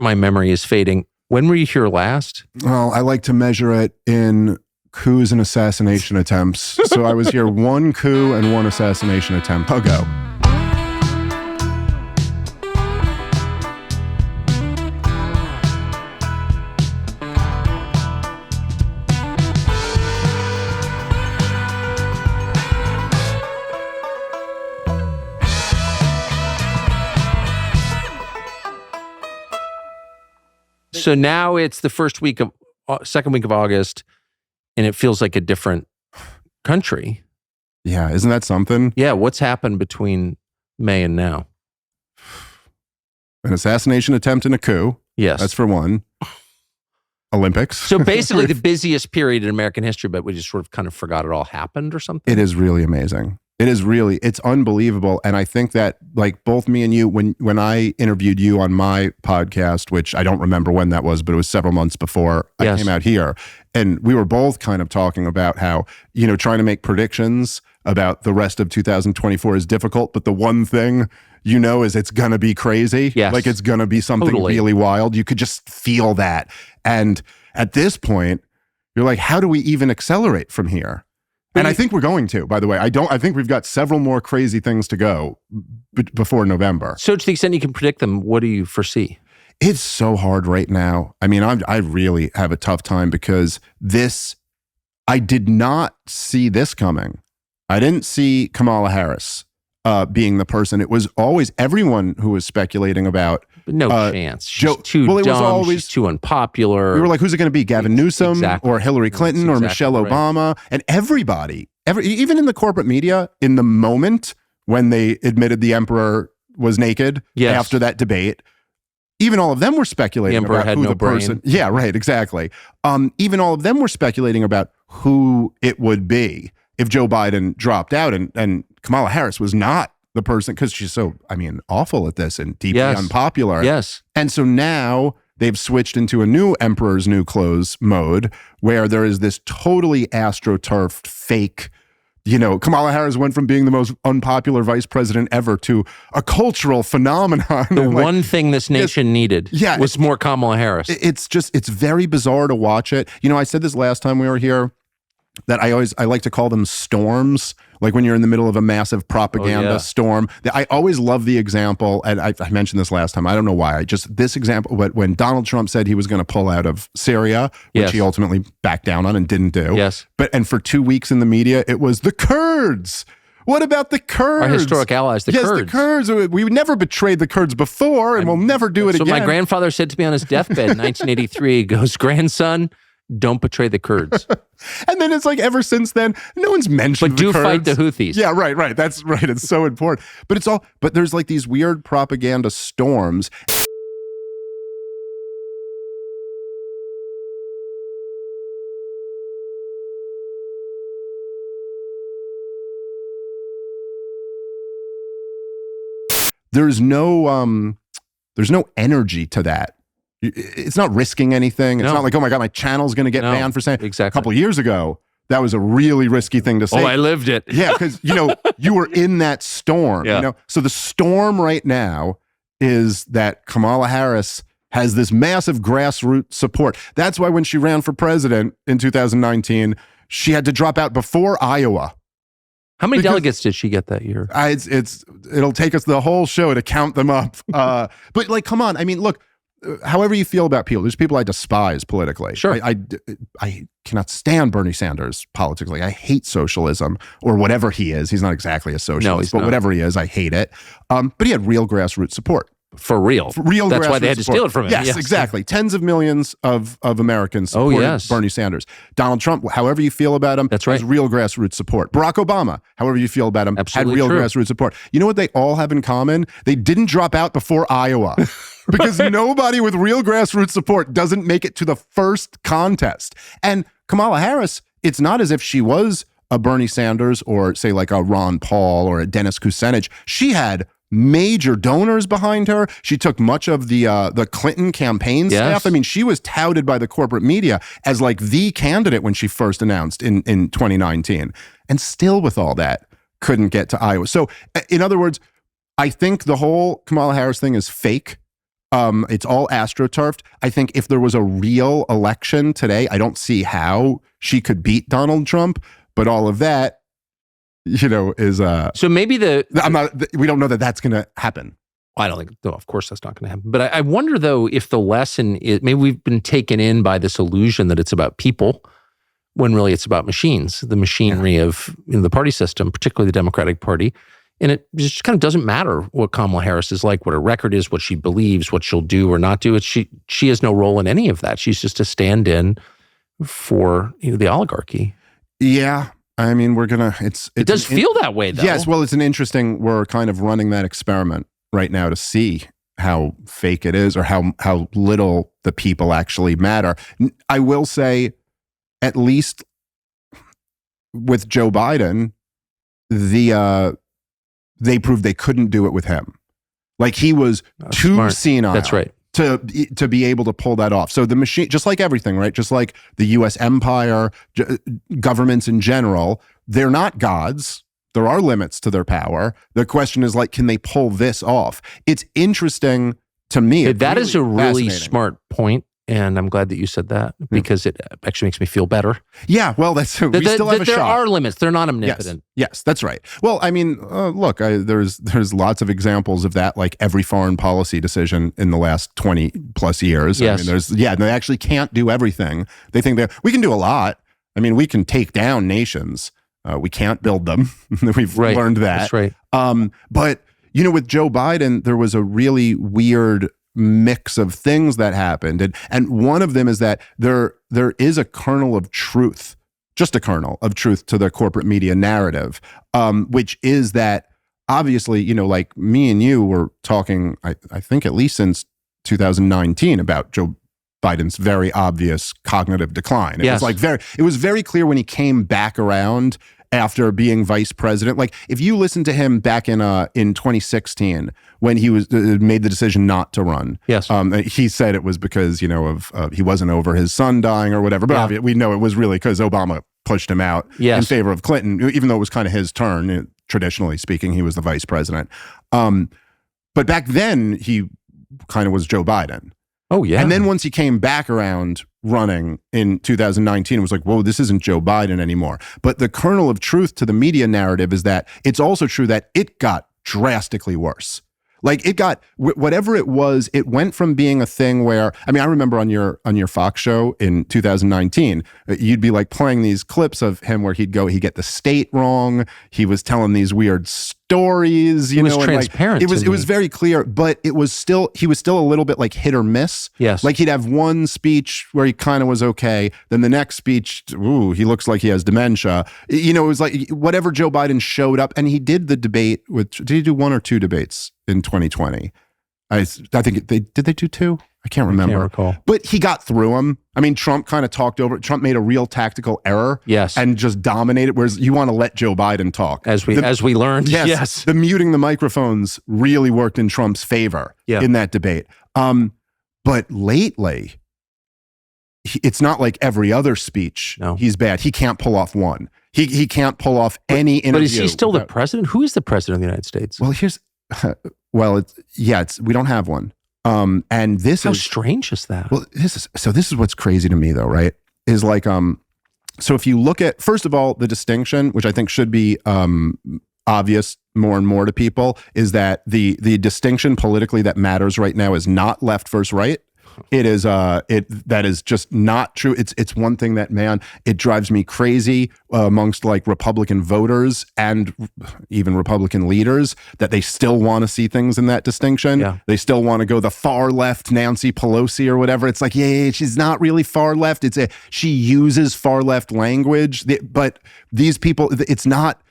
My memory is fading. When were you here last? Well, I like to measure it in coups and assassination attempts. So I was here 1 coup and 1 assassination attempt ago. So now it's the second week of August, and it feels like a different country. Yeah, isn't that something? Yeah, what's happened between May and now? An assassination attempt and a coup. Yes. That's for one. Olympics. So basically the busiest period in American history, but we just sort of kind of forgot it all happened or something? It is really amazing. It's unbelievable. And I think that like both me and you, when I interviewed you on my podcast, which I don't remember when that was, but it was several months before I came out here. And we were both kind of talking about how, trying to make predictions about the rest of 2024 is difficult. But the one thing is it's going to be crazy. Yes. Like it's going to be something really wild. You could just feel that. And at this point, you're like, how do we even accelerate from here? And I think we're going to, by the way. I think we've got several more crazy things to go before November. So to the extent you can predict them, what do you foresee? It's so hard right now. I mean, I really have a tough time because I did not see this coming. I didn't see Kamala Harris being the person. It was always everyone who was speculating about. But no chance. She's too dumb. She's too unpopular. We were like, who's it going to be? Gavin Newsom or Hillary Clinton or Michelle Obama? And everybody, even in the corporate media, in the moment when they admitted the emperor was naked after that debate, even all of them were speculating about who the person. Yeah, right, exactly. Even all of them were speculating about who it would be if Joe Biden dropped out and Kamala Harris was not the person, because she's so, awful at this and deeply unpopular. Yes. And so now they've switched into a new emperor's new clothes mode where there is this totally astroturfed fake, Kamala Harris went from being the most unpopular vice president ever to a cultural phenomenon. The one thing this nation needed was more Kamala Harris. It's very bizarre to watch it. I said this last time we were here, that I like to call them storms, like when you're in the middle of a massive propaganda storm. I always love the example, and I mentioned this last time, I don't know why, this example, but when Donald Trump said he was going to pull out of Syria, which he ultimately backed down on and didn't do. Yes. And for 2 weeks in the media, it was the Kurds. What about the Kurds? Our historic allies, the Kurds. Yes, the Kurds. We never betrayed the Kurds before, and we'll never do it again. So my grandfather said to me on his deathbed in 1983, he goes, grandson, don't betray the Kurds. And then it's like ever since then, no one's mentioned the Kurds. But do fight the Houthis. Yeah, right. That's right. It's so important. But there's like these weird propaganda storms. There's no energy to that. It's not risking anything. It's not like, oh my God, my channel's going to get banned for saying. Exactly. A couple of years ago, that was a really risky thing to say. Oh, I lived it. Yeah, because, you were in that storm. Yeah. So the storm right now is that Kamala Harris has this massive grassroots support. That's why when she ran for president in 2019, she had to drop out before Iowa. How many delegates did she get that year? It'll take us the whole show to count them up. But like, come on. Look, however you feel about people, there's people I despise politically. Sure. I cannot stand Bernie Sanders politically. I hate socialism or whatever he is. He's not exactly a socialist, but whatever he is, I hate it. But he had real grassroots support. For real. That's why they had to steal it from him. Yes, exactly. Tens of millions of Americans supported Bernie Sanders. Donald Trump, however you feel about him, has real grassroots support. Barack Obama, however you feel about him, had real grassroots support. You know what they all have in common? They didn't drop out before Iowa. Because nobody with real grassroots support doesn't make it to the first contest. And Kamala Harris, it's not as if she was a Bernie Sanders or say like a Ron Paul or a Dennis Kucinich. She had major donors behind her. She took much of the Clinton campaign staff. She was touted by the corporate media as like the candidate when she first announced in 2019. And still with all that, couldn't get to Iowa. So in other words, I think the whole Kamala Harris thing is fake. It's all astroturfed. I think if there was a real election today, I don't see how she could beat Donald Trump. But all of that, is so maybe we don't know that that's going to happen. I don't think, no, of course that's not going to happen. But I wonder, though, if the lesson is, maybe we've been taken in by this illusion that it's about people, when really it's about machines, the machinery of the party system, particularly the Democratic Party. And it just kind of doesn't matter what Kamala Harris is like, what her record is, what she believes, what she'll do or not do. She has no role in any of that. She's just a stand-in for the oligarchy. Yeah. I mean, it does feel that way, though. Yes. Well, we're kind of running that experiment right now to see how fake it is or how little the people actually matter. I will say, at least with Joe Biden, they proved they couldn't do it with him. Like, he was too smart. Senile. That's right. To be able to pull that off. So the machine, just like everything, right? Just like the U.S. empire, governments in general, they're not gods. There are limits to their power. The question is, like, can they pull this off? It's interesting to me. That is a really smart point. And I'm glad that you said that, because it actually makes me feel better. Yeah, well, we still have a shot. There are limits. They're not omnipotent. Yes, that's right. Well, I mean, look, there's lots of examples of that, like every foreign policy decision in the last 20 plus years. Yes. I mean, they actually can't do everything. They think we can do a lot. I mean, we can take down nations. We can't build them. We've learned that. That's right. But, with Joe Biden, there was a really weird mix of things that happened. And one of them is that there is a kernel of truth, just a kernel of truth to the corporate media narrative, which is that obviously, like me and you were talking, I think at least since 2019 about Joe Biden's very obvious cognitive decline. It was very clear when he came back around after being vice president. Like, if you listen to him back in 2016 when he was made the decision not to run, he said it was because he wasn't over his son dying or whatever. But we know it was really because Obama pushed him out in favor of Clinton, even though it was kind of his turn. Traditionally speaking, he was the vice president. But back then he kind of was Joe Biden. Oh, yeah. And then once he came back around running in 2019, it was like, whoa, this isn't Joe Biden anymore. But the kernel of truth to the media narrative is that it's also true that it got drastically worse. Like, it got, whatever it was, it went from being a thing where, I mean, I remember on your Fox show in 2019, you'd be like playing these clips of him where he'd get the state wrong. He was telling these weird stories, It was transparent. It was very clear, but he was still a little bit like hit or miss. Yes. Like, he'd have one speech where he kind of was okay. Then the next speech, he looks like he has dementia. It was like whatever Joe Biden showed up, and he did the debate did he do one or two debates in 2020? I think did they do two? I can't remember. I can't recall. But he got through them. I mean, Trump kind of talked over it. Trump made a real tactical error. Yes. And just dominated, whereas you want to let Joe Biden talk. As we learned. Yes. The muting the microphones really worked in Trump's favor in that debate. But lately, it's not like every other speech. No. He's bad. He can't pull off one. He can't pull off any interview. But is he still the president? Who is the president of the United States? Well, we don't have one. And this how strange is that? Well, this is what's crazy to me, though, right? Is like, so if you look at, first of all, the distinction, which I think should be obvious more and more to people, is that the distinction politically that matters right now is not left versus right. It is that is just not true. It's one thing that, man, it drives me crazy amongst like Republican voters and even Republican leaders that they still want to see things in that distinction. Yeah. They still want to go the far left Nancy Pelosi or whatever. It's like, yeah, she's not really far left. She uses far left language, but these people, it's not,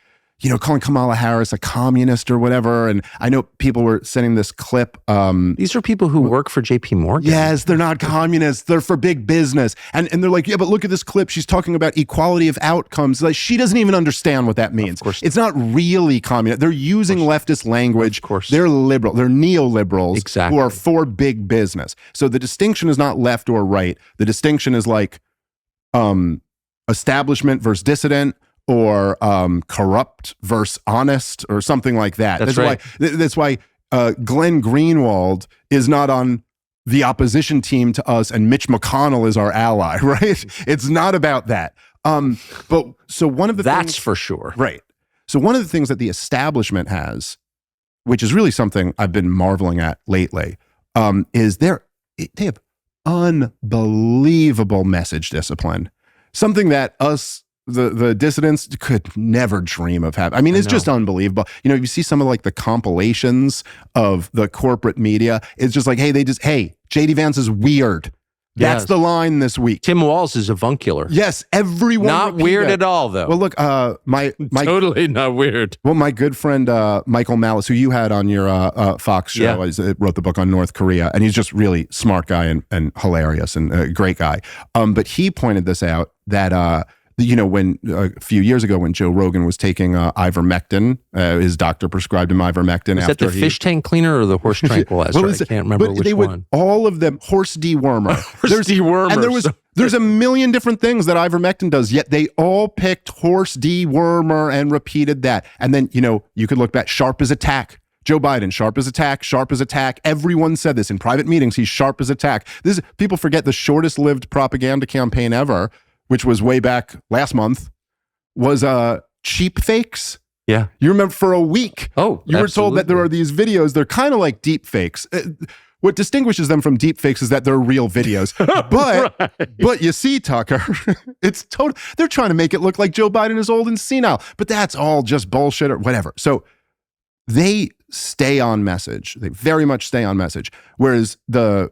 calling Kamala Harris a communist or whatever. And I know people were sending this clip. These are people who work for JP Morgan. Yes, they're not communists. They're for big business. And they're like, yeah, but look at this clip. She's talking about equality of outcomes. Like, she doesn't even understand what that means. Of course. It's not really communist. They're using leftist language. Of course. They're liberal. They're neoliberals who are for big business. So the distinction is not left or right. The distinction is like establishment versus dissident, or corrupt versus honest, or something like that. That's right. That's why Glenn Greenwald is not on the opposition team to us and Mitch McConnell is our ally, right? It's not about that. But so one of the That's things, for sure. Right. So one of the things that the establishment has, which is really something I've been marveling at lately, is they have unbelievable message discipline. Something that us, the dissidents, could never dream of having. I mean, it's just unbelievable. You know, you see some of like the compilations of the corporate media. It's just like, hey, JD Vance is weird. That's the line this week. Tim Walz is avuncular. Yes, everyone. Not weird at all, though. Well, look, my totally not weird. Well, my good friend Michael Malice, who you had on your Fox show, wrote the book on North Korea, and he's just really smart guy and hilarious and a great guy. But he pointed this out that when a few years ago when Joe Rogan was taking ivermectin, his doctor prescribed him ivermectin. Is that the fish tank cleaner or the horse tranquilizer? I can't remember which one. All of them, horse dewormer. Dewormer. And there's a million different things that ivermectin does, yet they all picked horse dewormer and repeated that. And then, you could look back, sharp as attack. Joe Biden, sharp as attack, sharp as attack. Everyone said this in private meetings. He's sharp as attack. People forget the shortest lived propaganda campaign ever, which was way back last month, was cheap fakes. Yeah. You remember for a week, you were told that there are these videos, they're kind of like deep fakes. What distinguishes them from deep fakes is that they're real videos. But you see, Tucker, they're trying to make it look like Joe Biden is old and senile, but that's all just bullshit or whatever. So they stay on message. They very much stay on message. Whereas the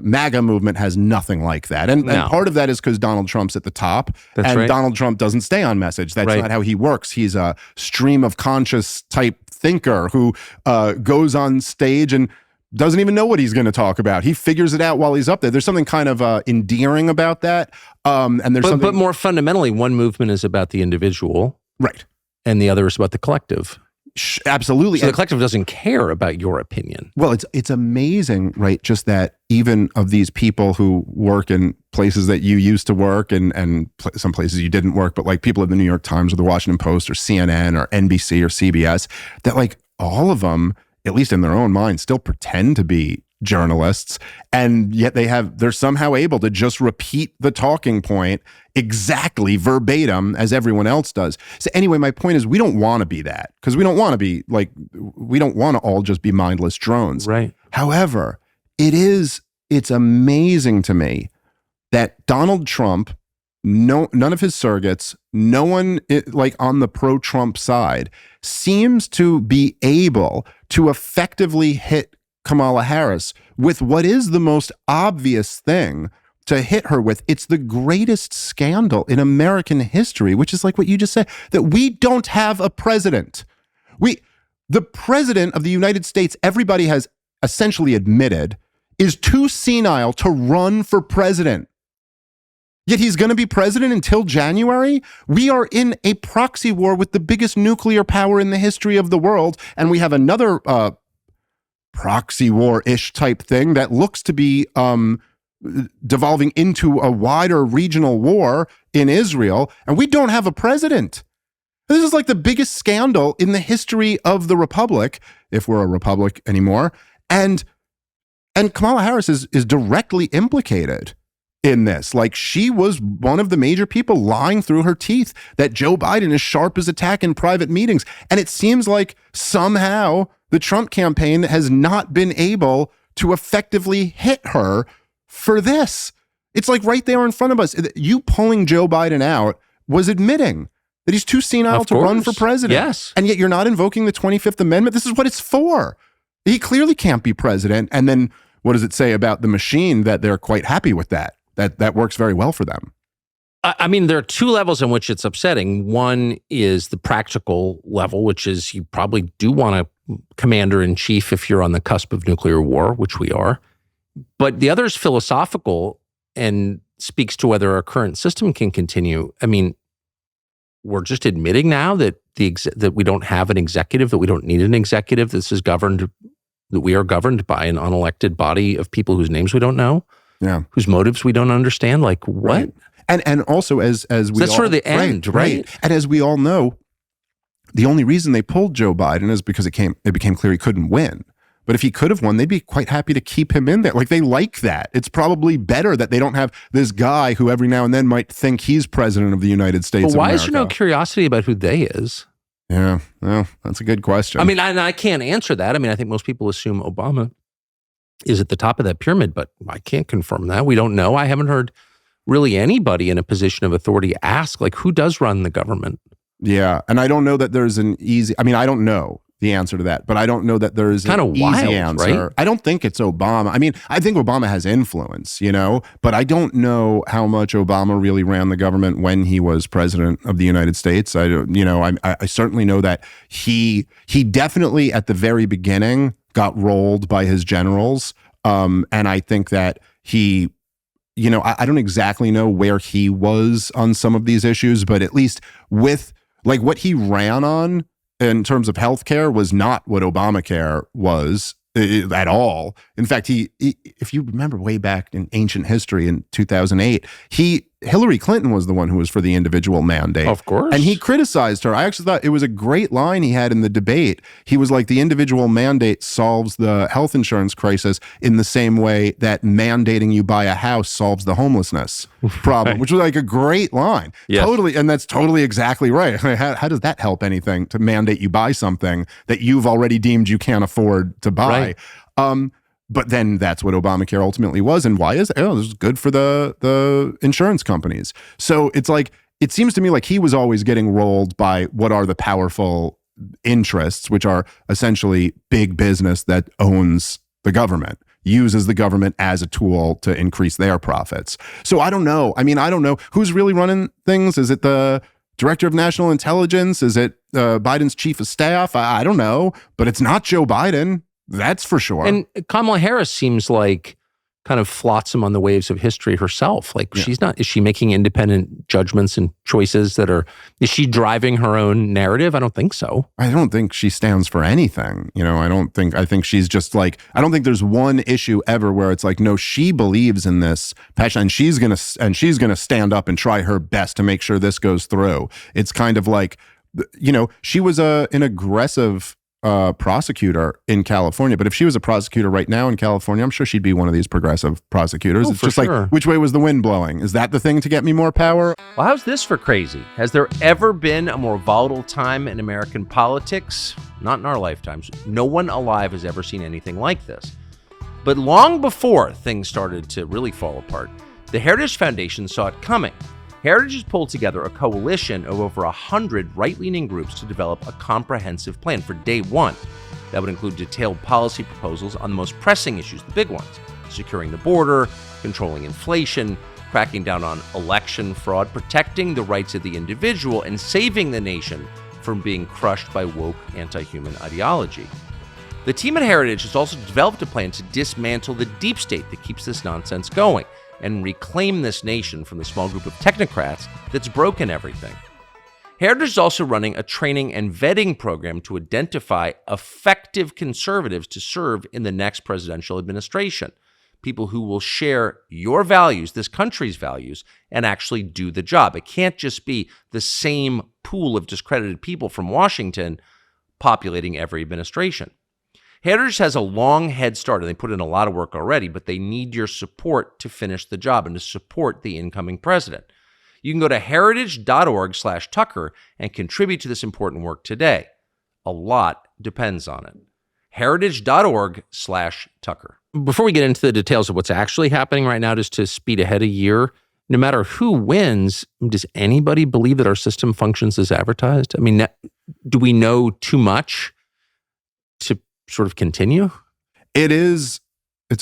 MAGA movement has nothing like that. And part of that is because Donald Trump's at the top. That's right. Donald Trump doesn't stay on message. That's not how he works. He's a stream of conscious type thinker who goes on stage and doesn't even know what he's going to talk about. He figures it out while he's up there. There's something kind of endearing about that. But more fundamentally, one movement is about the individual. Right. And the other is about the collective. Absolutely. So the collective doesn't care about your opinion. Well, it's amazing, right? Just that even of these people who work in places that you used to work and some places you didn't work, but like people at the New York Times or the Washington Post or CNN or NBC or CBS, that like all of them, at least in their own mind, still pretend to be journalists, and yet they're somehow able to just repeat the talking point exactly verbatim as everyone else does. So anyway, my point is we don't want to be that, because we don't want to all just be mindless drones. Right. However, it's amazing to me that Donald Trump, none of his surrogates, no one like on the pro-Trump side seems to be able to effectively hit Kamala Harris with what is the most obvious thing to hit her with. It's the greatest scandal in American history, which is like what you just said, that we don't have a president. The president of the United States, everybody has essentially admitted, is too senile to run for president. Yet he's going to be president until January. We are in a proxy war with the biggest nuclear power in the history of the world, and we have another proxy war-ish type thing that looks to be devolving into a wider regional war in Israel, and we don't have a president. This is like the biggest scandal in the history of the republic, if we're a republic anymore, and Kamala Harris is directly implicated in this. Like, she was one of the major people lying through her teeth that Joe Biden is sharp as attack in private meetings, and it seems like somehow the Trump campaign has not been able to effectively hit her for this. It's like right there in front of us. You pulling Joe Biden out was admitting that he's too senile to run for president. Yes. And yet you're not invoking the 25th Amendment. This is what it's for. He clearly can't be president. And then what does it say about the machine? That they're quite happy with that works very well for them. I mean, there are two levels in which it's upsetting. One is the practical level, which is you probably do want a commander-in-chief if you're on the cusp of nuclear war, which we are. But the other is philosophical and speaks to whether our current system can continue. I mean, we're just admitting now that that we don't have an executive, that we don't need an executive. That we are governed by an unelected body of people whose names we don't know, whose motives we don't understand. Like, what? Right. And also as we that's sort of the end, right? And as we all know, the only reason they pulled Joe Biden is because it became clear he couldn't win. But if he could have won, they'd be quite happy to keep him in there. Like, they like that. It's probably better that they don't have this guy who every now and then might think he's president of the United States of America. Why is there no curiosity about who they is? Yeah, well, that's a good question. I mean, I can't answer that. I mean, I think most people assume Obama is at the top of that pyramid, but I can't confirm that. We don't know. I haven't heard really anybody in a position of authority ask, like, who does run the government? Yeah, and I don't know that there's an easy, I mean, I don't know the answer to that, but I don't know that there's an easy answer. Right? I don't think it's Obama. I mean, I think Obama has influence, but I don't know how much Obama really ran the government when he was president of the United States. I certainly know that he definitely at the very beginning got rolled by his generals. And I think that he, I don't exactly know where he was on some of these issues, but at least with like what he ran on in terms of healthcare was not what Obamacare was at all. In fact, he if you remember way back in ancient history in 2008, Hillary Clinton was the one who was for the individual mandate. Of course. And he criticized her. I actually thought it was a great line he had in the debate. He was like, the individual mandate solves the health insurance crisis in the same way that mandating you buy a house solves the homelessness problem, which was like a great line. Yes. Totally. And that's totally exactly right. I mean, how does that help anything to mandate you buy something that you've already deemed you can't afford to buy? Right. But then that's what Obamacare ultimately was. And why is it? Oh, this is good for the insurance companies. So it's like, it seems to me like he was always getting rolled by what are the powerful interests, which are essentially big business that owns the government, uses the government as a tool to increase their profits. So I don't know. I mean, I don't know who's really running things. Is it the director of national intelligence? Is it Biden's chief of staff? I don't know, but it's not Joe Biden. That's for sure. And Kamala Harris seems like kind of flotsam on the waves of history herself. Like is she making independent judgments and choices is she driving her own narrative? I don't think so. I don't think she stands for anything. I think she's just like, I don't think there's one issue ever where it's like, no, she believes in this passion and she's going to stand up and try her best to make sure this goes through. It's kind of like, she was an aggressive prosecutor in California, but if she was a prosecutor right now in California, I'm sure she'd be one of these progressive prosecutors. It's just like, which way was the wind blowing? Is that the thing to get me more power? Well, how's this for crazy? Has there ever been a more volatile time in American politics? Not in our lifetimes. No one alive has ever seen anything like this. But long before things started to really fall apart, the Heritage Foundation saw it coming. Heritage has pulled together a coalition of over 100 right-leaning groups to develop a comprehensive plan for day one. That would include detailed policy proposals on the most pressing issues, the big ones: securing the border, controlling inflation, cracking down on election fraud, protecting the rights of the individual, and saving the nation from being crushed by woke anti-human ideology. The team at Heritage has also developed a plan to dismantle the deep state that keeps this nonsense going and reclaim this nation from the small group of technocrats that's broken everything. Heritage is also running a training and vetting program to identify effective conservatives to serve in the next presidential administration. People who will share your values, this country's values, and actually do the job. It can't just be the same pool of discredited people from Washington populating every administration. Heritage has a long head start, and they put in a lot of work already, but they need your support to finish the job and to support the incoming president. You can go to heritage.org/Tucker and contribute to this important work today. A lot depends on it. heritage.org/Tucker. Before we get into the details of what's actually happening right now, just to speed ahead a year, no matter who wins, does anybody believe that our system functions as advertised? I mean, do we know too much to sort of continue? It's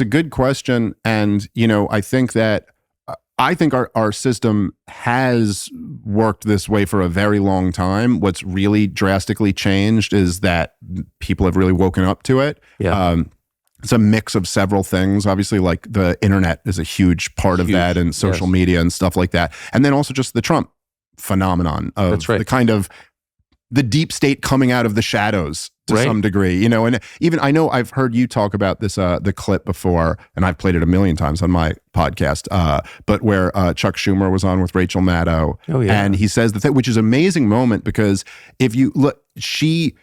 a good question. And, I think our system has worked this way for a very long time. What's really drastically changed is that people have really woken up to it. Yeah. It's a mix of several things. Obviously, like the internet is a huge part of that, and social media and stuff like that. And then also just the Trump phenomenon of the kind of the deep state coming out of the shadows to some degree, and even I know I've heard you talk about this, the clip before, and I've played it a million times on my podcast, but where Chuck Schumer was on with Rachel Maddow, and he says the thing, which is an amazing moment, because if you look, she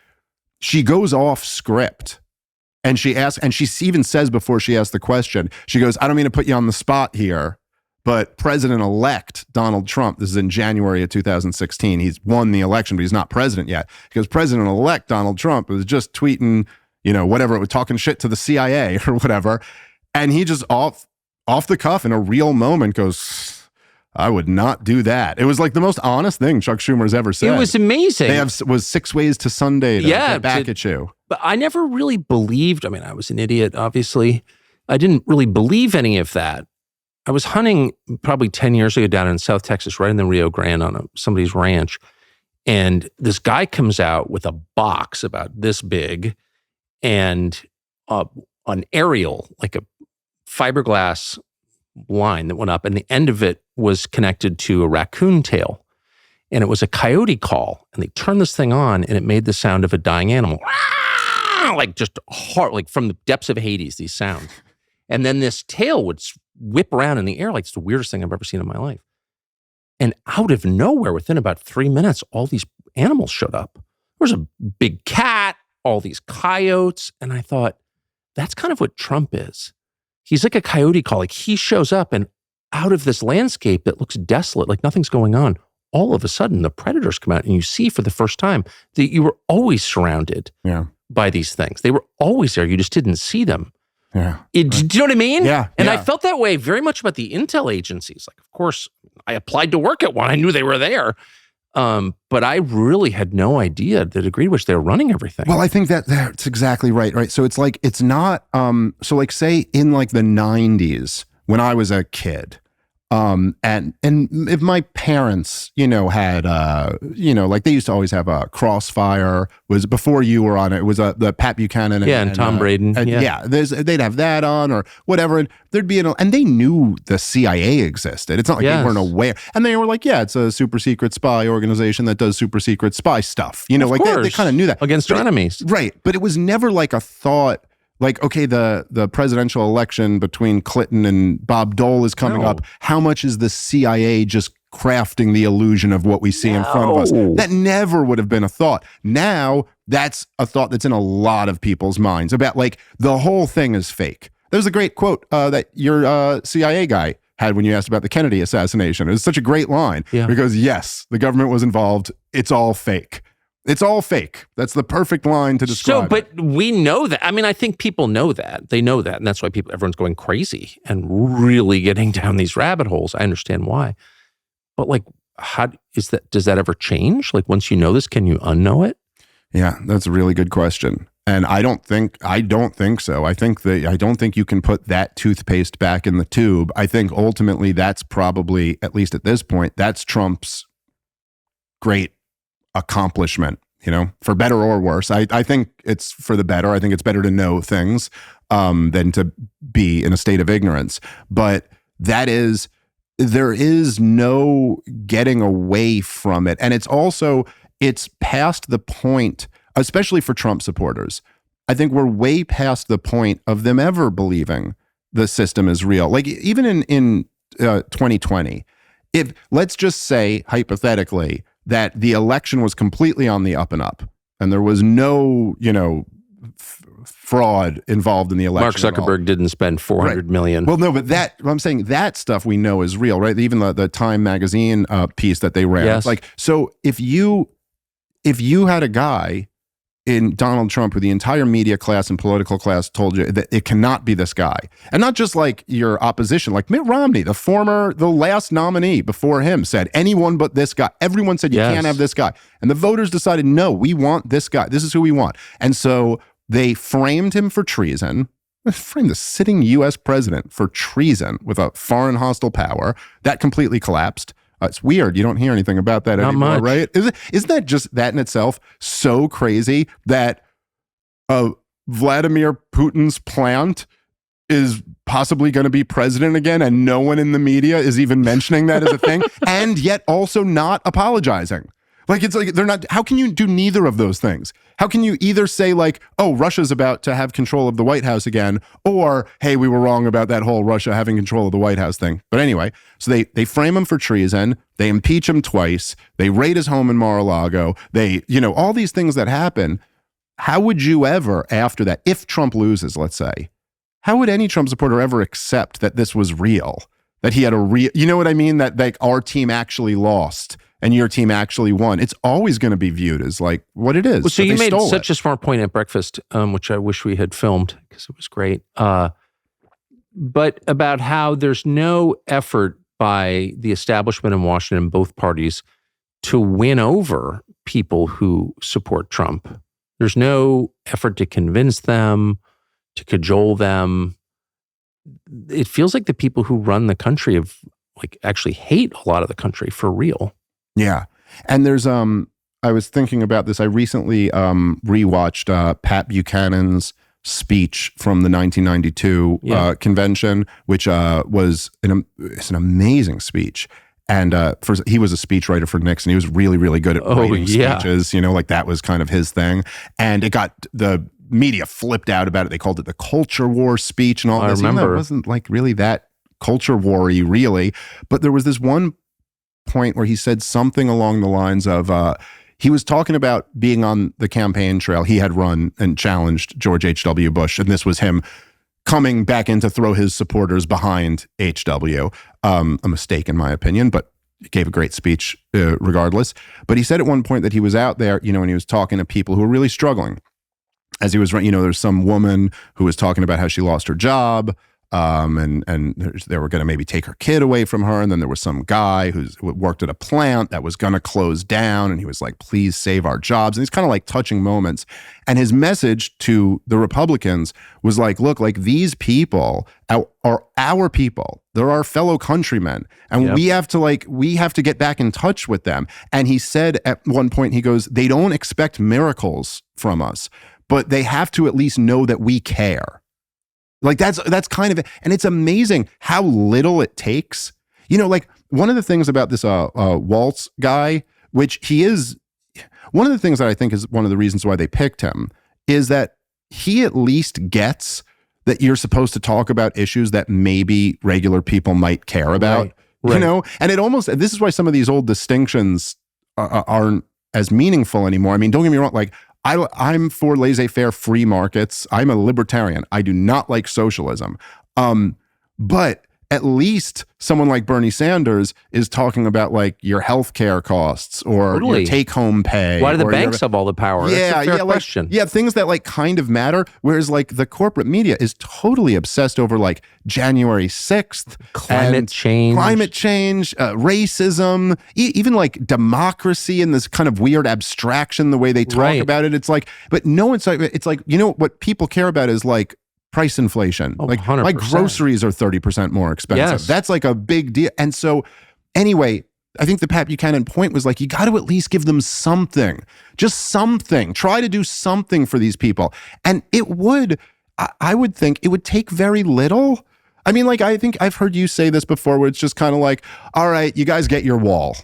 goes off script And she asks, and she even says before she asks the question, she goes, I don't mean to put you on the spot here, but President-elect Donald Trump, this is in January of 2016, he's won the election, but he's not president yet, because President-elect Donald Trump was just tweeting, whatever, talking shit to the CIA or whatever, and he just off the cuff in a real moment goes, I would not do that. It was like the most honest thing Chuck Schumer's ever said. It was amazing. Was 6 ways to Sunday to get back at you. But I never really believed, I was an idiot, obviously. I didn't really believe any of that. I was hunting probably 10 years ago down in South Texas, right in the Rio Grande on somebody's ranch. And this guy comes out with a box about this big and an aerial, like a fiberglass line that went up. And the end of it was connected to a raccoon tail. And it was a coyote call. And they turned this thing on and it made the sound of a dying animal. Like just hard, like from the depths of Hades, these sounds. And then this tail would whip around in the air like it's the weirdest thing I've ever seen in my life. And out of nowhere, within about 3 minutes, all these animals showed up. There was a big cat, all these coyotes. And I thought, that's kind of what Trump is. He's like a coyote call. Like he shows up and out of this landscape that looks desolate, like nothing's going on, all of a sudden the predators come out and you see for the first time that you were always surrounded by these things. They were always there. You just didn't see them. Yeah. Do you know what I mean? Yeah. And I felt that way very much about the intel agencies. Like, of course, I applied to work at one. I knew they were there. But I really had no idea the degree to which they were running everything. Well, I think that's exactly right. Right. So it's like, it's not, so like say in like the 90s when I was a kid, and if my parents, had, like they used to always have a Crossfire, was before you were on it. It was the Pat Buchanan and Tom Braden. They'd have that on or whatever. And there'd be and they knew the CIA existed. It's not like they weren't aware. And they were like, it's a super secret spy organization that does super secret spy stuff. Like they kind of knew that. Against our enemies. Right. But it was never like a thought. Like, okay, the presidential election between Clinton and Bob Dole is coming up. How much is the CIA just crafting the illusion of what we see in front of us? That never would have been a thought. Now, that's a thought that's in a lot of people's minds about like the whole thing is fake. There's a great quote that your CIA guy had when you asked about the Kennedy assassination. It was such a great line because yes, the government was involved. It's all fake. It's all fake. That's the perfect line to describe. But we know that. I think people know that. They know that. And that's why everyone's going crazy and really getting down these rabbit holes. I understand why. But like, does that ever change? Like once you know this, can you unknow it? Yeah, that's a really good question. And I don't think so. I don't think you can put that toothpaste back in the tube. I think ultimately that's probably, at least at this point, that's Trump's great accomplishment, for better or worse. I think it's for the better. I think it's better to know things than to be in a state of ignorance. But there is no getting away from it. And it's past the point, especially for Trump supporters. I think we're way past the point of them ever believing the system is real. Like even in 2020, if let's just say hypothetically that the election was completely on the up and up and there was no, fraud involved in the election. Mark Zuckerberg didn't spend $400 million. Well, no, but I'm saying that stuff we know is real, right? Even the Time magazine piece that they ran. Yes. Like, so if you had a guy in Donald Trump who the entire media class and political class told you that it cannot be this guy, and not just like your opposition, like Mitt Romney, the last nominee before him said anyone but this guy. Everyone said you can't have this guy. And the voters decided, no, we want this guy. This is who we want. And so they framed him for treason, framed the sitting U.S. president for treason with a foreign hostile power. That completely collapsed. It's weird. You don't hear anything about that anymore, right? Isn't that just that in itself so crazy that Vladimir Putin's plant is possibly going to be president again and no one in the media is even mentioning that as a thing and yet also not apologizing? Like, it's like they're not, how can you do neither of those things? How can you either say like, oh, Russia's about to have control of the White House again, or, hey, we were wrong about that whole Russia having control of the White House thing. But anyway, so they frame him for treason. They impeach him twice. They raid his home in Mar-a-Lago. They, all these things that happen. how would you ever, after that, if Trump loses, let's say, how would any Trump supporter ever accept that this was real? That he had a real, you know what I mean? That like our team actually lost and your team actually won. It's always going to be viewed as like what it is. Well, so you made such a smart point at breakfast, which I wish we had filmed because it was great. But about how there's no effort by the establishment in Washington, both parties, to win over people who support Trump. There's no effort to convince them, to cajole them. It feels like the people who run the country have like actually hate a lot of the country for real. Yeah. And there's I was thinking about this. I recently rewatched Pat Buchanan's speech from the 1992 convention, which was it's an amazing speech. And he was a speechwriter for Nixon. He was really, really good at writing speeches. You know, like that was kind of his thing. And it got the media flipped out about it. They called it the culture war speech and all this. I remember. It wasn't like really that culture war-y, really. But there was this one point where he said something along the lines of, he was talking about being on the campaign trail. He had run and challenged George H.W. Bush. And this was him coming back in to throw his supporters behind H.W. A mistake in my opinion, but he gave a great speech regardless. But he said at one point that he was out there, you know, and he was talking to people who were really struggling. As he was, you know, there's some woman who was talking about how she lost her job, and they were going to maybe take her kid away from her. And then there was some guy who worked at a plant that was going to close down. And he was like, please save our jobs. And these kind of like touching moments. And his message to the Republicans was like, look, like these people are our people. They're our fellow countrymen. And we have to get back in touch with them. And he said at one point, he goes, they don't expect miracles from us, but they have to at least know that we care. Like that's kind of it. And it's amazing how little it takes. You know, like one of the things about this Walz guy, which he is, one of the things that I think is one of the reasons why they picked him is that he at least gets that you're supposed to talk about issues that maybe regular people might care about. Right. You know, and this is why some of these old distinctions aren't as meaningful anymore. I mean, don't get me wrong, like I'm for laissez-faire free markets. I'm a libertarian. I do not like socialism. But at least someone like Bernie Sanders is talking about like your healthcare costs or your take-home pay. Why do the banks have all the power? Yeah, that's a fair question. Yeah, things that like kind of matter. Whereas like the corporate media is totally obsessed over like January 6th, climate change, racism, even like democracy and this kind of weird abstraction the way they talk about it. It's like, but no one's like, it's like, you know what people care about is like price inflation. Like 100%. My groceries are 30% more expensive. Yes. That's like a big deal. And so anyway, I think the Pat Buchanan point was like, you got to at least give them something, just something, try to do something for these people. And it would, I would think it would take very little. I mean, like, I think I've heard you say this before where it's just kind of like, all right, you guys get your wall.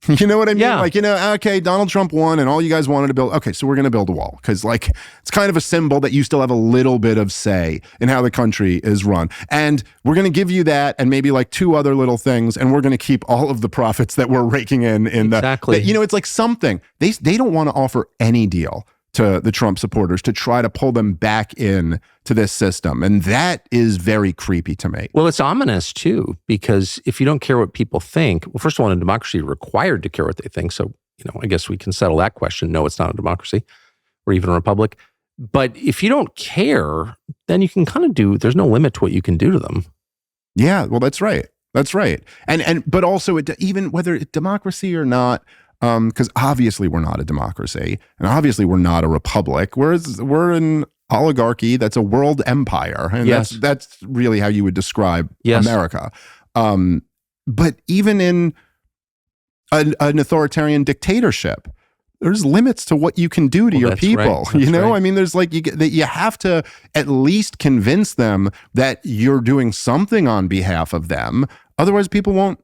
You know what I mean? Yeah. Like, you know, okay, Donald Trump won and all you guys wanted to build. Okay, so we're going to build a wall because like it's kind of a symbol that you still have a little bit of say in how the country is run. And we're going to give you that and maybe like two other little things. And we're going to keep all of the profits that we're raking in exactly. You know, it's like something. They don't want to offer any deal to the Trump supporters to try to pull them back in to this system. And that is very creepy to me. Well, it's ominous too, because if you don't care what people think, well, first of all, in a democracy, you're required to care what they think. So, you know, I guess we can settle that question. No, it's not a democracy or even a republic. But if you don't care, then you can kind of there's no limit to what you can do to them. Yeah, well, that's right. That's right. But also even whether it's democracy or not, because obviously we're not a democracy and obviously we're not a republic. We're an oligarchy that's a world empire. And that's really how you would describe America. But even in an authoritarian dictatorship, there's limits to what you can do to your people. Right. You know, right. I mean, there's like, you have to at least convince them that you're doing something on behalf of them. Otherwise people won't,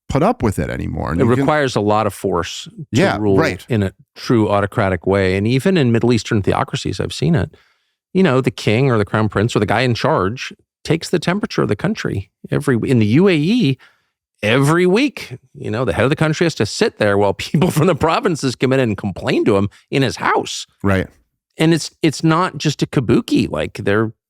put up with it anymore. And it requires a lot of force to rule in a true autocratic way. And even in Middle Eastern theocracies, I've seen it. You know, the king or the crown prince or the guy in charge takes the temperature of the country. In the UAE, every week, you know, the head of the country has to sit there while people from the provinces come in and complain to him in his house. Right. And it's not just a kabuki. Like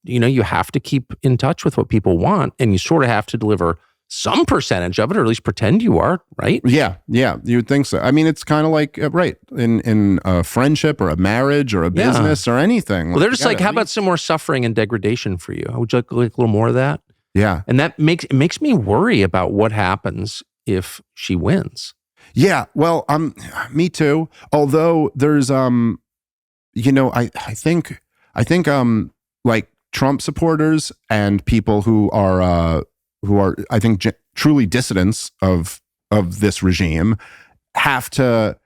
you have to keep in touch with what people want, and you sort of have to deliver some percentage of it, or at least pretend you are, right? Yeah, you would think so. I mean, it's kind of like, right, in a friendship or a marriage or a business or anything. Well, they're just like, how about some more suffering and degradation for you? Would you like a little more of that? Yeah. And that makes me worry about what happens if she wins. Yeah, well, me too. Although there's, I think like Trump supporters and people who are I think truly dissidents of this regime have to,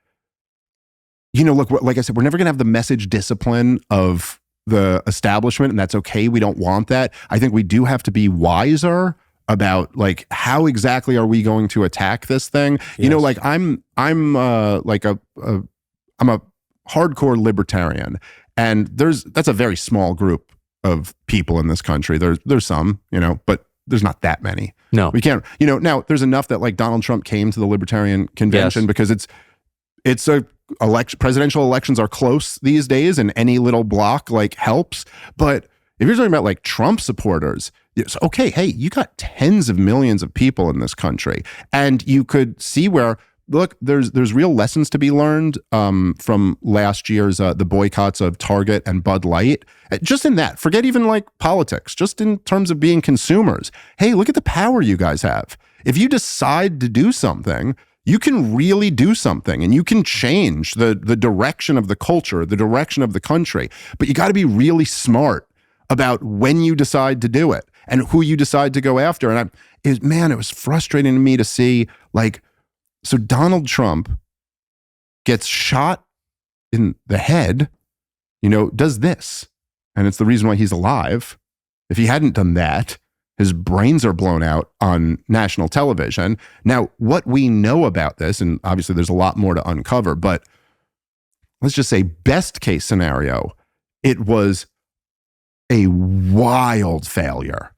look, like I said, we're never going to have the message discipline of the establishment, and that's okay. We don't want that. I think we do have to be wiser about like how exactly are we going to attack this thing. Yes. Like I'm a hardcore libertarian, and that's a very small group of people in this country. There's some, but there's not that many. No, we can't. Now there's enough that like Donald Trump came to the Libertarian Convention because it's a presidential elections are close these days, and any little block like helps. But if you're talking about like Trump supporters, it's okay. Hey, you got tens of millions of people in this country, and you could see where. Look, there's real lessons to be learned from last year's the boycotts of Target and Bud Light. Just in that, forget even like politics, just in terms of being consumers. Hey, look at the power you guys have. If you decide to do something, you can really do something, and you can change the direction of the culture, the direction of the country. But you got to be really smart about when you decide to do it and who you decide to go after. And it was frustrating to me to see like. So Donald Trump gets shot in the head, does this. And it's the reason why he's alive. If he hadn't done that, his brains are blown out on national television. Now, what we know about this, and obviously there's a lot more to uncover, but let's just say best case scenario, it was a wild failure.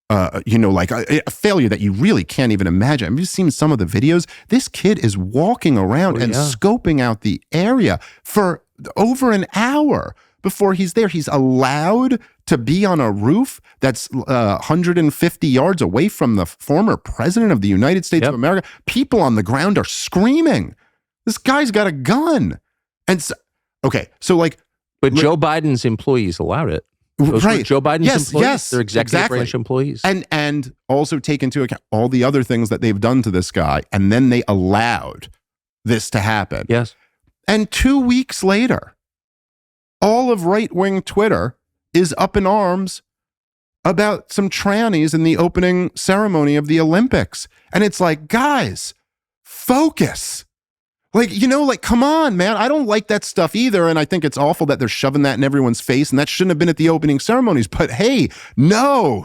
Like a failure that you really can't even imagine. Have you seen some of the videos? This kid is walking around and scoping out the area for over an hour before he's there. He's allowed to be on a roof that's 150 yards away from the former president of the United States of America. People on the ground are screaming. This guy's got a gun. And so like... But Joe Biden's employees allowed it. Those were Joe Biden's employees. Yes, they're executive branch employees. And also take into account all the other things that they've done to this guy, and then they allowed this to happen. Yes. And 2 weeks later, all of right-wing Twitter is up in arms about some trannies in the opening ceremony of the Olympics. And it's like, guys, focus. Like, come on, man. I don't like that stuff either. And I think it's awful that they're shoving that in everyone's face. And that shouldn't have been at the opening ceremonies. But hey, no.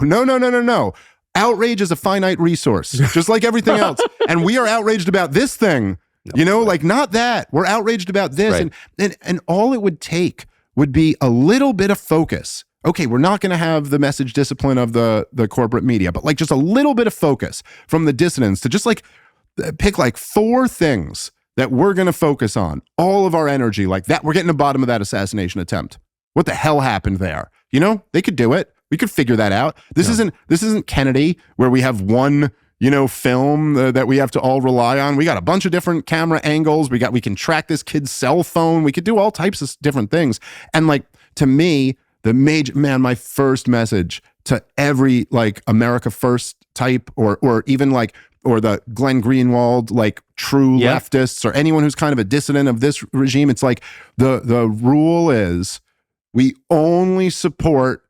Outrage is a finite resource, just like everything else. And we are outraged about this thing, like not that. We're outraged about this. Right. And all it would take would be a little bit of focus. Okay, we're not going to have the message discipline of the corporate media, but like just a little bit of focus from the dissidents to just like pick like 4 things that we're going to focus on, all of our energy like that. We're getting to the bottom of that assassination attempt. What the hell happened there? They could do it. We could figure that out. This isn't Kennedy, where we have one, film that we have to all rely on. We got a bunch of different camera angles. We can track this kid's cell phone. We could do all types of different things. And like, to me, my first message to every like America First type or even like, or the Glenn Greenwald, like true leftists or anyone who's kind of a dissident of this regime. It's like the rule is we only support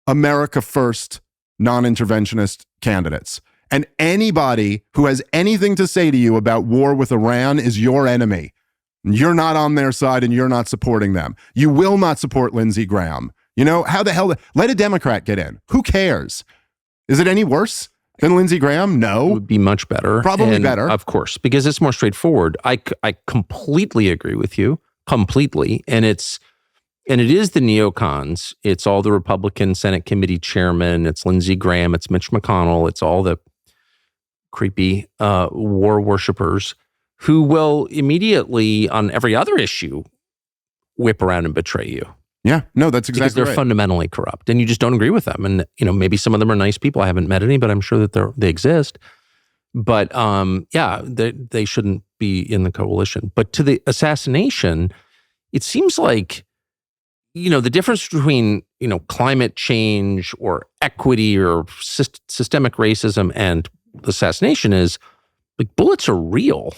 America First non-interventionist candidates. And anybody who has anything to say to you about war with Iran is your enemy. You're not on their side and you're not supporting them. You will not support Lindsey Graham. How the hell? Let a Democrat get in. Who cares? Is it any worse than Lindsey Graham? No. It would be much better. Probably better. Of course, because it's more straightforward. I completely agree with you. Completely. And it is the neocons. It's all the Republican Senate committee chairmen. It's Lindsey Graham. It's Mitch McConnell. It's all the creepy war worshipers who will immediately, on every other issue, whip around and betray you. Yeah, no, that's exactly because they're fundamentally corrupt, and you just don't agree with them. And maybe some of them are nice people. I haven't met any, but I'm sure that they exist. But yeah, they shouldn't be in the coalition. But to the assassination, it seems like the difference between climate change or equity or systemic racism and assassination is like bullets are real.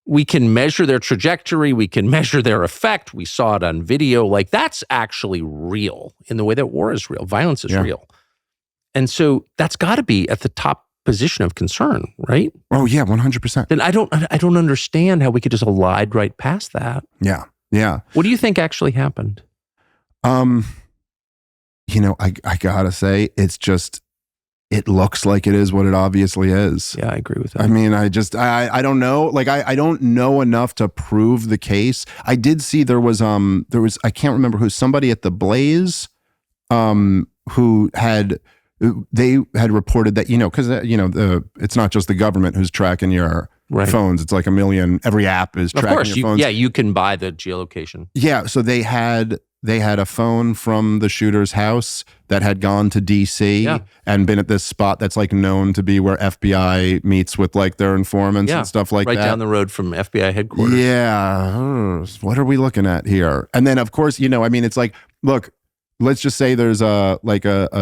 We can measure their trajectory. We can measure their effect. We saw it on video. Like that's actually real in the way that war is real. Violence is real. And so that's got to be at the top position of concern, right? Oh yeah, 100%. Then I don't understand how we could just glide right past that. Yeah. Yeah. What do you think actually happened? I gotta say, it looks like it is what it obviously is. Yeah, I agree with that. I mean, I don't know. Like, I don't know enough to prove the case. I did see there was, I can't remember who, somebody at the Blaze, who they had reported that, because, it's not just the government who's tracking your phones. It's like a million, every app is tracking your phones. Yeah, you can buy the geolocation. Yeah, so they had a phone from the shooter's house that had gone to DC and been at this spot that's like known to be where FBI meets with like their informants and stuff like that. Right down the road from FBI headquarters. Yeah. What are we looking at here? And then of course, it's like, look, let's just say there's a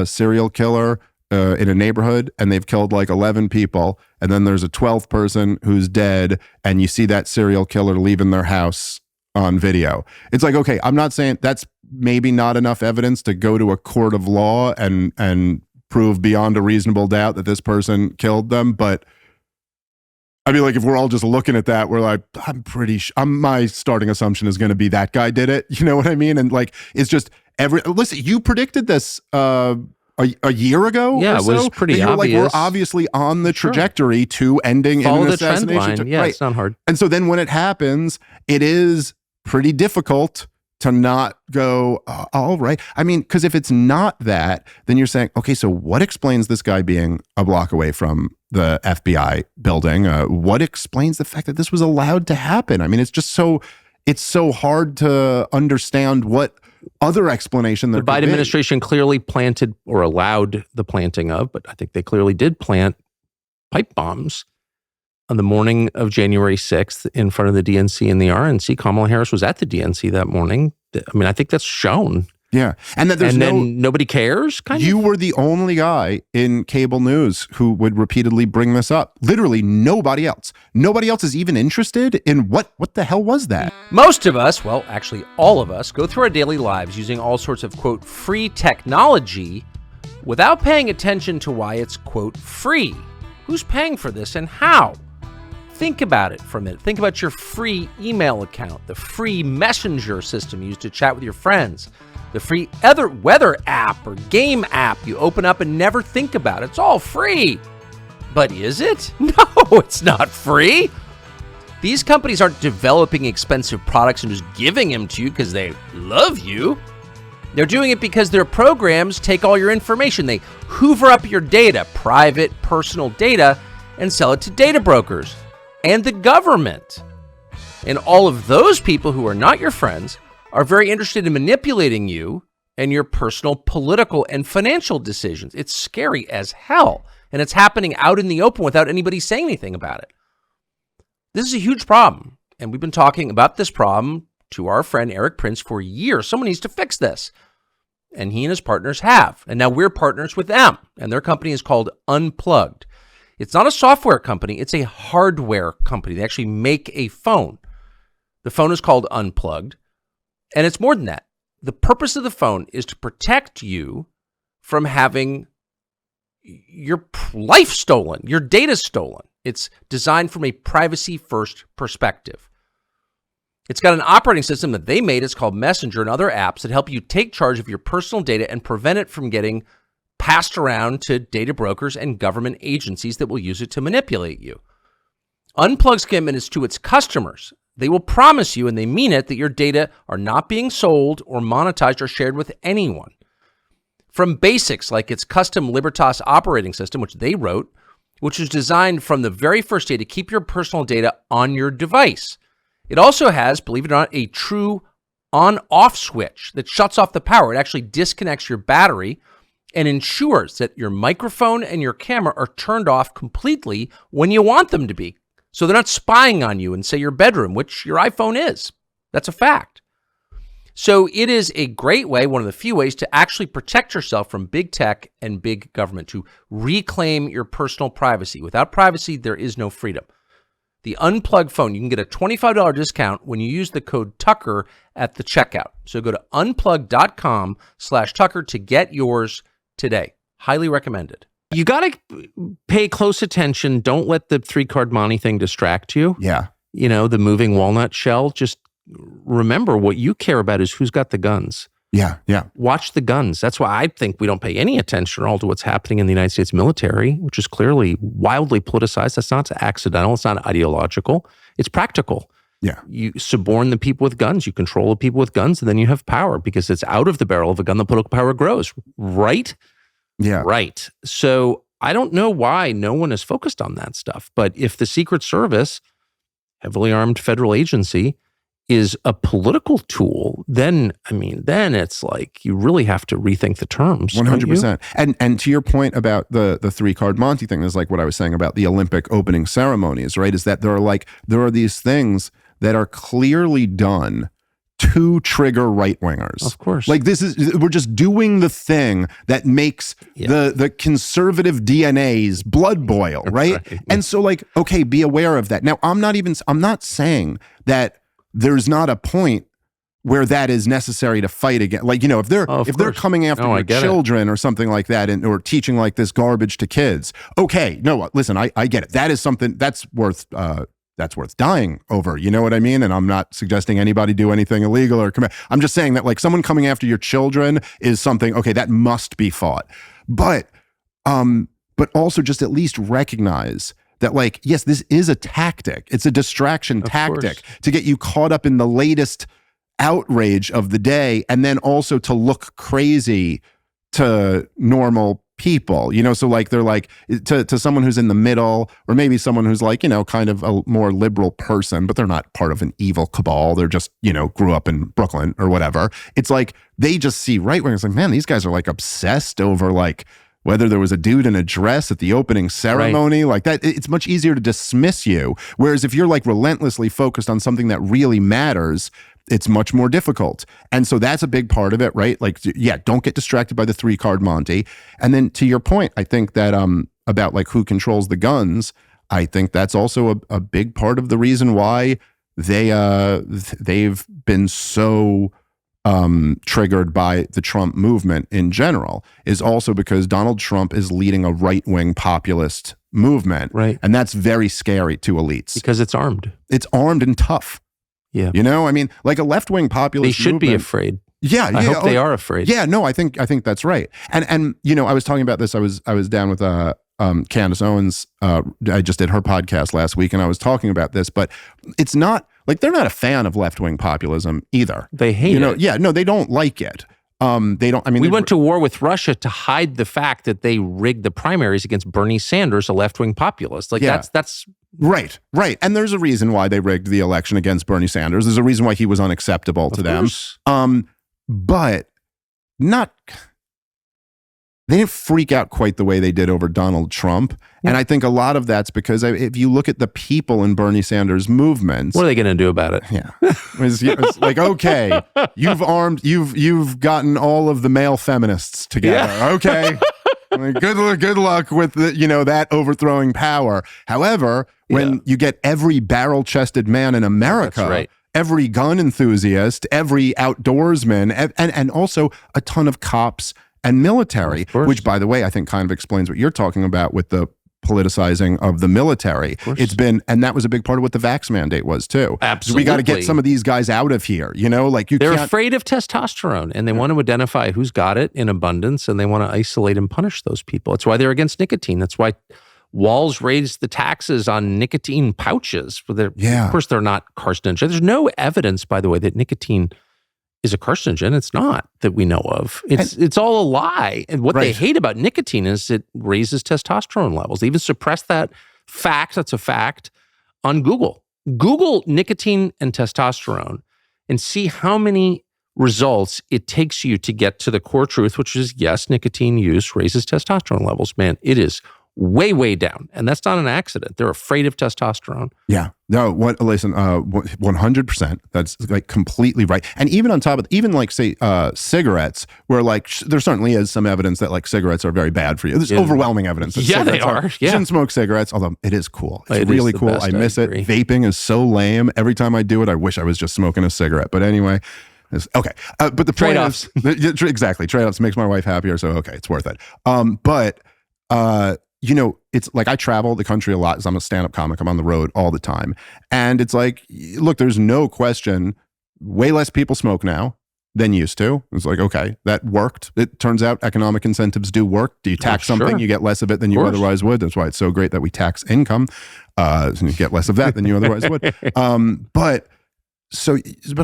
serial killer in a neighborhood and they've killed like 11 people. And then there's a 12th person who's dead and you see that serial killer leaving their house on video. It's like, okay, I'm not saying that's maybe not enough evidence to go to a court of law and prove beyond a reasonable doubt that this person killed them. But I mean, like, if we're all just looking at that, we're like, I'm pretty sure my starting assumption is going to be that guy did it. You know what I mean? And like, it's just listen, you predicted this a year ago. Yeah, it was pretty obvious. Like, we're obviously on the trajectory to ending in an assassination. Trend line. Yeah, it's not hard. And so then when it happens, it is pretty difficult to not go, all right. I mean, because if it's not that, then you're saying, okay, so what explains this guy being a block away from the FBI building? What explains the fact that this was allowed to happen? I mean, it's so hard to understand what other explanation there the Biden administration clearly planted or allowed the planting of, but I think they clearly did plant pipe bombs on the morning of January 6th in front of the DNC and the RNC. Kamala Harris was at the DNC that morning. I mean, I think that's shown. Yeah. And that then nobody cares, You were the only guy in cable news who would repeatedly bring this up. Literally nobody else. Nobody else is even interested in what the hell was that? Most of us, well, actually all of us, go through our daily lives using all sorts of, quote, free technology without paying attention to why it's, quote, free. Who's paying for this and how? Think about it for a minute. Think about your free email account, the free messenger system used to chat with your friends, the free weather app or game app you open up and never think about. It's all free. But is it? No, it's not free. These companies aren't developing expensive products and just giving them to you because they love you. They're doing it because their programs take all your information. They hoover up your data, private, personal data, and sell it to data brokers and the government. And all of those people who are not your friends are very interested in manipulating you and your personal political and financial decisions. It's scary as hell. And it's happening out in the open without anybody saying anything about it. This is a huge problem. And we've been talking about this problem to our friend Eric Prince for years. Someone needs to fix this. And he and his partners have. And now we're partners with them. And their company is called Unplugged. It's not a software company. It's a hardware company. They actually make a phone. The phone is called Unplugged. And it's more than that. The purpose of the phone is to protect you from having your life stolen, your data stolen. It's designed from a privacy-first perspective. It's got an operating system that they made. It's called Messenger and other apps that help you take charge of your personal data and prevent it from getting passed around to data brokers and government agencies that will use it to manipulate you. Unplugged's commitment is to its customers. They will promise you, and they mean it, that your data are not being sold or monetized or shared with anyone. From basics like its custom Libertas operating system, which they wrote, which was designed from the very first day to keep your personal data on your device. It also has, believe it or not, a true on-off switch that shuts off the power. It actually disconnects your battery and ensures that your microphone and your camera are turned off completely when you want them to be. So they're not spying on you in, say, your bedroom, which your iPhone is. That's a fact. So it is a great way, one of the few ways, to actually protect yourself from big tech and big government, to reclaim your personal privacy. Without privacy, there is no freedom. The unplugged phone, you can get a $25 discount when you use the code Tucker at the checkout. So go to unplug.com/Tucker to get yours today. Highly recommended. You got to pay close attention. Don't let the 3-card Monte thing distract you. Yeah. You know, the moving walnut shell. Just remember, what you care about is who's got the guns. Yeah, yeah. Watch the guns. That's why I think we don't pay any attention at all to what's happening in the United States military, which is clearly wildly politicized. That's not accidental. It's not ideological. It's practical. Yeah. You suborn the people with guns. You control the people with guns, and then you have power because it's out of the barrel of a gun that political power grows. Right? Yeah. Right. So I don't know why no one is focused on that stuff. But if the Secret Service, heavily armed federal agency, is a political tool, then it's like you really have to rethink the terms. 100%. And to your point about the 3-card Monte thing, is like what I was saying about the Olympic opening ceremonies, right? Is that there are these things that are clearly done to trigger right-wingers. Of course. Like we're just doing the thing that makes the conservative DNA's blood boil, right? And so like, okay, be aware of that. Now, I'm not saying that there's not a point where that is necessary to fight against. Like, you know, if they're coming after your children or something like that, or teaching like this garbage to kids, okay, no, listen, I get it. That is something that's worth dying over. You know what I mean? And I'm not suggesting anybody do anything illegal or I'm just saying that like someone coming after your children is something, okay, that must be fought. But also just at least recognize that, like, yes, this is a tactic. It's a distraction tactic to get you caught up in the latest outrage of the day, and then also to look crazy to normal people. You know, so like they're like to someone who's in the middle, or maybe someone who's like, you know, kind of a more liberal person, but they're not part of an evil cabal. They're just, you know, grew up in Brooklyn or whatever. It's like they just see right wingers like, man, these guys are like obsessed over like whether there was a dude in a dress at the opening ceremony, like that. It's much easier to dismiss you. Whereas if you're like relentlessly focused on something that really matters, it's much more difficult. And so that's a big part of it, right? Like, yeah, don't get distracted by the 3-card Monte. And then to your point, I think that about like who controls the guns, I think that's also a big part of the reason why they've been so triggered by the Trump movement in general, is also because Donald Trump is leading a right-wing populist movement. Right. And that's very scary to elites. Because it's armed. It's armed and tough. Yeah. You know, I mean, like a left-wing populist They should movement, be afraid. Yeah. I hope they are afraid. Yeah, no, I think that's right. And you know, I was talking about this. I was down with Candace Owens. I just did her podcast last week, and I was talking about this, but it's not like they're not a fan of left-wing populism either. They hate it. Yeah, no, they don't like it. They don't. I mean, we went to war with Russia to hide the fact that they rigged the primaries against Bernie Sanders, a left-wing populist. Like that's right. And there's a reason why they rigged the election against Bernie Sanders. There's a reason why he was unacceptable to them. But not. They didn't freak out quite the way they did over Donald Trump. And I think a lot of that's because if you look at the people in Bernie Sanders' movements. What are they going to do about it? Yeah. It's like, okay, you've gotten all of the male feminists together. Yeah. Okay. Good luck with that overthrowing power. However, when you get every barrel-chested man in America, every gun enthusiast, every outdoorsman, and also a ton of cops and military, which, by the way, I think kind of explains what you're talking about with the politicizing of the military. It's been, and that was a big part of what the vax mandate was too. Absolutely. We got to get some of these guys out of here, you know, like they're afraid of testosterone, and they want to identify who's got it in abundance, and they want to isolate and punish those people. That's why they're against nicotine. That's why Walz raised the taxes on nicotine pouches. Of course, they're not carcinogenic. There's no evidence, by the way, that nicotine is a carcinogen. It's not, that we know of. It's all a lie. And what they hate about nicotine is it raises testosterone levels. They even suppress that fact. That's a fact on Google. Google nicotine and testosterone, and see how many results it takes you to get to the core truth, which is, yes, nicotine use raises testosterone levels. Man, it is way, way down. And that's not an accident. They're afraid of testosterone. Yeah. No, listen, 100%. That's like completely right. And even on top of, even like say cigarettes, where like there certainly is some evidence that like cigarettes are very bad for you. There's overwhelming evidence that they are. You shouldn't smoke cigarettes, although it is cool. It's really cool. I miss it. Vaping is so lame. Every time I do it, I wish I was just smoking a cigarette. But anyway, okay. But the trade-offs. Exactly. Trade-offs makes my wife happier. So, okay, it's worth it. You know, it's like I travel the country a lot because I'm a stand-up comic. I'm on the road all the time. And it's like, look, there's no question, way less people smoke now than used to. It's like, okay, that worked. It turns out economic incentives do work. Do you tax something, you get less of it than you otherwise would. That's why it's so great that we tax income. So you get less of that than you otherwise would. But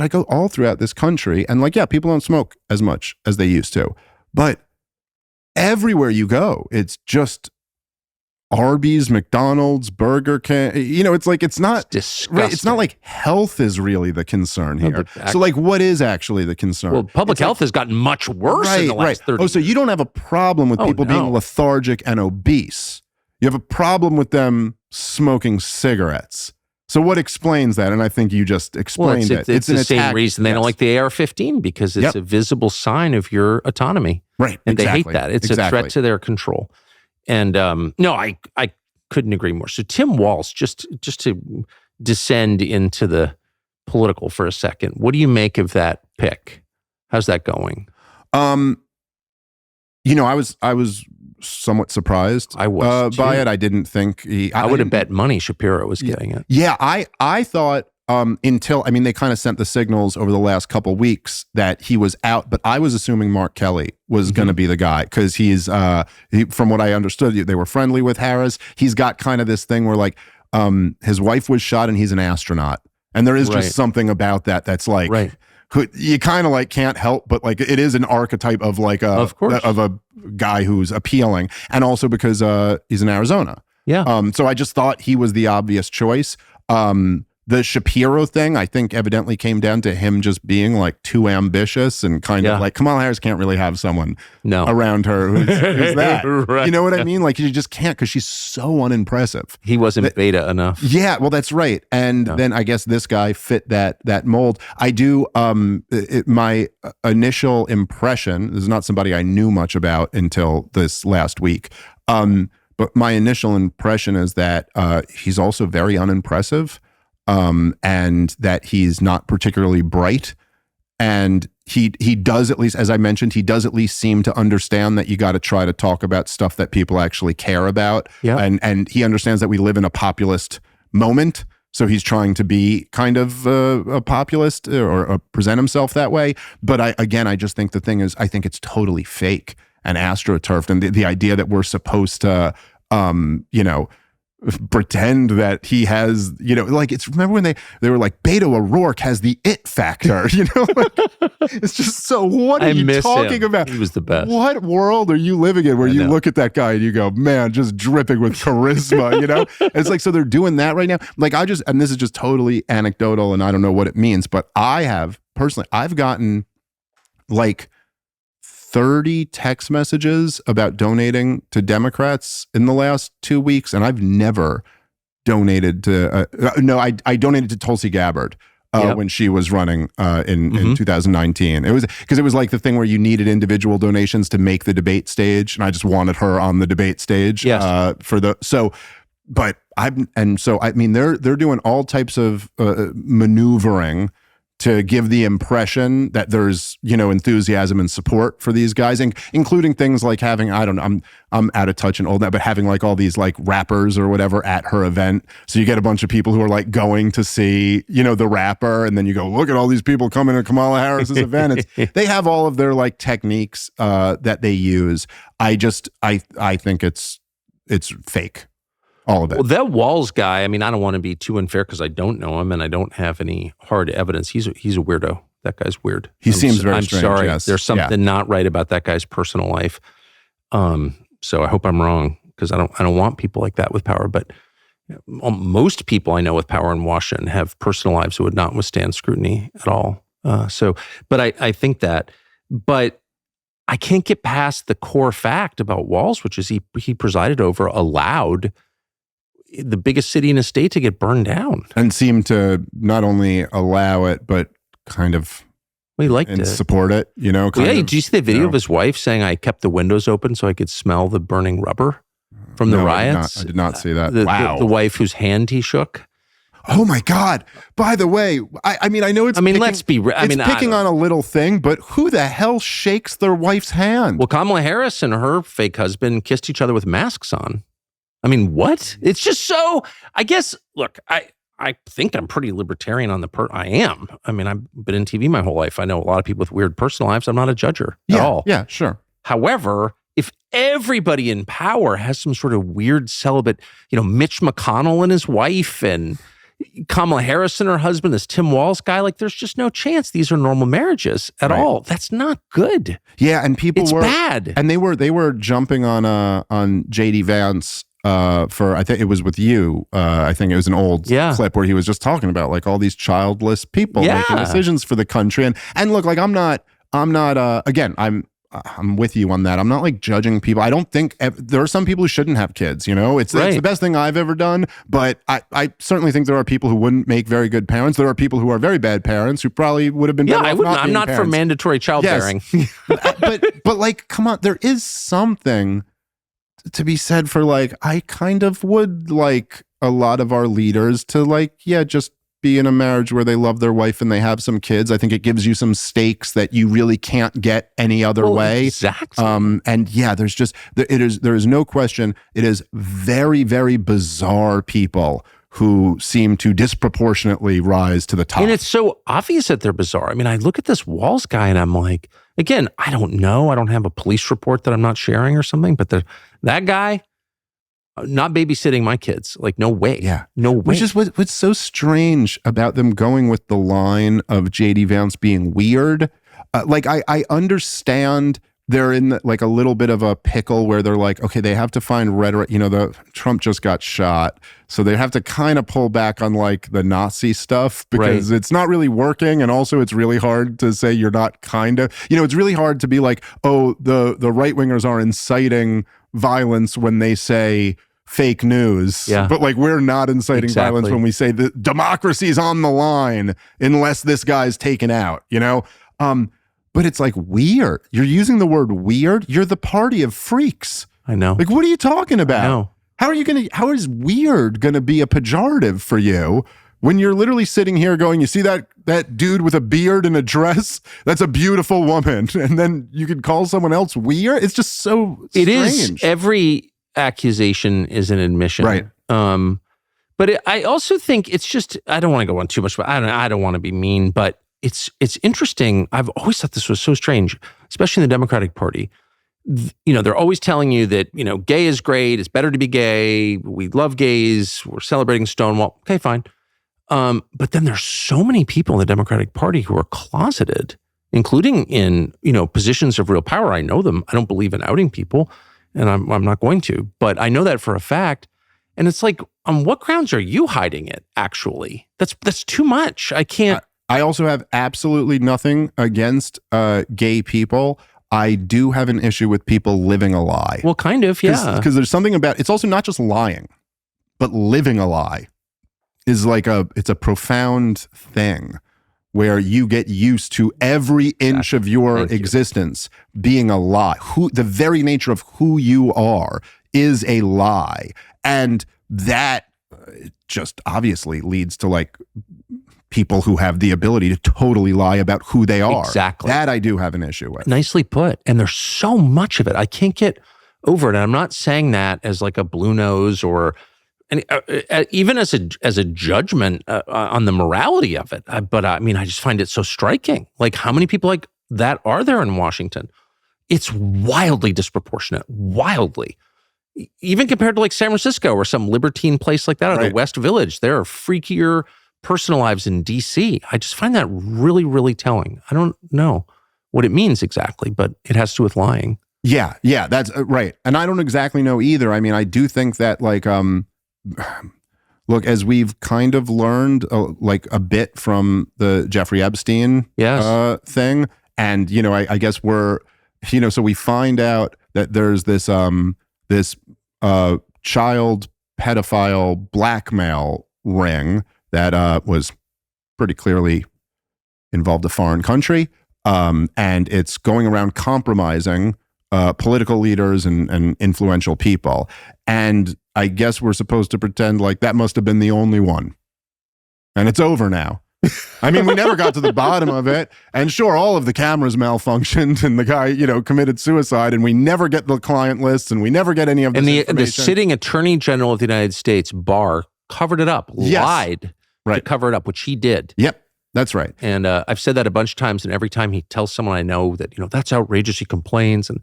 I go all throughout this country and like, yeah, people don't smoke as much as they used to. But everywhere you go, it's just Arby's, McDonald's, Burger King. You know, it's like it's not disgusting. It's not like health is really the concern here. So like, what is actually the concern? Well, public health has gotten much worse in the last 30 years. So you don't have a problem with people being lethargic and obese. You have a problem with them smoking cigarettes. So what explains that? And I think you just explained it. It's the same reason they don't like the AR-15, because it's a visible sign of your autonomy. Right. And they hate that. It's a threat to their control. And no, I couldn't agree more. So Tim Walz, just to descend into the political for a second, what do you make of that pick? How's that going? You know, I was somewhat surprised by it. I didn't think I would have bet money Shapiro was getting it. Yeah, I thought until they kind of sent the signals over the last couple weeks that he was out, but I was assuming Mark Kelly was going to be the guy because he's from what I understood, they were friendly with Harris. He's got kind of this thing where like his wife was shot and he's an astronaut, and there is just something about that's like who you kind of like can't help but like it is an archetype of like of a guy who's appealing, and also because he's in Arizona. So I just thought he was the obvious choice. The Shapiro thing, I think, evidently came down to him just being like too ambitious and kind of like Kamala Harris can't really have someone around her who's that. You know what I mean? Like you just can't because she's so unimpressive. He wasn't beta enough. Yeah, well, that's right. And then I guess this guy fit that mold. I do. My initial impression, this is not somebody I knew much about until this last week. But my initial impression is that he's also very unimpressive. And that he's not particularly bright, and he does, at least as I mentioned, he does at least seem to understand that you got to try to talk about stuff that people actually care about, and he understands that we live in a populist moment, so he's trying to be kind of a populist or present himself that way. But I just think the thing is, I think it's totally fake and astroturfed, and the idea that we're supposed to pretend that he has, like it's, remember when they were like Beto O'Rourke has the it factor, like, it's just so, what are you talking about? He was the best. What world are you living in where you look at that guy and you go, man, just dripping with charisma, It's like, so they're doing that right now. Like and this is just totally anecdotal and I don't know what it means, but I've gotten like 30 text messages about donating to Democrats in the last 2 weeks, and I've never donated to. I donated to Tulsi Gabbard when she was running in 2019. It was because it was like the thing where you needed individual donations to make the debate stage, and I just wanted her on the debate stage. They're doing all types of maneuvering to give the impression that there's, enthusiasm and support for these guys, including things like having, I don't know, I'm out of touch and all that, but having like all these like rappers or whatever at her event. So you get a bunch of people who are like going to see, the rapper, and then you go, look at all these people coming to Kamala Harris's event. They have all of their like techniques that they use. I think it's fake. All of it. Well, that Walz guy, I don't want to be too unfair because I don't know him and I don't have any hard evidence. He's a weirdo. That guy's weird. He seems very strange. I'm sorry. Yes. There's something not right about that guy's personal life. So I hope I'm wrong because I don't want people like that with power. But most people I know with power in Washington have personal lives that would not withstand scrutiny at all. But I think that, but I can't get past the core fact about Walz, which is he presided over, allowed the biggest city in a state to get burned down. And seemed to not only allow it, but kind of support it, you know? Did you see the video of his wife saying, I kept the windows open so I could smell the burning rubber from the riots? I did not see that. Wow. The wife whose hand he shook. Oh my God. By the way, I mean, I know it's picking on a little thing, but who the hell shakes their wife's hand? Well, Kamala Harris and her fake husband kissed each other with masks on. I mean, what? It's just so, I guess, look, I think I'm pretty libertarian on I am. I mean, I've been in TV my whole life. I know a lot of people with weird personal lives. I'm not a judger at all. Yeah, sure. However, if everybody in power has some sort of weird celibate, Mitch McConnell and his wife and Kamala Harris and her husband, this Tim Walz guy, like there's just no chance these are normal marriages at all. That's not good. Yeah, and it's bad. And they were jumping on JD Vance for, I think it was with you. I think it was an old clip where he was just talking about like all these childless people making decisions for the country. And look, like I'm not again, I'm with you on that. I'm not like judging people. I don't think there are some people who shouldn't have kids, It's the best thing I've ever done, but I certainly think there are people who wouldn't make very good parents. There are people who are very bad parents who probably would have been better off not I'm not parents. For mandatory childbearing. Yes. but like, come on, there is something to be said for like, I kind of would like a lot of our leaders to like, just be in a marriage where they love their wife and they have some kids. I think it gives you some stakes that you really can't get any other way. Exactly. And there is no question. It is very, very bizarre people who seem to disproportionately rise to the top. And it's so obvious that they're bizarre. I mean, I look at this Walz guy and I'm like, again, I don't know. I don't have a police report that I'm not sharing or something, but that guy, not babysitting my kids. Like, no way. Yeah. No way. Which is what's so strange about them going with the line of JD Vance being weird. Like, I understand they're in like a little bit of a pickle where they're like, okay, they have to find rhetoric. Trump just got shot. So they have to kind of pull back on like the Nazi stuff because it's not really working. And also it's really hard to say you're not kind of, it's really hard to be like, oh, the right wingers are inciting violence when they say fake news, but like we're not inciting violence when we say the democracy's on the line unless this guy's taken out, but it's like weird. You're using the word weird. You're the party of freaks. I know. Like, what are you talking about? I know. How is weird gonna be a pejorative for you when you're literally sitting here going, you see that dude with a beard and a dress? That's a beautiful woman. And then you could call someone else weird? It's just so strange. It is. Every accusation is an admission. Right. But I also think it's just, I don't want to go on too much, but I don't want to be mean, but it's interesting. I've always thought this was so strange, especially in the Democratic Party. They're always telling you that, gay is great. It's better to be gay. We love gays. We're celebrating Stonewall. Okay, fine. But then there's so many people in the Democratic Party who are closeted, including in, positions of real power. I know them. I don't believe in outing people, and I'm not going to, but I know that for a fact. And it's like, on what grounds are you hiding it, actually? That's too much. I can't. I also have absolutely nothing against gay people. I do have an issue with people living a lie. Well, kind of, yeah. Because there's something about, it's also not just lying, but living a lie is like it's a profound thing where you get used to every inch of your existence being a lie. The very nature of who you are is a lie. And that just obviously leads to like people who have the ability to totally lie about who they are. Exactly. That I do have an issue with. Nicely put. And there's so much of it. I can't get over it. And I'm not saying that as like a blue nose or even as a judgment on the morality of it. But I mean, I just find it so striking. Like, how many people like that are there in Washington? It's wildly disproportionate. Wildly. Even compared to like San Francisco or some libertine place like that, or the West Village, there are freakier personal lives in DC. I just find that really, really telling. I don't know what it means exactly, but it has to do with lying. Yeah, that's right. And I don't exactly know either. I mean, I do think that like look, as we've kind of learned like a bit from the Jeffrey Epstein thing, and, you know, I guess we're, you know, so we find out that there's this child pedophile blackmail ring that was pretty clearly involved a foreign country, and it's going around compromising political leaders and influential people. And I guess we're supposed to pretend like that must have been the only one. And it's over now. I mean, we never got to the bottom of it. And sure, all of the cameras malfunctioned and the guy, you know, committed suicide, and we never get the client lists and we never get any of this information. And the sitting Attorney General of the United States, Barr, covered it up, lied to cover it up, which he did. Yep. That's right. And I've said that a bunch of times, and every time he tells someone I know that, you know, that's outrageous, he complains, and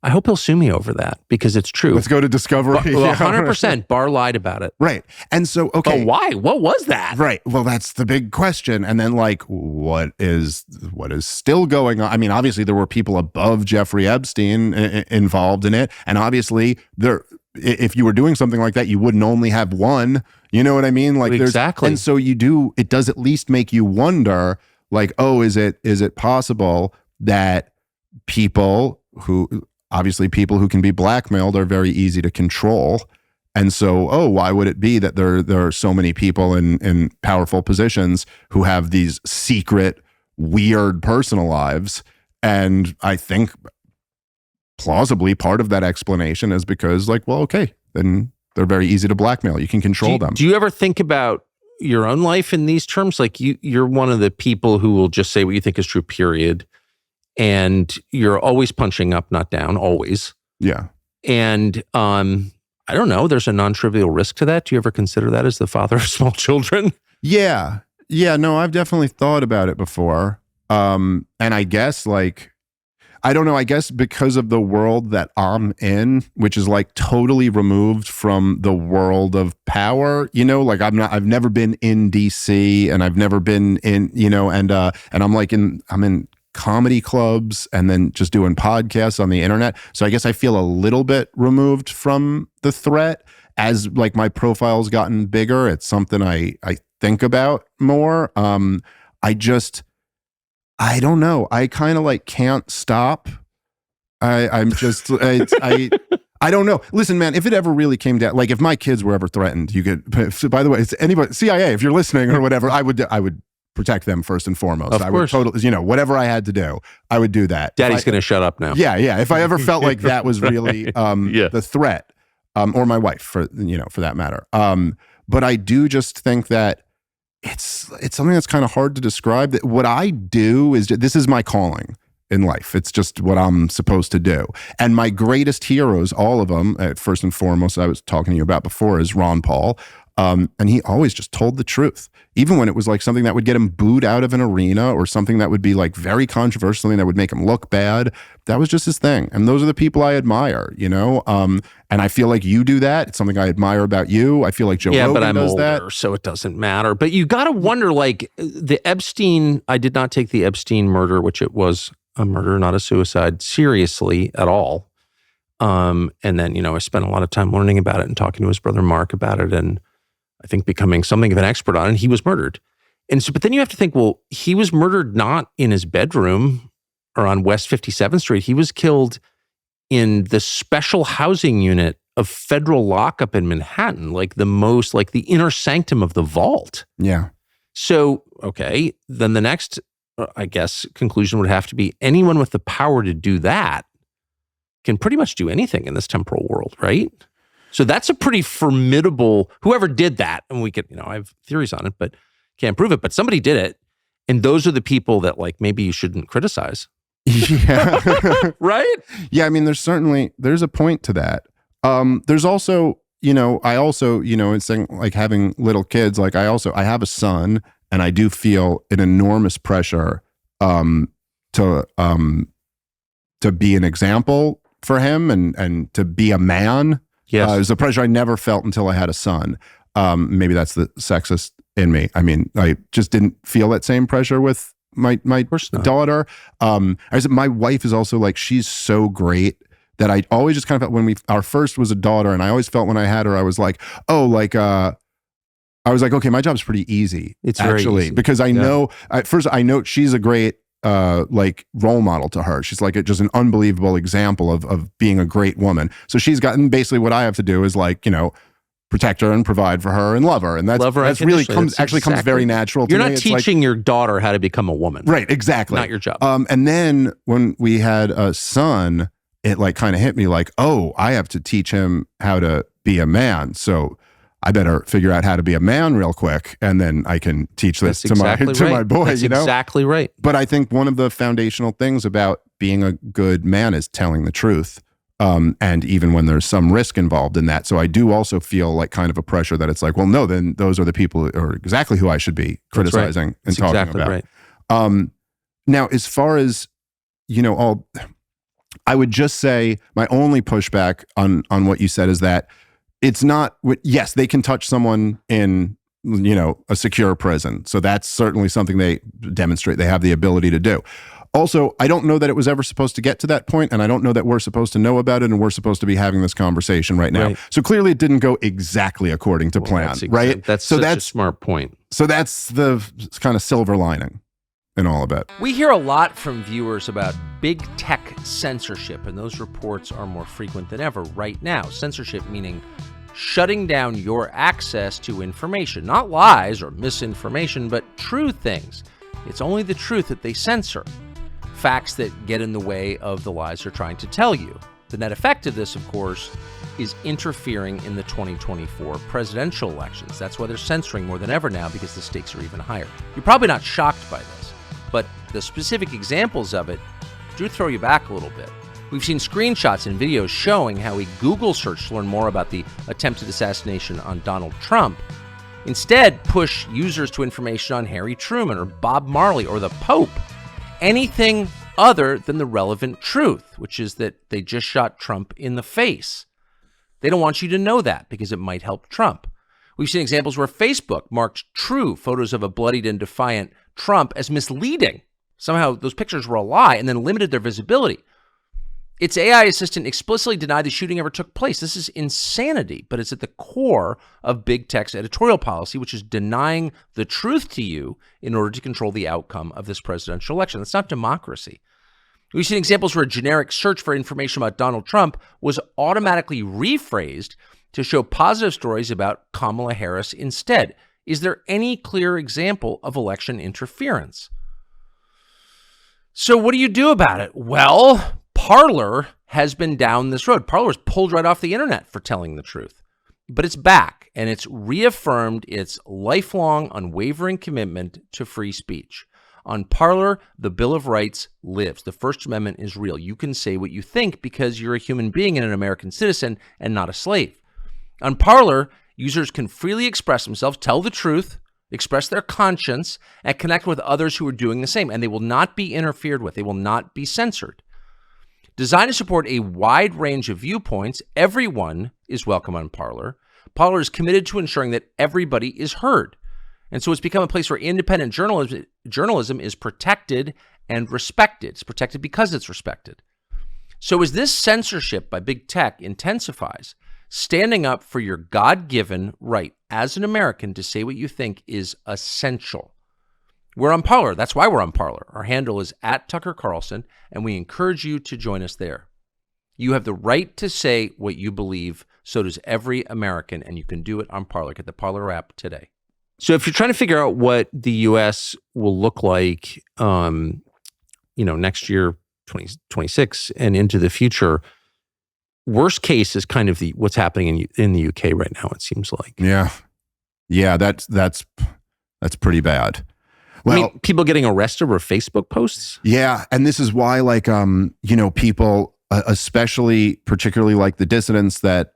I hope he'll sue me over that because it's true. Let's go to discovery. 100%. Barr lied about it. Right. And so, okay. But why? What was that? Right. Well, that's the big question. And then, like, what is still going on? I mean, obviously there were people above Jeffrey Epstein involved in it. And obviously if you were doing something like that, you wouldn't only have one. You know what I mean? Like, exactly. And so it does at least make you wonder, like, oh, is it possible that people who can be blackmailed are very easy to control? And so, why would it be that there are so many people in powerful positions who have these secret, weird personal lives? And I think plausibly part of that explanation is because, like, well, okay, then they're very easy to blackmail. You can control them. Do you ever think about your own life in these terms? Like, you're one of the people who will just say what you think is true, period. And you're always punching up, not down, always. Yeah. And I don't know, there's a non-trivial risk to that. Do you ever consider that as the father of small children? Yeah. Yeah, no, I've definitely thought about it before. And I guess, like, I don't know, I guess because of the world that I'm in, which is like totally removed from the world of power, you know, like I've never been in DC, and I've never been in, you know, and I'm in comedy clubs and then just doing podcasts on the internet. So I guess I feel a little bit removed from the threat. As like my profile's gotten bigger, it's something I think about more. I don't know. I kind of like can't stop. I don't know. Listen, man, if it ever really came down, like if my kids were ever threatened, you could, by the way, it's anybody, CIA, if you're listening or whatever, I would protect them first and foremost. Of course. Would totally, you know, whatever I had to do, I would do that. Daddy's going to shut up now. Yeah. Yeah. If I ever felt like that was really the threat, or my wife for that matter. But I do just think that it's something that's kind of hard to describe. That what I do is, this is my calling in life. It's just what I'm supposed to do. And my greatest heroes, all of them, first and foremost, I was talking to you about before, is Ron Paul. And he always just told the truth, even when it was like something that would get him booed out of an arena, or something that would be like very controversial, something that would make him look bad. That was just his thing. And those are the people I admire, you know? And I feel like you do that. It's something I admire about you. I feel like Joe Rogan but I'm does older, that. so it doesn't matter. But you got to wonder, like, the Epstein, I did not take the Epstein murder, which it was a murder, not a suicide, seriously at all. And then, you know, I spent a lot of time learning about it and talking to his brother Mark about it, and I think becoming something of an expert on it. He was murdered. And so, but then you have to think, well, he was murdered not in his bedroom or on West 57th Street. He was killed in the special housing unit of federal lockup in Manhattan, like the inner sanctum of the vault. Yeah. So, okay, then the next, I guess, conclusion would have to be anyone with the power to do that can pretty much do anything in this temporal world, right? So that's a pretty formidable, whoever did that, and we could, you know, I have theories on it, but can't prove it, but somebody did it. And those are the people that, like, maybe you shouldn't criticize. Yeah. Right? Yeah. I mean, there's a point to that. There's also, you know, it's saying, like, having little kids, like I have a son, and I do feel an enormous pressure to be an example for him and to be a man. Yes. It was a pressure I never felt until I had a son. Maybe that's the sexist in me. I mean, I just didn't feel that same pressure with my daughter. I said, my wife is also like, she's so great that I always just kind of felt, when our first was a daughter, and I always felt when I had her, I was like, oh, like, I was like, okay, my job's pretty easy. It's actually very easy. Because I know, first I know she's a great like role model to her. She's like just an unbelievable example of being a great woman. So she's gotten basically what I have to do is like, protect her and provide for her and love her. And that's really comes very natural to me. You're not teaching your daughter how to become a woman. Right, exactly. Not your job. And then when we had a son, it like kind of hit me like, oh, I have to teach him how to be a man. So I better figure out how to be a man real quick, and then I can teach this to my boy. That's exactly right. But I think one of the foundational things about being a good man is telling the truth, and even when there's some risk involved in that. So I do also feel like kind of a pressure that it's like, well, no, then those are the people who are exactly who I should be criticizing and talking about. Right. Now, as far as I would just say my only pushback on what you said is that it's not, yes, they can touch someone in, a secure prison. So that's certainly something they demonstrate they have the ability to do. Also, I don't know that it was ever supposed to get to that point, and I don't know that we're supposed to know about it, and we're supposed to be having this conversation right now. Right. So clearly it didn't go exactly according to plan, right? That's a smart point. So that's the kind of silver lining in all of it. We hear a lot from viewers about big tech censorship, and those reports are more frequent than ever right now. Censorship meaning shutting down your access to information, not lies or misinformation, but true things. It's only the truth that they censor. Facts that get in the way of the lies they're trying to tell you. The net effect of this, of course, is interfering in the 2024 presidential elections. That's why they're censoring more than ever now, because the stakes are even higher. You're probably not shocked by this, but the specific examples of it do throw you back a little bit. We've seen screenshots and videos showing how a Google search to learn more about the attempted assassination on Donald Trump instead push users to information on Harry Truman or Bob Marley or the Pope. Anything other than the relevant truth, which is that they just shot Trump in the face. They don't want you to know that because it might help Trump. We've seen examples where Facebook marked true photos of a bloodied and defiant Trump as misleading. Somehow those pictures were a lie and then limited their visibility. Its AI assistant explicitly denied the shooting ever took place. This is insanity, but it's at the core of big tech's editorial policy, which is denying the truth to you in order to control the outcome of this presidential election. That's not democracy. We've seen examples where a generic search for information about Donald Trump was automatically rephrased to show positive stories about Kamala Harris instead. Is there any clear example of election interference? So what do you do about it? Well, Parler has been down this road. Parler was pulled right off the internet for telling the truth. But it's back, and it's reaffirmed its lifelong, unwavering commitment to free speech. On Parler, the Bill of Rights lives. The First Amendment is real. You can say what you think because you're a human being and an American citizen and not a slave. On Parler, users can freely express themselves, tell the truth, express their conscience, and connect with others who are doing the same. And they will not be interfered with. They will not be censored. Designed to support a wide range of viewpoints, everyone is welcome on Parler. Parler is committed to ensuring that everybody is heard. And so it's become a place where independent journalism is protected and respected. It's protected because it's respected. So as this censorship by big tech intensifies, standing up for your God-given right as an American to say what you think is essential. We're on Parler. That's why we're on Parler. Our handle is @TuckerCarlson, and we encourage you to join us there. You have the right to say what you believe. So does every American, and you can do it on Parler. Get the Parler app today. So if you're trying to figure out what the U.S. will look like, next year, 2026, and into the future, worst case is kind of what's happening in the UK right now. It seems like. Yeah, that's pretty bad. Well, people getting arrested over Facebook posts. Yeah, and this is why, people, particularly like the dissidents that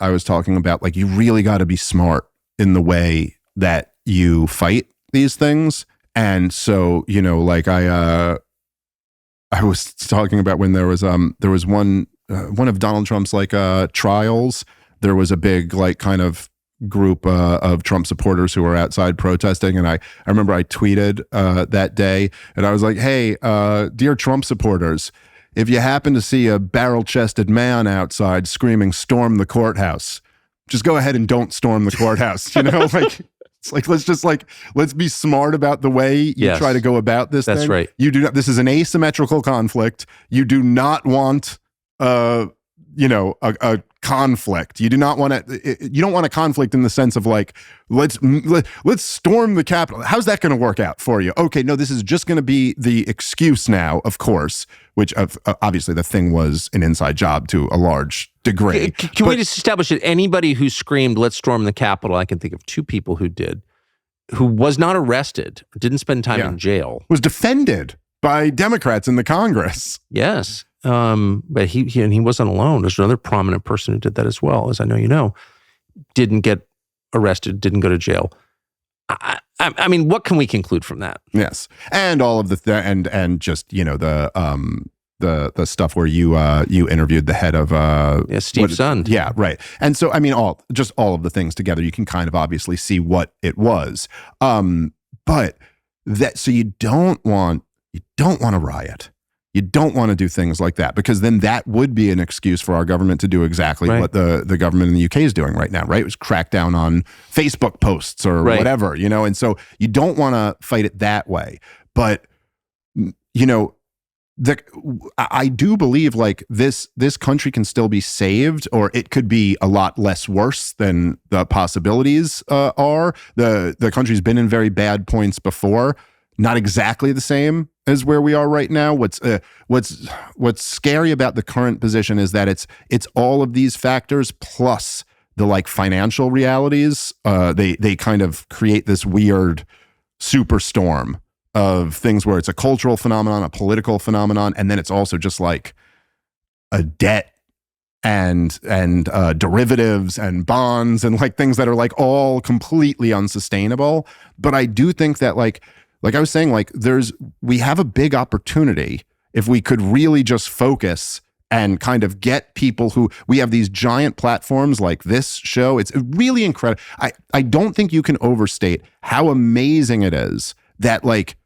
I was talking about, you really got to be smart in the way that you fight these things. And so, I was talking about when there was one of Donald Trump's trials. There was a big kind of group of Trump supporters who were outside protesting, and I remember I tweeted that day, and I was like, "Hey, dear Trump supporters, if you happen to see a barrel-chested man outside screaming, 'Storm the courthouse,' just go ahead and don't storm the courthouse." It's like, let's be smart about the way you try to go about this thing. That's right. You do not, this is an asymmetrical conflict. You do not want, a conflict. You do not want to, you don't want a conflict in the sense of like, let's storm the Capitol. How's that going to work out for you? Okay, no, this is just going to be the excuse now, of course, which obviously the thing was an inside job to a large degree. Can we just establish that anybody who screamed, let's storm the Capitol, I can think of 2 people who did, who was not arrested, didn't spend time in jail. Was defended by Democrats in the Congress. Yes. But he wasn't alone. There's another prominent person who did that as well, as I know you know. Didn't get arrested, didn't go to jail. I mean, what can we conclude from that? Yes, and all of and just the stuff where you interviewed the head of Steve Sund. Yeah, right. And so I mean, all of the things together, you can kind of obviously see what it was. But that so you don't want a riot. You don't want to do things like that, because then that would be an excuse for our government to do exactly what the government in the UK is doing right now, right? It was crack down on Facebook posts or whatever, and so you don't want to fight it that way. But, I do believe like this country can still be saved, or it could be a lot less worse than the possibilities are. The country's been in very bad points before. Not exactly the same as where we are right now. What's scary about the current position is that it's all of these factors plus the like financial realities. They kind of create this weird superstorm of things where it's a cultural phenomenon, a political phenomenon, and then it's also just like a debt and derivatives and bonds and like things that are like all completely unsustainable. But I do think that like I was saying, like we have a big opportunity if we could really just focus and kind of get people who, we have these giant platforms like this show. It's really incredible. I don't think you can overstate how amazing it is that like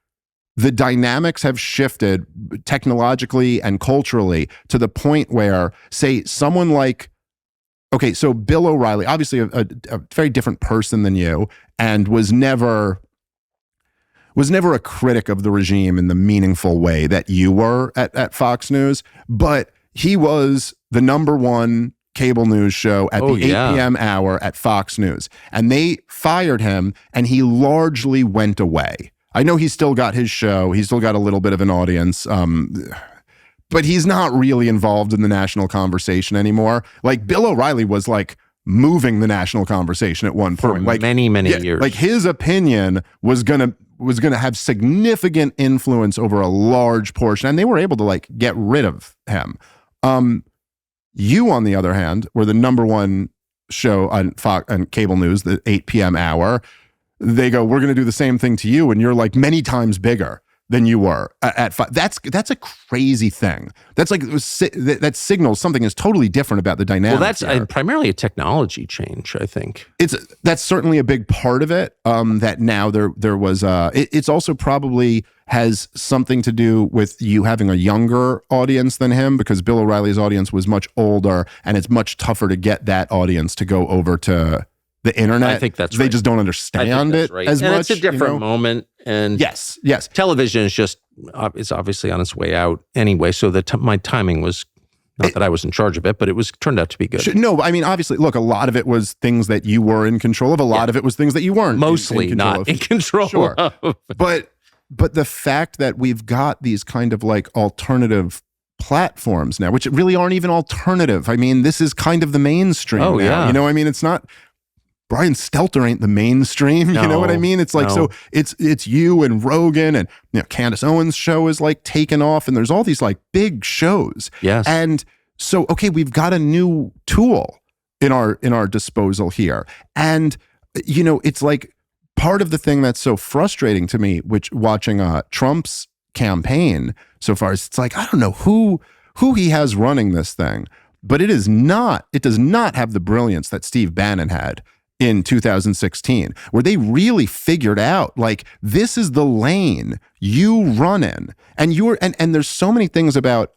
the dynamics have shifted technologically and culturally to the point where, say, someone like, okay, so Bill O'Reilly, obviously a very different person than you, and was never a critic of the regime in the meaningful way that you were at Fox News, but he was the #1 cable news show at the 8 p.m. hour at Fox News. And they fired him, and he largely went away. I know he's still got his show. He's still got a little bit of an audience, but he's not really involved in the national conversation anymore. Like Bill O'Reilly was like moving the national conversation at one point. For like many years. Like his opinion was gonna have significant influence over a large portion, and they were able to like get rid of him. You, on the other hand, were the #1 show on Fox and cable news, the 8 p.m. hour. They go, we're going to do the same thing to you, and you're like many times bigger than you were at Fox. That's a crazy thing. That's like that signals something is totally different about the dynamic. Well, that's primarily a technology change, I think. That's certainly a big part of it. That now there was it's also probably has something to do with you having a younger audience than him, because Bill O'Reilly's audience was much older, and it's much tougher to get that audience to go over to the internet. I think that's right. They just don't understand it as much. It's a different moment. And yes. Television is just, it's obviously on its way out anyway. So my timing was, not that I was in charge of it, but turned out to be good. No, I mean, obviously, look, a lot of it was things that you were in control of. A lot of it was things that you weren't. Mostly not in control of. But the fact that we've got these kind of like alternative platforms now, which really aren't even alternative. I mean, this is kind of the mainstream now. Yeah. You know, I mean, it's not, Brian Stelter ain't the mainstream. You know what I mean? It's like, so it's you and Rogan, and Candace Owens' show is like taken off, and there's all these like big shows. Yes. And so, okay, we've got a new tool in our disposal here. And, it's like part of the thing that's so frustrating to me, which watching Trump's campaign so far, is it's like, I don't know who he has running this thing, but it does not have the brilliance that Steve Bannon had in 2016, where they really figured out, like, this is the lane you run in. And and there's so many things about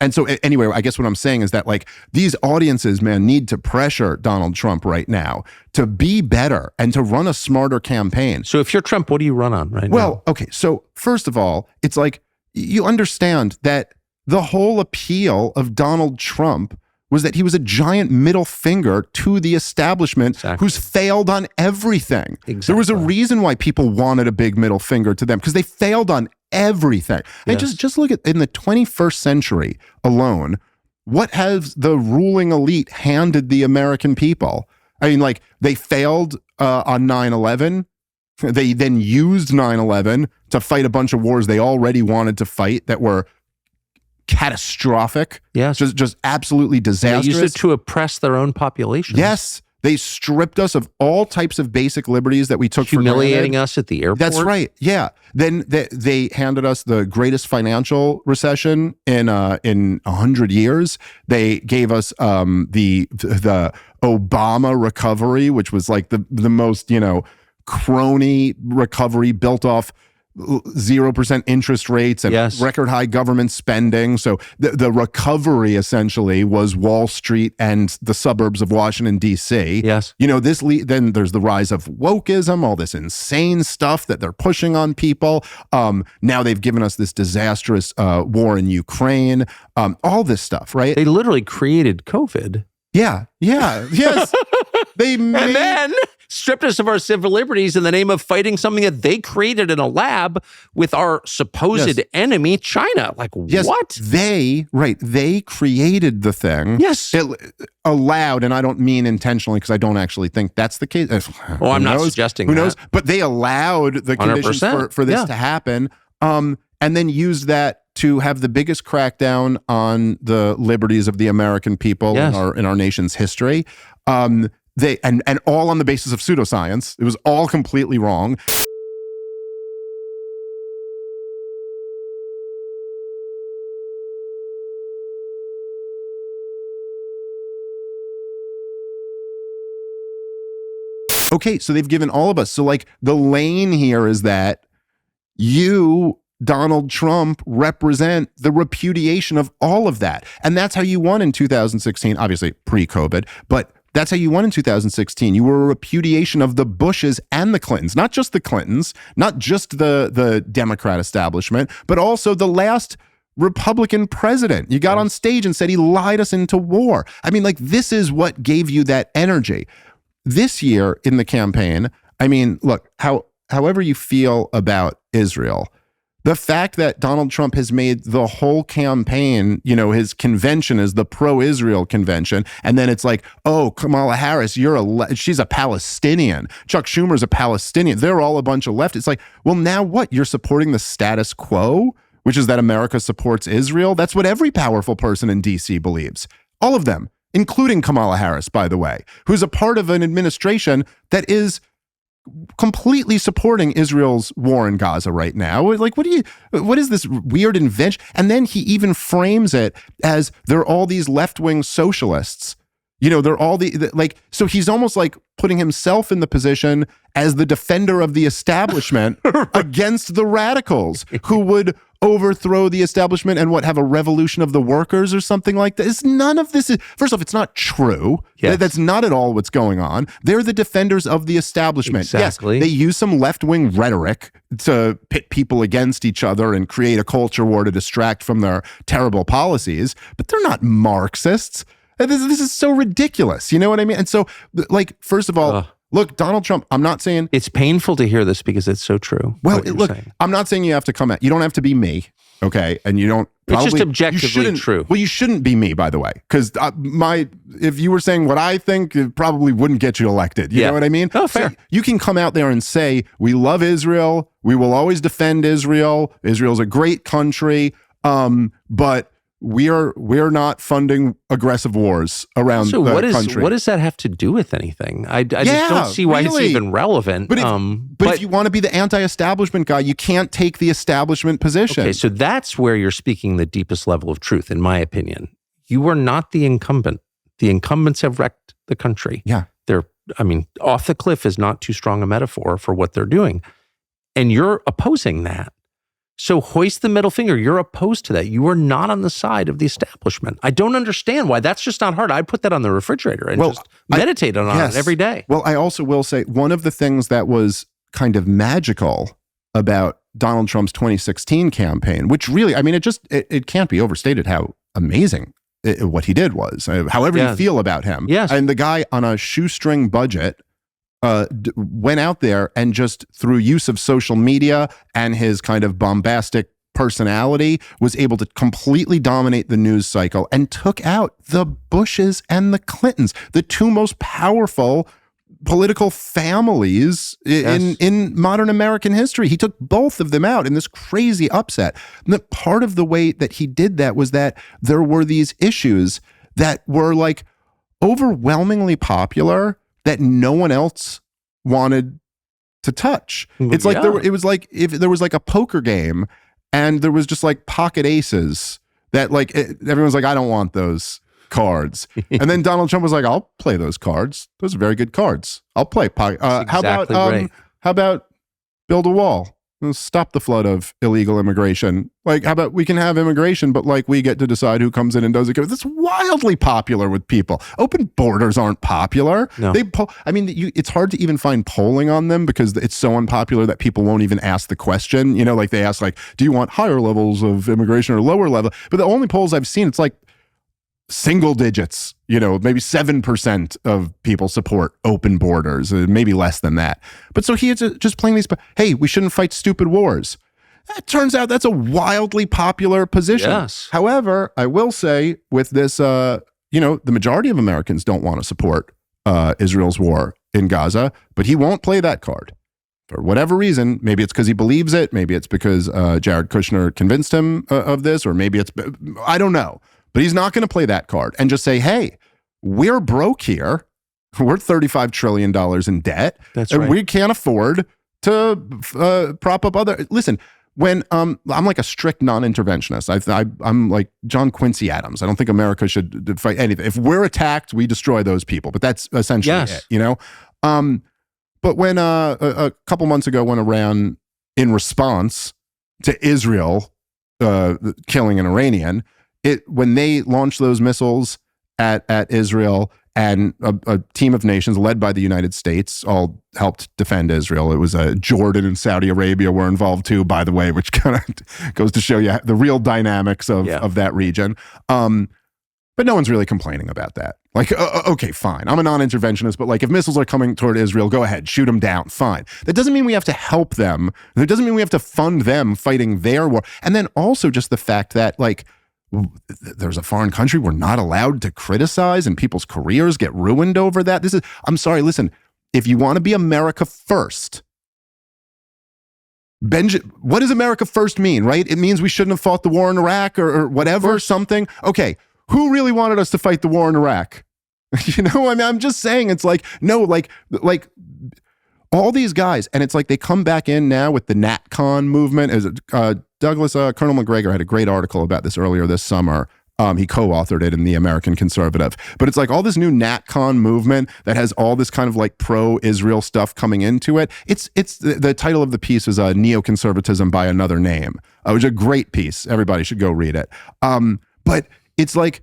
And so anyway, I guess what I'm saying is that like these audiences, man, need to pressure Donald Trump right now to be better and to run a smarter campaign. So if you're Trump, what do you run on right now? Well, okay. So first of all, it's like you understand that the whole appeal of Donald Trump was that he was a giant middle finger to the establishment who's failed on everything. There was a reason why people wanted a big middle finger to them because they failed on everything. And just look at in the 21st century alone, what has the ruling elite handed the American people? I mean, like they failed on 9/11. They then used 9/11 to fight a bunch of wars they already wanted to fight that were catastrophic. Yes. Just absolutely disastrous. They used it to oppress their own population. Yes. They stripped us of all types of basic liberties that we took for granted. Humiliating us at the airport. That's right. Yeah. Then they handed us the greatest financial recession in 100 years. They gave us the Obama recovery, which was like the most, crony recovery built off 0% interest rates and record high government spending. So the recovery essentially was Wall Street and the suburbs of Washington, D.C. Yes. Then there's the rise of wokeism, all this insane stuff that they're pushing on people. Now they've given us this disastrous war in Ukraine, all this stuff, right? They literally created COVID. Yeah. Yes. And then stripped us of our civil liberties in the name of fighting something that they created in a lab with our supposed enemy, China. Like, what? They created the thing. Yes. It allowed, and I don't mean intentionally because I don't actually think that's the case. I'm not suggesting Who knows? But they allowed the conditions for this to happen, and then used that to have the biggest crackdown on the liberties of the American people in our nation's history. They and all on the basis of pseudoscience. It was all completely wrong. Okay, so they've given all of us. So like the lane here is that you, Donald Trump, represent the repudiation of all of that. And that's how you won in 2016, obviously pre-COVID, but that's how you won in 2016. You were a repudiation of the Bushes and the Clintons, not just the Clintons, not just the Democrat establishment, but also the last Republican president. You got on stage and said he lied us into war. I mean, like, this is what gave you that energy. This year in the campaign, I mean, look, however you feel about Israel, the fact that Donald Trump has made the whole campaign, his convention is the pro-Israel convention. And then it's like, oh, Kamala Harris, she's a Palestinian. Chuck Schumer's a Palestinian. They're all a bunch of left. It's like, well, now what? You're supporting the status quo, which is that America supports Israel. That's what every powerful person in DC believes. All of them, including Kamala Harris, by the way, who's a part of an administration that is completely supporting Israel's war in Gaza right now. Like, what is this weird invention? And then he even frames it as they're all these left-wing socialists. They're all so he's almost like putting himself in the position as the defender of the establishment against the radicals who would overthrow the establishment and have a revolution of the workers or something like that. None of this is, first off, it's not true. Yes. That's not at all what's going on. They're the defenders of the establishment. Exactly. Yes, they use some left-wing rhetoric to pit people against each other and create a culture war to distract from their terrible policies, but they're not Marxists. This is so ridiculous. You know what I mean? And so, like, first of all, look, Donald Trump, I'm not saying... It's painful to hear this because it's so true. Well, look, I'm not saying you have to come at... You don't have to be me, okay? And you don't... It's just objectively true. Well, you shouldn't be me, by the way, because if you were saying what I think, it probably wouldn't get you elected. You know what I mean? Oh, fair. So you can come out there and say, we love Israel. We will always defend Israel. Israel's a great country. But we're not funding aggressive wars around the country. What does that have to do with anything? I just don't see why it's even relevant. But if you want to be the anti-establishment guy, you can't take the establishment position. Okay, so that's where you're speaking the deepest level of truth, in my opinion. You are not the incumbent. The incumbents have wrecked the country. Yeah. Off the cliff is not too strong a metaphor for what they're doing. And you're opposing that. So hoist the middle finger. You're opposed to that. You are not on the side of the establishment. I don't understand why. That's just not hard. I'd put that on the refrigerator and just meditate on it every day. Well, I also will say one of the things that was kind of magical about Donald Trump's 2016 campaign, which really, I mean, it can't be overstated how amazing what he did was. However you feel about him. Yes. And the guy on a shoestring budget went out there and just through use of social media and his kind of bombastic personality was able to completely dominate the news cycle and took out the Bushes and the Clintons, the two most powerful political families in modern American history. He took both of them out in this crazy upset. And part of the way that he did that was that there were these issues that were like overwhelmingly popular that no one else wanted to touch. It's like it was like if there was like a poker game and there was just like pocket aces that like everyone's like, I don't want those cards. And then Donald Trump was like, I'll play those cards. Those are very good cards. I'll play. How about build a wall? Stop the flood of illegal immigration. Like, how about we can have immigration, but like we get to decide who comes in and doesn't come. That's wildly popular with people. Open borders aren't popular. No. It's hard to even find polling on them because it's so unpopular that people won't even ask the question. You know, like they ask like, do you want higher levels of immigration or lower level? But the only polls I've seen, it's like single digits, you know, maybe 7% of people support open borders, maybe less than that. But so he is just playing these, hey, we shouldn't fight stupid wars. It turns out that's a wildly popular position. Yes. However, I will say with this, the majority of Americans don't want to support Israel's war in Gaza, but he won't play that card. For whatever reason, maybe it's because he believes it, maybe it's because Jared Kushner convinced him of this, or maybe it's, I don't know. But he's not going to play that card and just say, hey, we're broke here. We're $35 trillion in debt. That's and right. We can't afford to prop up other. Listen, when I'm like a strict non-interventionist, I'm like John Quincy Adams. I don't think America should fight anything. If we're attacked, we destroy those people. But that's essentially it, you know? But when a couple months ago, when Iran, in response to Israel killing an Iranian, when they launched those missiles at Israel and a team of nations led by the United States all helped defend Israel. It was Jordan and Saudi Arabia were involved too, by the way, which kind of goes to show you the real dynamics of that region. But no one's really complaining about that. Like, okay, fine. I'm a non-interventionist, but like if missiles are coming toward Israel, go ahead, shoot them down. Fine. That doesn't mean we have to help them. That doesn't mean we have to fund them fighting their war. And then also just the fact that like, there's a foreign country we're not allowed to criticize and people's careers get ruined over that. I'm sorry, listen, if you want to be America first, what does America first mean, right? It means we shouldn't have fought the war in Iraq or whatever, something. Okay, who really wanted us to fight the war in Iraq? You know, I mean, I'm just saying it's like, no, like all these guys, and it's like they come back in now with the NatCon movement. Colonel McGregor had a great article about this earlier this summer. He co-authored it in the American Conservative. But it's like all this new NatCon movement that has all this kind of like pro-Israel stuff coming into it. It's the title of the piece is Neoconservatism by Another Name, which is a great piece. Everybody should go read it. But it's like,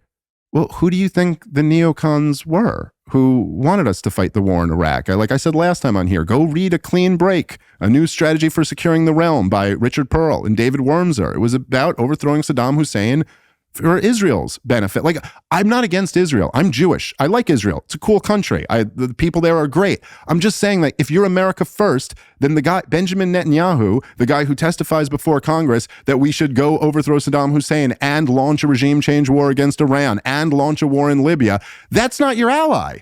well, who do you think the neocons were who wanted us to fight the war in Iraq? Like I said last time on here, go read A Clean Break, A New Strategy for Securing the Realm by Richard Pearl and David Wormser. It was about overthrowing Saddam Hussein for Israel's benefit. Like, I'm not against Israel. I'm Jewish. I like Israel. It's a cool country. The people there are great. I'm just saying that if you're America first, then the guy, Benjamin Netanyahu, the guy who testifies before Congress that we should go overthrow Saddam Hussein and launch a regime change war against Iran and launch a war in Libya, that's not your ally.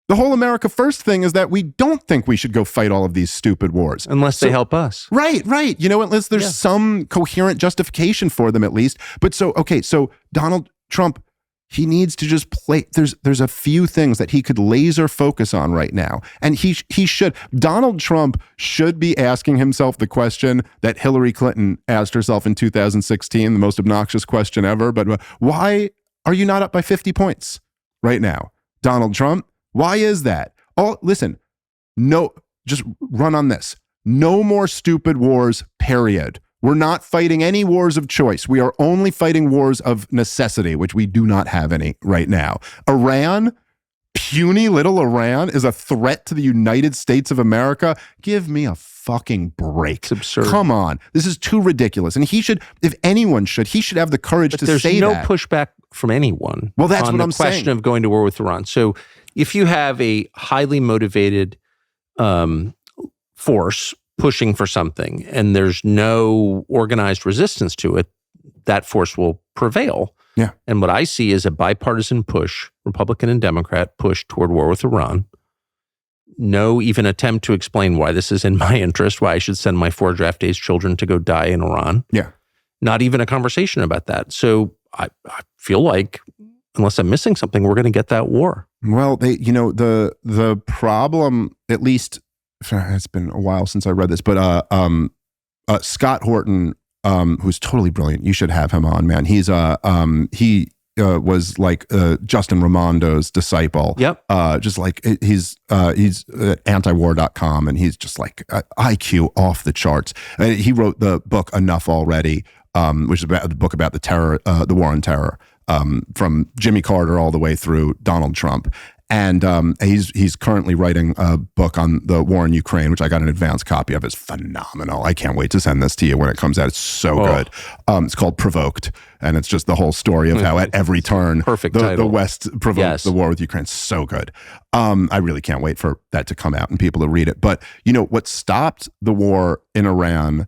The whole America first thing is that we don't think we should go fight all of these stupid wars. Unless they help us. Right. You know, unless there's some coherent justification for them at least. But so Donald Trump, he needs to just play. There's a few things that he could laser focus on right now. And he should. Donald Trump should be asking himself the question that Hillary Clinton asked herself in 2016, the most obnoxious question ever. But why are you not up by 50 points right now, Donald Trump? Why is that? Just run on this. No more stupid wars, period. We're not fighting any wars of choice. We are only fighting wars of necessity, which we do not have any right now. Iran, puny little Iran, is a threat to the United States of America. Give me a fucking break. It's absurd. Come on. This is too ridiculous. And he should, if anyone should, he should have the courage to say that. There's no pushback from anyone. Well, that's what I'm saying. On the question of going to war with Iran. So if you have a highly motivated force pushing for something and there's no organized resistance to it, that force will prevail. Yeah. And what I see is a bipartisan push, Republican and Democrat push toward war with Iran. No even attempt to explain why this is in my interest, why I should send my 4 draft-age children to go die in Iran. Yeah. Not even a conversation about that. So I feel like, unless I'm missing something, we're going to get that war. Well, the problem, at least, it's been a while since I read this, but Scott Horton, who's totally brilliant. You should have him on, man. He's he was like Justin Raimondo's disciple. Yep. Just like he's at antiwar.com, and he's just like IQ off the charts. He wrote the book Enough Already, which is about the book about the terror, the war on terror, from Jimmy Carter all the way through Donald Trump. And he's currently writing a book on the war in Ukraine, which I got an advance copy of. It's phenomenal. I can't wait to send this to you when it comes out. It's so good. It's called Provoked, and it's just the whole story of how at every turn the West provoked the war with Ukraine. So good. I really can't wait for that to come out and people to read it. But what stopped the war in Iran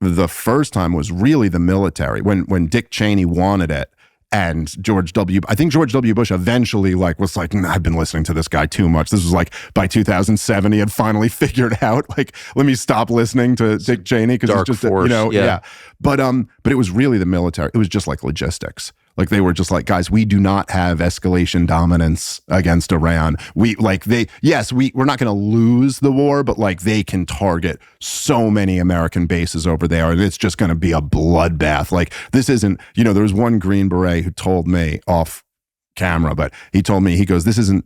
the first time was really the military. When Dick Cheney wanted it. And I think George W. Bush eventually was like, I've been listening to this guy too much. This was like by 2007, he had finally figured out, let me stop listening to Dick Cheney because it's just, force, yeah. But it was really the military. It was just like logistics. They were just like, guys, we do not have escalation dominance against Iran. We're not going to lose the war, but they can target so many American bases over there, and it's just going to be a bloodbath. This isn't, there was one Green Beret who told me off camera, but he told me, he goes, this isn't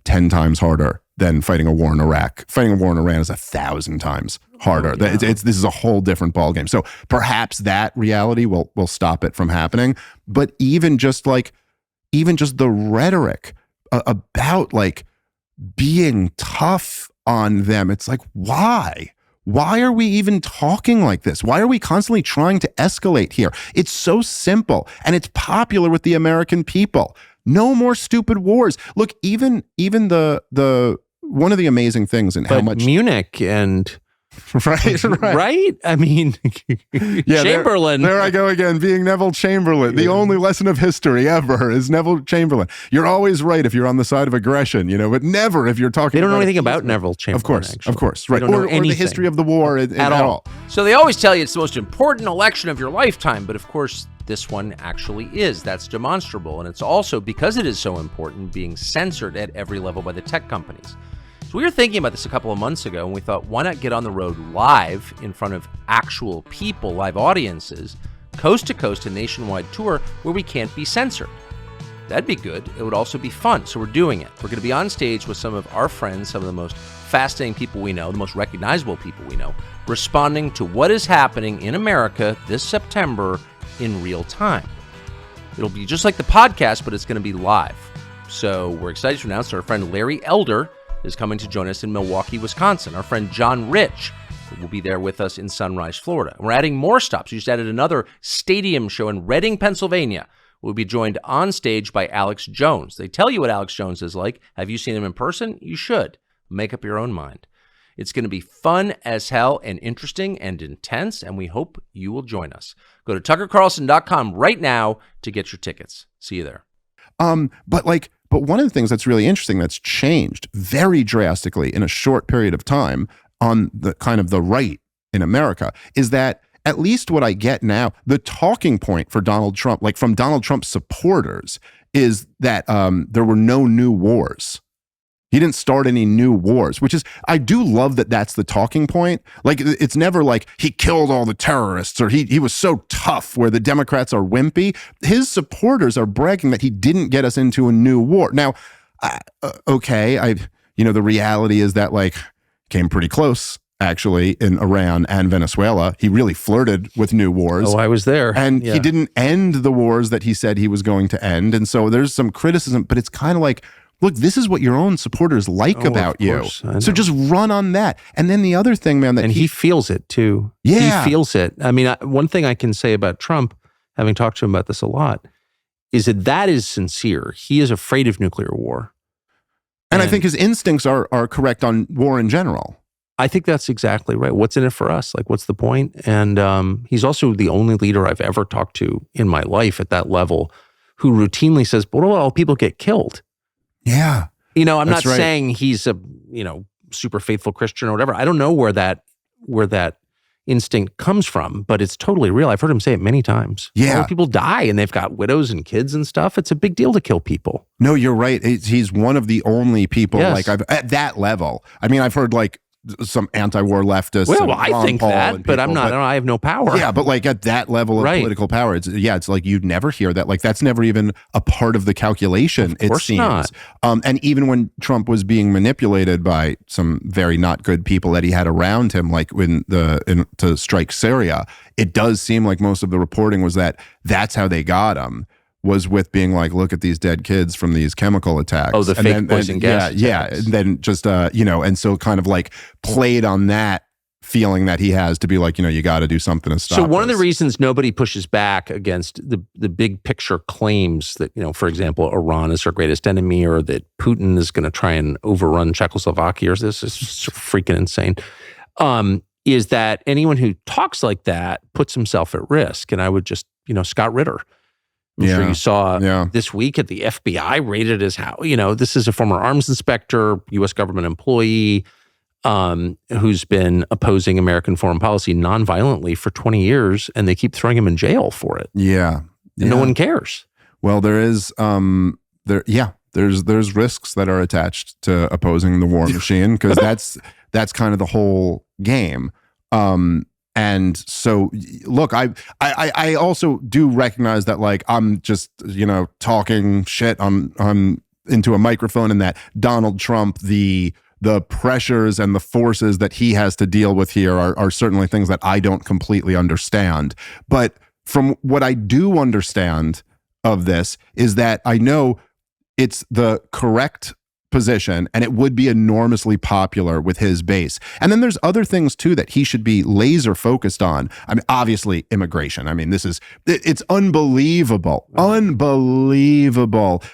10 times harder than fighting a war in Iraq. Fighting a war in Iran is 1,000 times harder. Oh, yeah. This is a whole different ballgame. So perhaps that reality will stop it from happening. But even just the rhetoric about being tough on them, it's why? Why are we even talking like this? Why are we constantly trying to escalate here? It's so simple, and it's popular with the American people. No more stupid wars. Look, even the one of the amazing things in how much Munich and right? I mean, Chamberlain. There I go again, being Neville Chamberlain. The only lesson of history ever is Neville Chamberlain. You're always right if you're on the side of aggression, but never if you're talking. They don't know anything about Neville Chamberlain. Of course, right? Or the history of the war at all. So they always tell you it's the most important election of your lifetime, but of course, this one actually is. That's demonstrable, and it's also, because it is so important, being censored at every level by the tech companies. So we were thinking about this a couple of months ago, and we thought, why not get on the road live in front of actual people, live audiences, coast to coast, a nationwide tour where we can't be censored. That'd be good. It would also be fun, so we're doing it. We're going to be on stage with some of our friends, some of the most fascinating people we know, the most recognizable people we know, responding to what is happening in America this September in real time. It'll be just like the podcast, but it's going to be live. So we're excited to announce our friend Larry Elder is coming to join us in Milwaukee, Wisconsin. Our friend John Rich will be there with us in Sunrise, Florida. We're adding more stops. We just added another stadium show in Reading, Pennsylvania. We'll be joined on stage by Alex Jones. They tell you what Alex Jones is like. Have you seen him in person? You should. Make up your own mind. It's going to be fun as hell and interesting and intense, and we hope you will join us. Go to TuckerCarlson.com right now to get your tickets. See you there. But one of the things that's really interesting that's changed very drastically in a short period of time on the kind of the right in America is that, at least what I get now, the talking point for Donald Trump, from Donald Trump's supporters, is that there were no new wars. He didn't start any new wars, which is, I do love that that's the talking point. It's never he killed all the terrorists or he was so tough, where the Democrats are wimpy. His supporters are bragging that he didn't get us into a new war. Now, okay, the reality is that came pretty close actually, in Iran and Venezuela. He really flirted with new wars. Oh, I was there. And he didn't end the wars that he said he was going to end. And so there's some criticism, but it's kind of like, look, this is what your own supporters like about you. So just run on that. And then the other thing, man, that he feels it too. Yeah. He feels it. I mean, one thing I can say about Trump, having talked to him about this a lot, is that is sincere. He is afraid of nuclear war. And I think his instincts are correct on war in general. I think that's exactly right. What's in it for us? Like, what's the point? And he's also the only leader I've ever talked to in my life at that level who routinely says, "But what about all people get killed?" Yeah. I'm not saying he's a, super faithful Christian or whatever. I don't know where that instinct comes from, but it's totally real. I've heard him say it many times. Yeah. People die and they've got widows and kids and stuff. It's a big deal to kill people. No, you're right. He's one of the only people at that level. I mean, I've heard some anti-war leftists. Well, I think that, but I'm not. I have no power. Yeah, but at that level of political power, it's like you'd never hear that. Like that's never even a part of the calculation. It seems. Not. And even when Trump was being manipulated by some very not good people that he had around him, like to strike Syria, it does seem like most of the reporting was that's how they got him. Was with being like, look at these dead kids from these chemical attacks. Oh, the fake poison gas. Yeah. And then just, and so kind of played on that feeling that he has to be like, you got to do something to stop So one this. of the reasons nobody pushes back against the big picture claims that, for example, Iran is our greatest enemy or that Putin is going to try and overrun Czechoslovakia, or this is freaking insane, is that anyone who talks like that puts himself at risk. And I would just, Scott Ritter, I'm sure you saw this week at the FBI raided his house. This is a former arms inspector, U.S. government employee who's been opposing American foreign policy nonviolently for 20 years, and they keep throwing him in jail for it. Yeah. And no one cares. Well, there is, there's risks that are attached to opposing the war machine because that's kind of the whole game. And so, look, I also do recognize that, I'm just, talking shit on into a microphone, and that Donald Trump, the pressures and the forces that he has to deal with here are certainly things that I don't completely understand. But from what I do understand of this is that I know it's the correct position, and it would be enormously popular with his base. And then there's other things too that he should be laser focused on. I mean, obviously immigration. I mean, it's unbelievable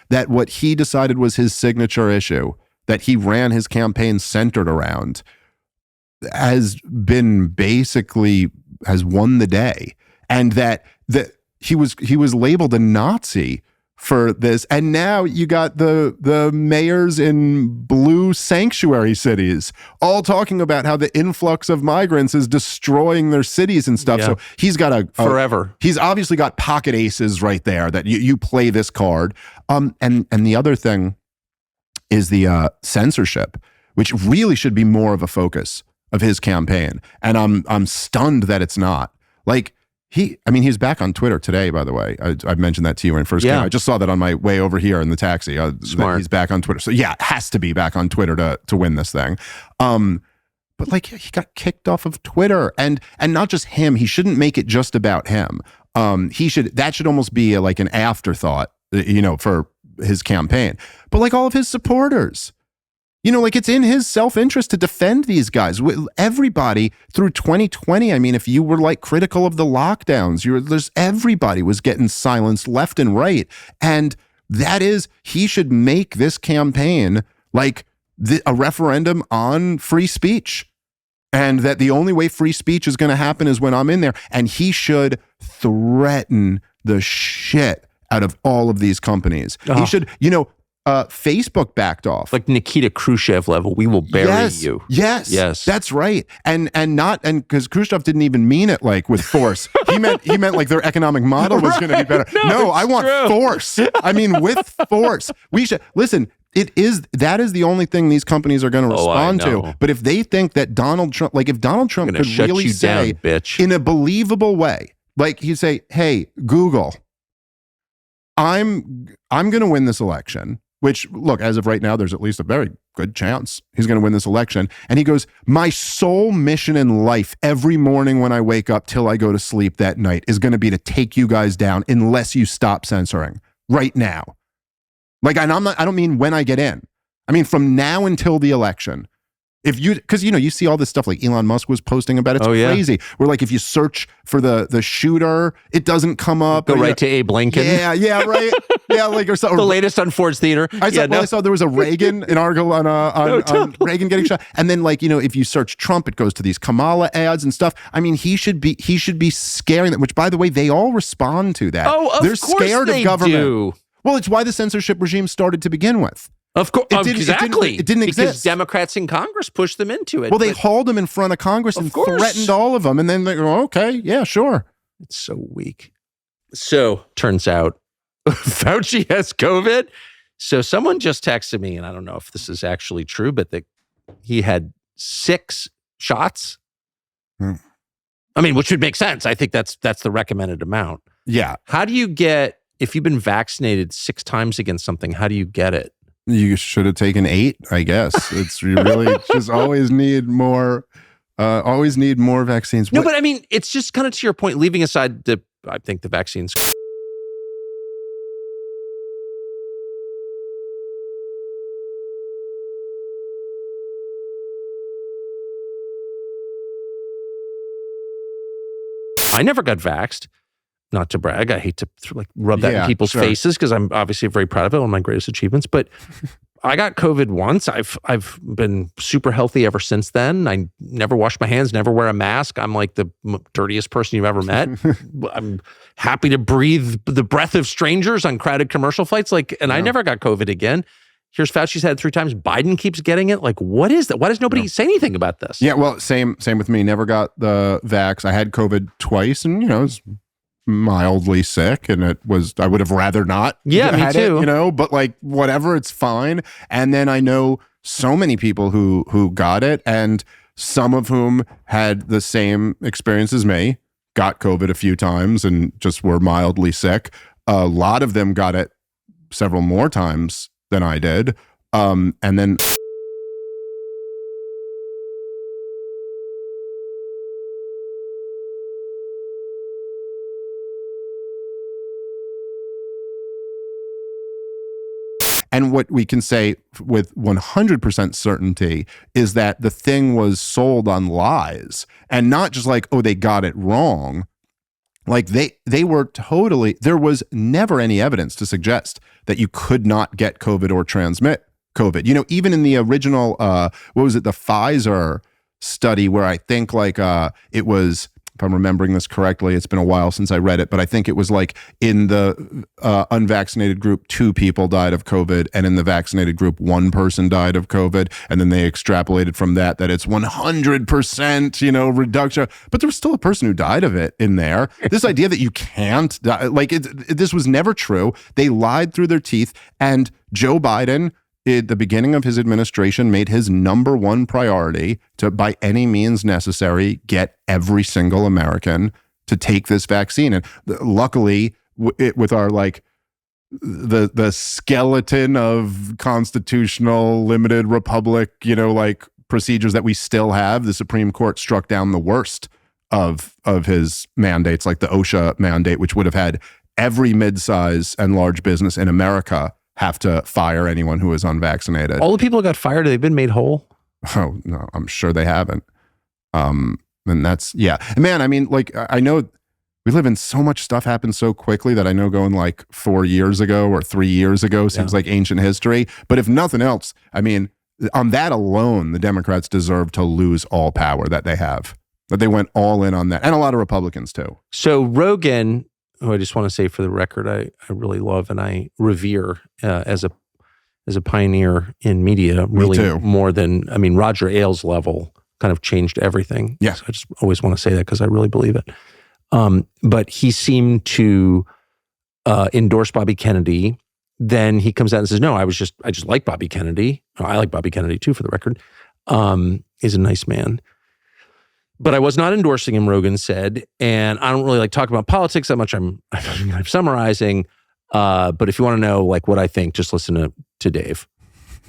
that what he decided was his signature issue that he ran his campaign centered around has won the day. And that he was labeled a Nazi for this, and now you got the mayors in blue sanctuary cities all talking about how the influx of migrants is destroying their cities and stuff. So he's got forever. He's obviously got pocket aces right there that you play this card. And the other thing is the censorship, which really should be more of a focus of his campaign. And I'm stunned that it's not. He's back on Twitter today, by the way. I mentioned that to you when it first came. I just saw that on my way over here in the taxi. Smart. He's back on Twitter. So it has to be back on Twitter to win this thing. But he got kicked off of Twitter, and not just him. He shouldn't make it just about him. That should almost be an afterthought, for his campaign. But all of his supporters. It's in his self-interest to defend these guys. Everybody through 2020, I mean, if you were critical of the lockdowns, everybody was getting silenced left and right. And he should make this campaign a referendum on free speech. And that the only way free speech is going to happen is when I'm in there. And he should threaten the shit out of all of these companies. He should, Facebook backed off. Nikita Khrushchev level, we will bury you. Yes. That's right. And because Khrushchev didn't even mean it with force. He meant their economic model was going to be better. No, I want force. I mean, with force. We should listen. That is the only thing these companies are going to respond to. But if they think that Donald Trump, if Donald Trump could really say bitch, in a believable way, he'd say, "Hey, Google, I'm going to win this election. which, look, as of right now, there's at least a very good chance he's going to win this election. And he goes, my sole mission in life every morning when I wake up till I go to sleep that night is going to be to take you guys down unless you stop censoring right now. Like, and I don't mean when I get in. I mean, from now until the election. Because you see all this stuff like Elon Musk was posting about. It's crazy. Where like if you search for the shooter, it doesn't come up. Go right to Abe Lincoln. Yeah, right. Yeah, like or something. The latest on Ford's Theater. I saw there was a Reagan, an article on Reagan getting shot, and then like if you search Trump, it goes to these Kamala ads and stuff. I mean, he should be scaring them. Which, by the way, they all respond to that. Oh, they're scared of government. Do. Well, it's why the censorship regime started to begin with. Of course, exactly. It didn't exist. Because Democrats in Congress pushed them into it. Well, they hauled them in front of Congress and threatened all of them. And then they go, okay, yeah, sure. It's so weak. So, turns out Fauci has COVID. So, someone just texted me, and I don't know if this is actually true, but that he had 6 shots. I mean, which would make sense. I think that's the recommended amount. Yeah. How do you get, if you've been vaccinated 6 times against something, how do you get it? You should have taken 8, I guess. You really just always need more vaccines. No, but I mean, it's just kind of to your point, leaving aside I think the vaccines. I never got vaxxed. Not to brag, I hate to rub that in people's faces because I'm obviously very proud of it, one of my greatest achievements. But I got COVID once. I've been super healthy ever since then. I never wash my hands, never wear a mask. I'm like the dirtiest person you've ever met. I'm happy to breathe the breath of strangers on crowded commercial flights. I never got COVID again. Here's Fauci's had it 3 times. Biden keeps getting it. Like, what is that? Why does nobody say anything about this? Yeah, well, same with me. Never got the vax. I had COVID twice, and it was mildly sick, and I would have rather not me too. It, but like whatever, it's fine. And then I know so many people who got it, and some of whom had the same experience as me, got COVID a few times and just were mildly sick. A lot of them got it several more times than I did. And then And what we can say with 100% certainty is that the thing was sold on lies, and not just like, oh, they got it wrong. Like they were totally, there was never any evidence to suggest that you could not get COVID or transmit COVID. You know, even in the original, the Pfizer study where I think it was, if I'm remembering this correctly, it's been a while since I read it, but I think it was like in the unvaccinated group, 2 people died of COVID, and in the vaccinated group, 1 person died of COVID. And then they extrapolated from that it's 100%, reduction. But there was still a person who died of it in there. This idea that you can't die, this was never true. They lied through their teeth. And Joe Biden, at the beginning of his administration, made his number 1 priority to, by any means necessary, get every single American to take this vaccine. And luckily, with our the skeleton of constitutional limited republic, procedures that we still have, the Supreme Court struck down the worst of his mandates, like the OSHA mandate, which would have had every midsize and large business in America have to fire anyone who is unvaccinated. All the people who got fired, they've been made whole? Oh, no, I'm sure they haven't. And that's, yeah. Man, I mean, I know we live in so much stuff happens so quickly that I know going 4 years ago or 3 years ago seems like ancient history. But if nothing else, I mean, on that alone, the Democrats deserve to lose all power that they have. That they went all in on that. And a lot of Republicans too. So Rogan, who I just want to say for the record, I really love and I revere as a pioneer in media, really more than, Roger Ailes level kind of changed everything. Yeah. So I just always want to say that because I really believe it. But he seemed to endorse Bobby Kennedy. Then he comes out and says, no, I just like Bobby Kennedy. I like Bobby Kennedy too, for the record. He's a nice man. But I was not endorsing him, Rogan said, and I don't really like talking about politics that much. I'm summarizing. But if you want to know what I think, just listen to to Dave.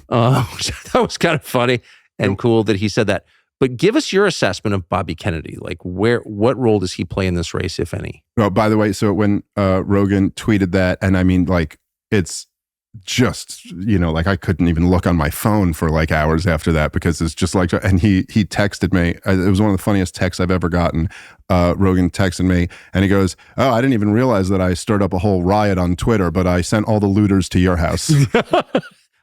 That was kind of funny and cool that he said that. But give us your assessment of Bobby Kennedy. Like, what role does he play in this race, if any? Well, by the way, so when Rogan tweeted that, and I mean, like, it's just, like I couldn't even look on my phone for like hours after that, because it's just like, and he texted me. It was one of the funniest texts I've ever gotten. Rogan texted me and he goes, "Oh, I didn't even realize that I stirred up a whole riot on Twitter, but I sent all the looters to your house."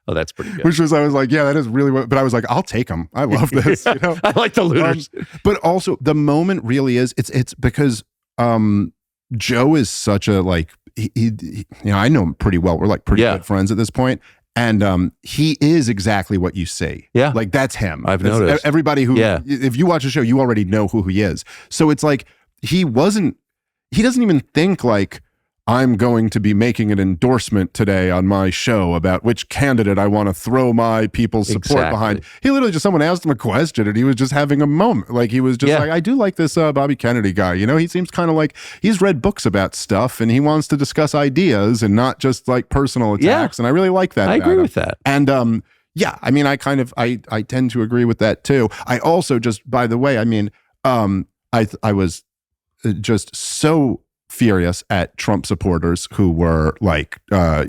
Oh, that's pretty good. Which was, I was like, yeah, that is really what, but I was like, I'll take them. I love this. I like the looters. But also the moment really is, it's because Joe is such a, like, he I know him pretty well. We're like pretty good friends at this point. And he is exactly what you see. Yeah. Like, that's him. I've noticed. Everybody who, if you watch the show, you already know who he is. So it's like, he doesn't even think like, I'm going to be making an endorsement today on my show about which candidate I want to throw my people's support behind. He literally just, someone asked him a question and he was just having a moment. Like, he was just like, I do like this Bobby Kennedy guy. He seems kind of like he's read books about stuff and he wants to discuss ideas and not just like personal attacks. And I really like that. I agree with that. And I mean, I tend to agree with that too. I also just, by the way, I mean, I was just so furious at Trump supporters who were like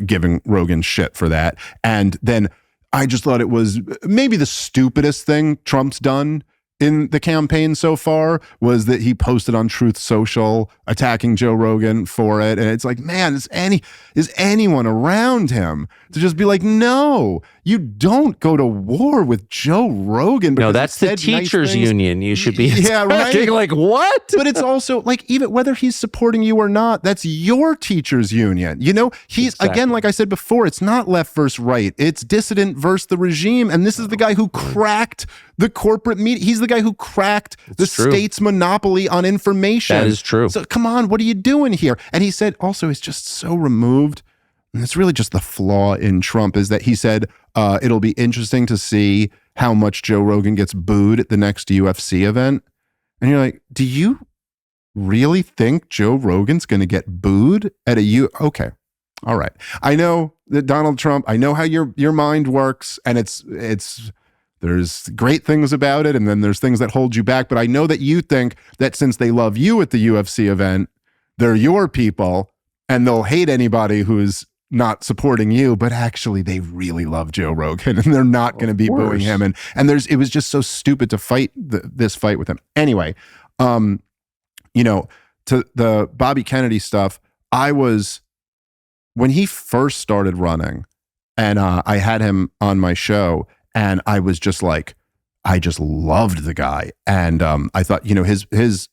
giving Rogan shit for that. And then I just thought it was maybe the stupidest thing Trump's done in the campaign so far was that he posted on Truth Social attacking Joe Rogan for it. And it's like, man, is anyone around him to just be like, no, you don't go to war with Joe Rogan. No, that's the teachers union. You should be right. Like, what? But it's also like, even whether he's supporting you or not, that's your teachers union. He's again, like I said before, it's not left versus right. It's dissident versus the regime. And this is the guy who cracked the corporate media. He's the guy who cracked state's monopoly on information. That is true. So come on, what are you doing here? And he said also, it's just so removed. And it's really just the flaw in Trump is that he said, it'll be interesting to see how much Joe Rogan gets booed at the next UFC event. And you're like, do you really think Joe Rogan's going to get booed at okay. All right. I know that Donald Trump, I know how your mind works, and it's there's great things about it, and then there's things that hold you back. But I know that you think that since they love you at the UFC event, they're your people, and they'll hate anybody who's not supporting you. But actually, they really love Joe Rogan, and they're not going to be booing him. And it was just so stupid to fight this fight with him. Anyway, to the Bobby Kennedy stuff, when he first started running, and I had him on my show. And I was just like, I just loved the guy. And I thought, his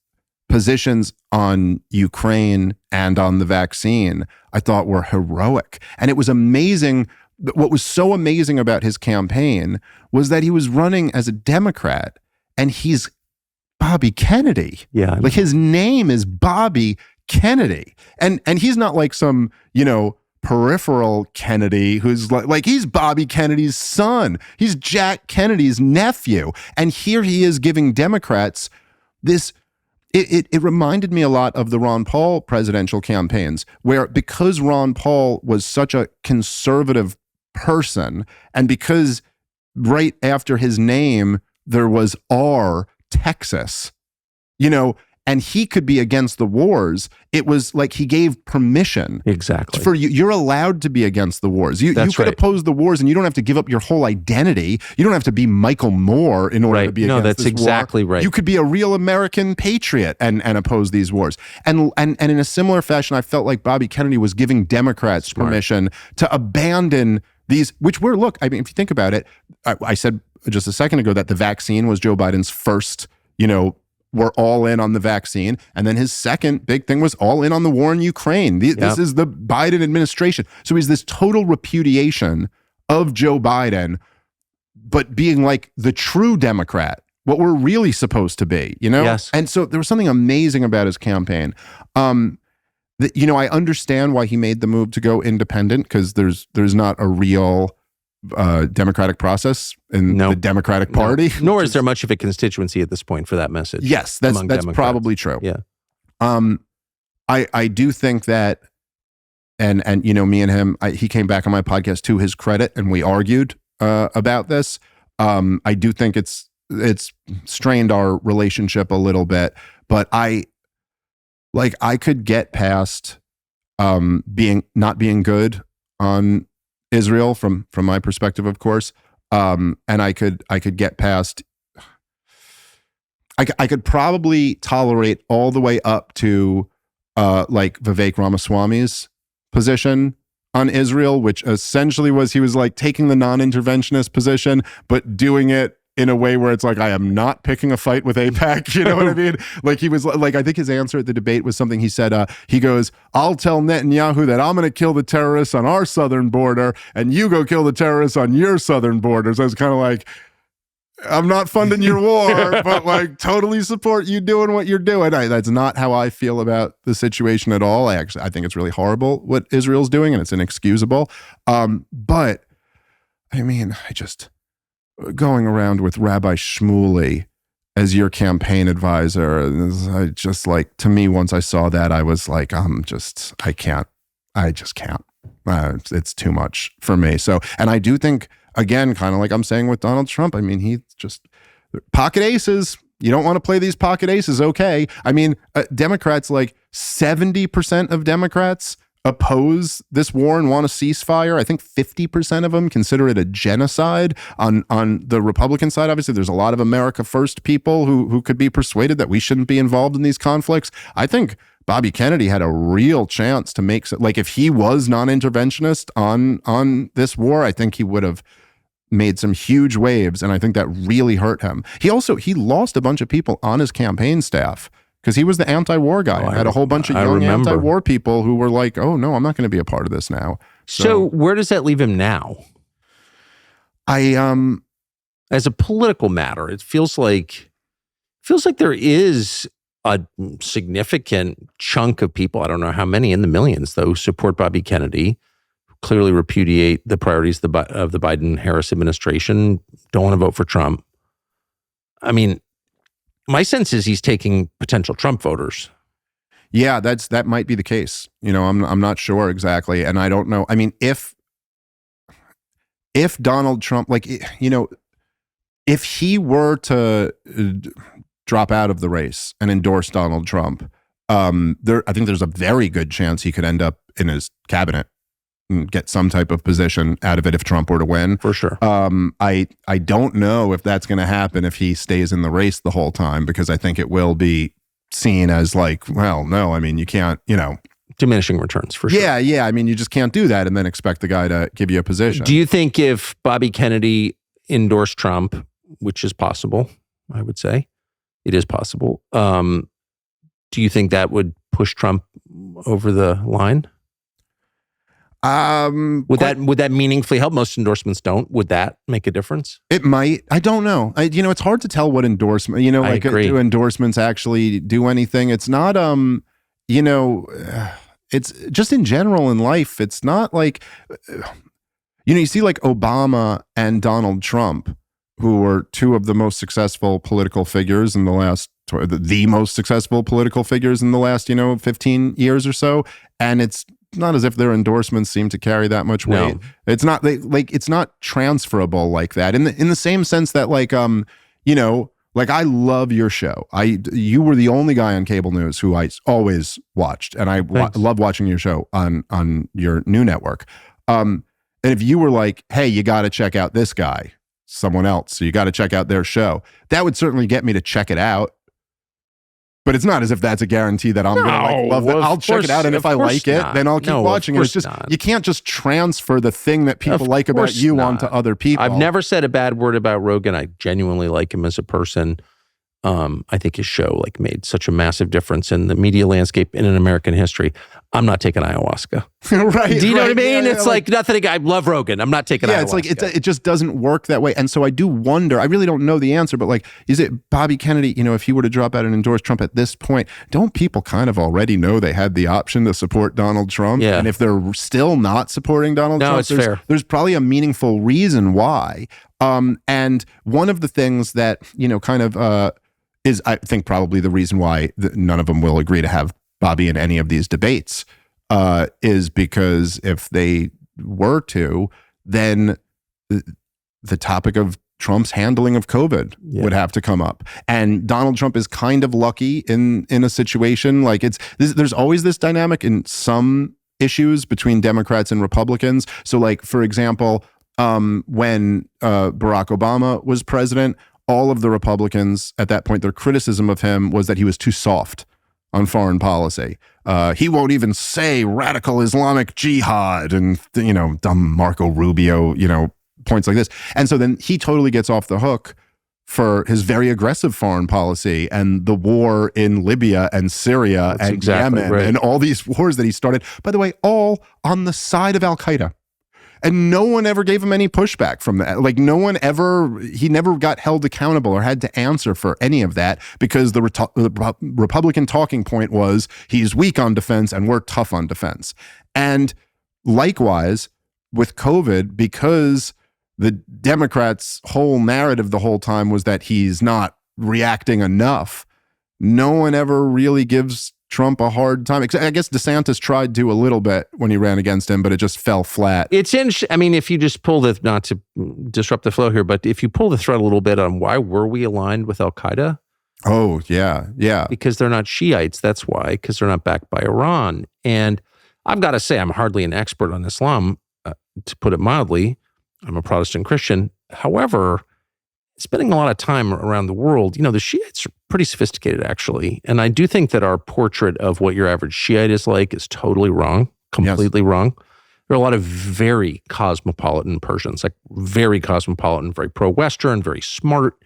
positions on Ukraine and on the vaccine, I thought were heroic. And it was amazing. What was so amazing about his campaign was that he was running as a Democrat, and he's Bobby Kennedy. Yeah. Like, his name is Bobby Kennedy. And he's not like some, peripheral Kennedy who's like he's Bobby Kennedy's son. He's Jack Kennedy's nephew. And here he is giving Democrats this. It reminded me a lot of the Ron Paul presidential campaigns, where because Ron Paul was such a conservative person, and because right after his name there was R, Texas, and he could be against the wars, it was like he gave permission. Exactly. For you. You're allowed to be against the wars. You could oppose the wars, and you don't have to give up your whole identity. You don't have to be Michael Moore in order to be against this war. No, that's exactly right. You could be a real American patriot and oppose these wars. And in a similar fashion, I felt like Bobby Kennedy was giving Democrats permission to abandon these, which were, look, I mean, if you think about it, I said just a second ago that the vaccine was Joe Biden's first, we're all in on the vaccine. And then his second big thing was all in on the war in Ukraine. This is the Biden administration. So he's this total repudiation of Joe Biden, but being like the true Democrat, what we're really supposed to be, Yes. And so there was something amazing about his campaign. I understand why he made the move to go independent, because there's not a real democratic process in the Democratic Party. Nor is there much of a constituency at this point for that message. Yes, that's probably true. Yeah. I do think that and me and him, he came back on my podcast to his credit, and we argued about this. I do think it's strained our relationship a little bit, but I could get past not being good on Israel from my perspective, of course, and I could get past. I could probably tolerate all the way up to Vivek Ramaswamy's position on Israel, which essentially was he was like taking the non-interventionist position, but doing it in a way where it's like, I am not picking a fight with AIPAC. You know what I mean? Like he was like, I think his answer at the debate was something he said, he goes, I'll tell Netanyahu that I'm going to kill the terrorists on our southern border and you go kill the terrorists on your southern borders. I was kind of like, I'm not funding your war, but like totally support you doing what you're doing. That's not how I feel about the situation at all. I think it's really horrible what Israel's doing and it's inexcusable. But I mean, going around with Rabbi Shmuley as your campaign advisor, I just like, to me, once I saw that, I was like, I just can't. It's too much for me. So, and I do think, again, kind of like I'm saying with Donald Trump, I mean, he just pocket aces. You don't want to play these pocket aces. Okay. I mean, Democrats, like 70% of Democrats oppose this war and want a ceasefire. I think 50% of them consider it a genocide. On the Republican side, obviously, there's a lot of America First people who could be persuaded that we shouldn't be involved in these conflicts. I think Bobby Kennedy had a real chance to make, like, if he was non-interventionist on this war, I think he would have made some huge waves, and I think that really hurt him. He lost a bunch of people on his campaign staff because he was the anti-war guy. Had a whole bunch of young anti-war people who were like, oh no, I'm not going to be a part of this now. So where does that leave him now? As a political matter, it feels like there is a significant chunk of people, I don't know how many, in the millions though, support Bobby Kennedy, clearly repudiate the priorities of the Biden-Harris administration, don't want to vote for Trump. I mean, my sense is he's taking potential Trump voters. Yeah, that might be the case. I'm not sure exactly, and I don't know. I mean, if Donald Trump, if he were to drop out of the race and endorse Donald Trump, I think there's a very good chance he could end up in his cabinet and get some type of position out of it if Trump were to win. For sure. I don't know if that's going to happen if he stays in the race the whole time, because I think it will be seen as like, well, no, I mean, you can't, diminishing returns, for sure. Yeah. I mean, you just can't do that and then expect the guy to give you a position. Do you think if Bobby Kennedy endorsed Trump, which is possible, I would say, it is possible, do you think that would push Trump over the line? Would that meaningfully help? Most endorsements don't. Would that make a difference? It might. I don't know. It's hard to tell what endorsement, do endorsements actually do anything? It's not, it's just in general in life. It's not like, you see like Obama and Donald Trump, who were two of the most successful political figures in the most successful political figures in the last, 15 years or so. And it's not as if their endorsements seem to carry that much weight. No. It's not it's not transferable like that in the same sense that I love your show. You were the only guy on cable news who I always watched, and I love watching your show on your new network. And if you were like, hey, you got to check out this guy, someone else, so you got to check out their show, that would certainly get me to check it out. But it's not as if that's a guarantee that I'm going to love it. I'll check it out, and if I like it, then I'll keep watching it. It's just, you can't just transfer the thing that people like about you onto other people. I've never said a bad word about Rogan. I genuinely like him as a person. I think his show made such a massive difference in the media landscape and in American history. I'm not taking ayahuasca. Right. Do you know what I mean? It's nothing. I love Rogan. I'm not taking ayahuasca. It's it just doesn't work that way. And so I do wonder, I really don't know the answer, but is it Bobby Kennedy, if he were to drop out and endorse Trump at this point, don't people kind of already know they had the option to support Donald Trump? Yeah. And if they're still not supporting Donald Trump, there's probably a meaningful reason why. And one of the things that, is, I think, probably the reason why none of them will agree to have Bobby in any of these debates, is because if they were to, then the topic of Trump's handling of COVID would have to come up. And Donald Trump is kind of lucky in a situation like there's always this dynamic in some issues between Democrats and Republicans. So like, for example, when Barack Obama was president, all of the Republicans at that point, their criticism of him was that he was too soft on foreign policy. He won't even say radical Islamic jihad and, dumb Marco Rubio, points like this. And so then he totally gets off the hook for his very aggressive foreign policy and the war in Libya and Syria and Yemen and all these wars that he started, by the way, all on the side of Al-Qaeda. And no one ever gave him any pushback from that. Like he never got held accountable or had to answer for any of that because the Republican talking point was he's weak on defense and we're tough on defense. And likewise with COVID, because the Democrats' whole narrative the whole time was that he's not reacting enough, no one ever really gives Trump a hard time. I guess DeSantis tried to a little bit when he ran against him, but it just fell flat. It's interesting. I mean, if you just pull not to disrupt the flow here, but if you pull the thread a little bit on why were we aligned with Al-Qaeda? Oh, yeah. Because they're not Shiites. That's why, because they're not backed by Iran. And I've got to say, I'm hardly an expert on Islam, to put it mildly. I'm a Protestant Christian. However, spending a lot of time around the world, the Shiites are pretty sophisticated, actually. And I do think that our portrait of what your average Shiite is like is totally wrong, completely wrong. There are a lot of very cosmopolitan Persians, like very cosmopolitan, very pro-Western, very smart,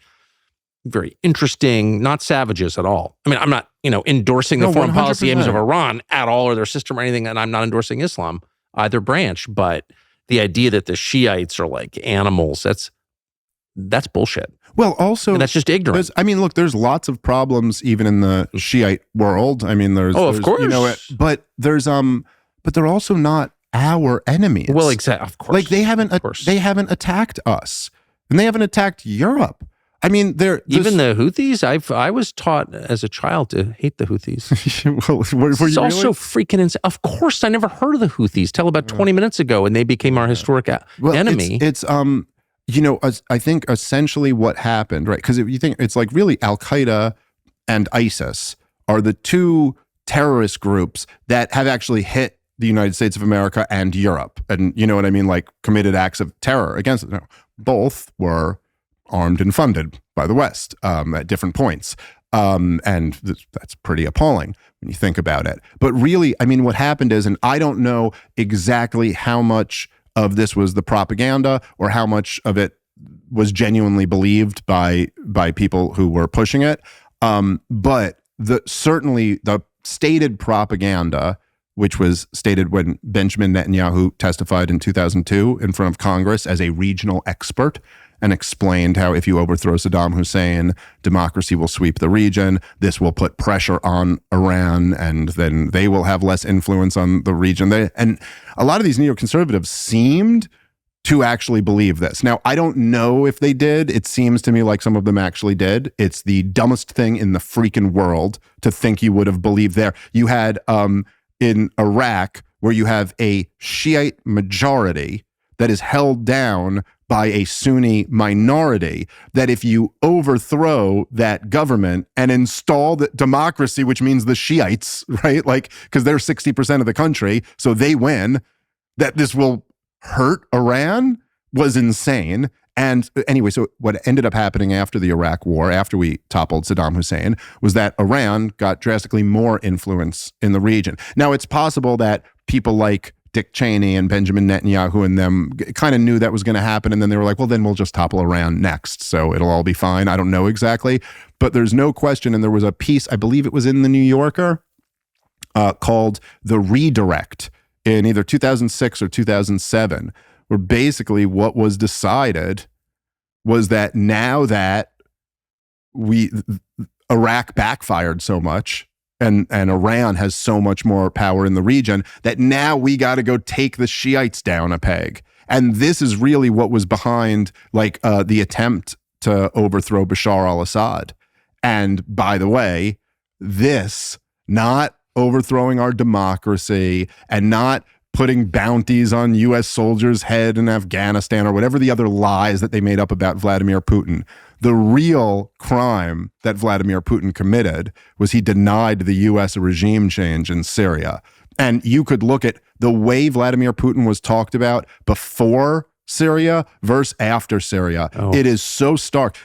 very interesting, not savages at all. I mean, I'm not, endorsing the foreign policy aims of Iran at all or their system or anything, and I'm not endorsing Islam, either branch, but the idea that the Shiites are like animals, that's bullshit. Well, also, and that's just ignorant. Look, there's lots of problems even in the Shiite world. I mean, there's of course, but they're also not our enemies. Well, exactly, of course. Like they haven't attacked us, and they haven't attacked Europe. I mean, even the Houthis. I was taught as a child to hate the Houthis. Were you also freaking insane. Of course, I never heard of the Houthis till about 20 minutes ago, and they became our historic enemy. I think essentially what happened, right? Because if you think it's like really Al-Qaeda and ISIS are the two terrorist groups that have actually hit the United States of America and Europe, and you know what I mean, like committed acts of terror against it. No, both were armed and funded by the West at different points. And that's pretty appalling when you think about it. But really, I mean, what happened is, and I don't know exactly how much of this was the propaganda or how much of it was genuinely believed by people who were pushing it. But certainly the stated propaganda, which was stated when Benjamin Netanyahu testified in 2002 in front of Congress as a regional expert and explained how if you overthrow Saddam Hussein, democracy will sweep the region. This will put pressure on Iran, and then they will have less influence on the region. And a lot of these neoconservatives seemed to actually believe this. Now, I don't know if they did. It seems to me like some of them actually did. It's the dumbest thing in the freaking world to think you would have believed there. You had in Iraq, where you have a Shiite majority that is held down by a Sunni minority, that if you overthrow that government and install the democracy, which means the Shiites, right? Like, because they're 60% of the country, so they win, that this will hurt Iran was insane. And anyway, so what ended up happening after the Iraq war, after we toppled Saddam Hussein, was that Iran got drastically more influence in the region. Now, it's possible that people like Dick Cheney and Benjamin Netanyahu and them kind of knew that was going to happen. And then they were like, well, then we'll just topple Iran next. So it'll all be fine. I don't know exactly, but there's no question. And there was a piece, I believe it was in the New Yorker, called The Redirect in either 2006 or 2007, where basically what was decided was that now that Iraq backfired so much, and Iran has so much more power in the region, that now we got to go take the Shiites down a peg. And this is really what was behind the attempt to overthrow Bashar al-Assad. And by the way, this, not overthrowing our democracy and not putting bounties on U.S. soldiers' head in Afghanistan or whatever the other lies that they made up about Vladimir Putin. The real crime that Vladimir Putin committed was he denied the U.S. a regime change in Syria. And you could look at the way Vladimir Putin was talked about before Syria versus after Syria. Oh. It is so stark.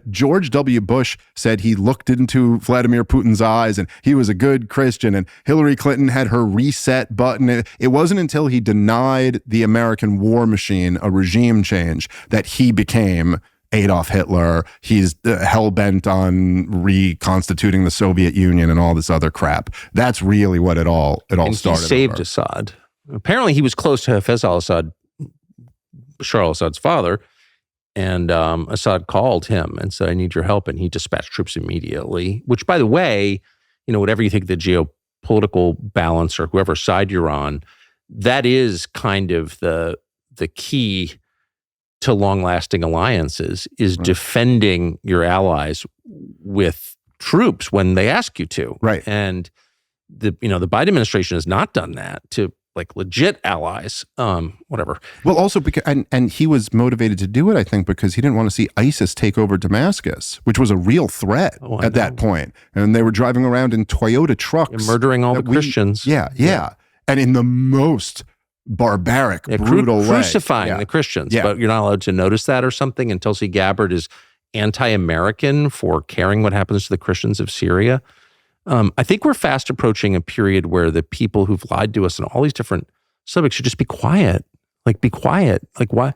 George W. Bush said he looked into Vladimir Putin's eyes and he was a good Christian, and Hillary Clinton had her reset button. It wasn't until he denied the American war machine a regime change that he became Adolf Hitler. He's hell-bent on reconstituting the Soviet Union and all this other crap. That's really what it all started. He saved Assad. Apparently he was close to Hafez al-Assad, Bashar al-Assad's father, and Assad called him and said, I need your help, and he dispatched troops immediately, which, by the way, whatever you think of the geopolitical balance or whoever side you're on, that is kind of the key to long-lasting alliances, is right. Defending your allies with troops when they ask you to. Right. And the Biden administration has not done that to like legit allies, whatever. Well, also because, and he was motivated to do it, I think, because he didn't want to see ISIS take over Damascus, which was a real threat at that point. And they were driving around in Toyota trucks. And murdering all the Christians. Yeah. And in the most barbaric, brutal way. Crucifying the Christians. Yeah. But you're not allowed to notice that or something, and Tulsi Gabbard is anti-American for caring what happens to the Christians of Syria. I think we're fast approaching a period where the people who've lied to us on all these different subjects should just be quiet. Like, be quiet. Like, why?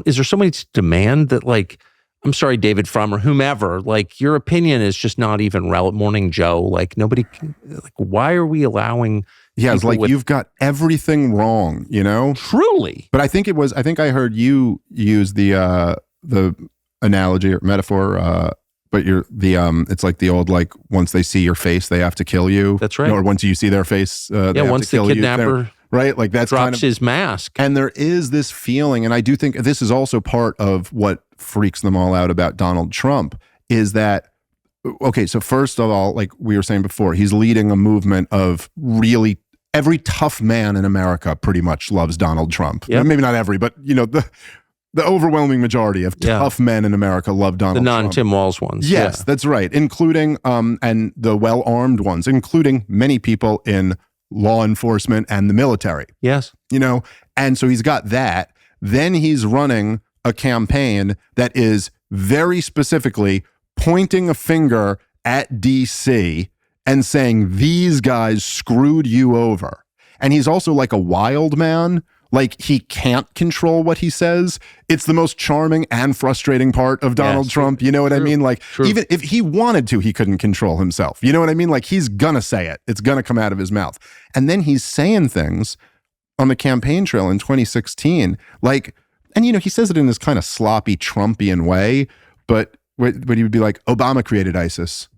Is there so much demand that, like, I'm sorry, David Frum or whomever, like, your opinion is just not even relevant. Morning Joe, like, nobody, like, why are we allowing? Yeah, it's like you've got everything wrong, Truly. But I think I heard you use the analogy or metaphor. But it's like the old, like, once they see your face, they have to kill you. That's right. Or once you see their face, they have once to kill the kidnapper you. Right? Like, that's drops kind of his mask. And there is this feeling, and I do think this is also part of what freaks them all out about Donald Trump, is that, okay, so first of all, like we were saying before, he's leading a movement of really every tough man in America pretty much loves Donald Trump. Yep. Maybe not every, but the overwhelming majority of tough men in America love Donald Trump. The non-Tim Walz ones. Yes, that's right. Including, and the well-armed ones, including many people in law enforcement and the military. Yes. And so he's got that. Then he's running a campaign that is very specifically pointing a finger at DC and saying, these guys screwed you over. And he's also like a wild man. Like, he can't control what he says. It's the most charming and frustrating part of Donald Trump. You know what I mean? Like, even if he wanted to, he couldn't control himself. You know what I mean? Like, he's gonna say it. It's gonna come out of his mouth. And then he's saying things on the campaign trail in 2016, like, and he says it in this kind of sloppy Trumpian way, but he would be like, Obama created ISIS.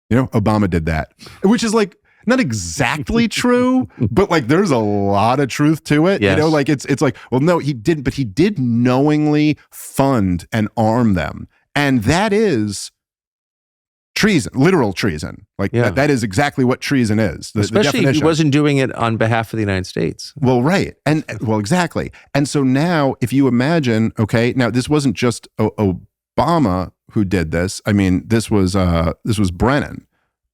Obama did that, which is like, not exactly true, but like there's a lot of truth to it. Yes. Like it's like, well, no, he didn't, but he did knowingly fund and arm them. And that is treason, literal treason. Like that is exactly what treason is. Especially if he wasn't doing it on behalf of the United States. Well, right. And well, exactly. And so now if you imagine, okay, now this wasn't just Obama who did this. I mean, this was Brennan.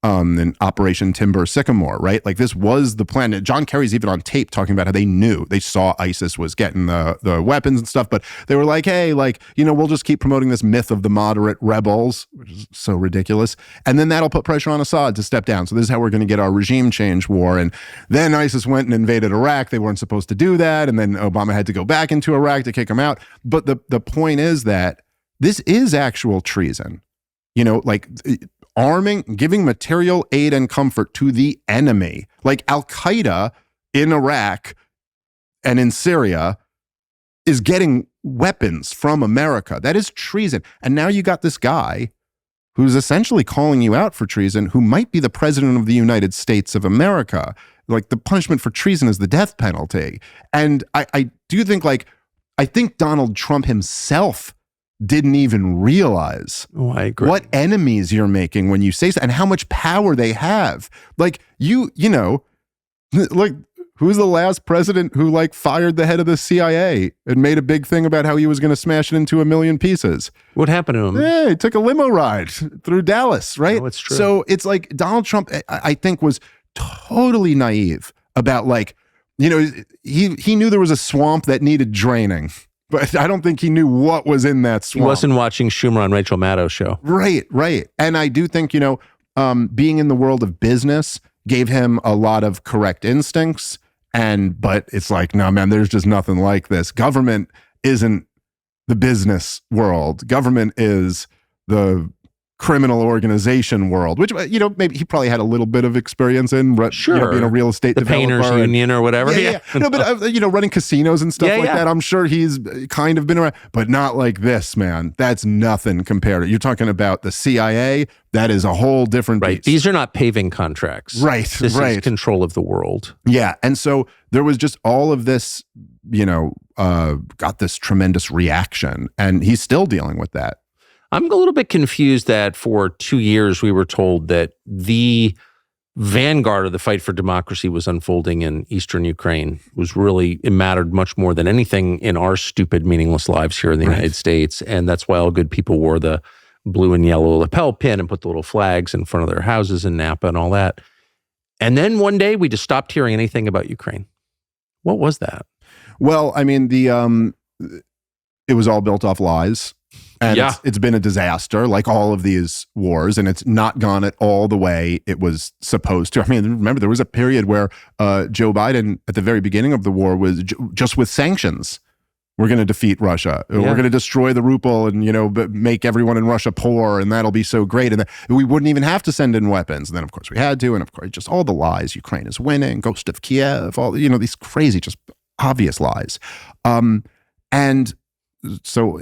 In Operation Timber Sycamore, right? Like, this was the plan. John Kerry's even on tape talking about how they saw ISIS was getting the weapons and stuff, but they were like, hey, like, we'll just keep promoting this myth of the moderate rebels, which is so ridiculous. And then that'll put pressure on Assad to step down. So this is how we're going to get our regime change war. And then ISIS went and invaded Iraq. They weren't supposed to do that. And then Obama had to go back into Iraq to kick them out. But the point is that this is actual treason. Like, arming, giving material aid and comfort to the enemy. Like, Al-Qaeda in Iraq and in Syria is getting weapons from America. That is treason. And now you got this guy who's essentially calling you out for treason, who might be the president of the United States of America. Like, the punishment for treason is the death penalty. And I do think, like, I think Donald Trump himself didn't even realize I agree. what enemies you're making when you say so, and how much power they have. Like you know, like who's the last president who like fired the head of the CIA and made a big thing about how he was going to smash it into a million pieces? What happened to him? Yeah, he took a limo ride through Dallas, right? Oh, it's true. So it's like Donald Trump, I think, was totally naive about like, you know, he knew there was a swamp that needed draining. But I don't think he knew what was in that swamp. He wasn't watching Schumer on Rachel Maddow's show. Right. And I do think, you know, being in the world of business gave him a lot of correct instincts. But it's like, no, man, there's just nothing like this. Government isn't the business world. Government is the criminal organization world, which, you know, maybe he probably had a little bit of experience in, sure, you know, being a real estate the developer. Painters Union or whatever. Yeah. No, but, you know, running casinos and stuff like that, I'm sure he's kind of been around, but not like this, man. That's nothing compared to, you're talking about the CIA, that is a whole different beast. These are not paving contracts. This is control of the world. Yeah. And so there was just all of this, you know, got this tremendous reaction, and he's still dealing with that. I'm a little bit confused that for 2 years we were told that the vanguard of the fight for democracy was unfolding in Eastern Ukraine. It mattered much more than anything in our stupid, meaningless lives here in the United States. And that's why all good people wore the blue and yellow lapel pin and put the little flags in front of their houses in Napa and all that. And then one day we just stopped hearing anything about Ukraine. What was that? Well, I mean, it was all built off lies. And it's been a disaster, like all of these wars, and it's not gone at all the way it was supposed to. I mean, remember, there was a period where Joe Biden, at the very beginning of the war, was just with sanctions, we're going to defeat Russia. We're going to destroy the ruble and, you know, make everyone in Russia poor, and that'll be so great. And we wouldn't even have to send in weapons. And then, of course, we had to. And, of course, just all the lies. Ukraine is winning, Ghost of Kiev, all, you know, these crazy, just obvious lies. And so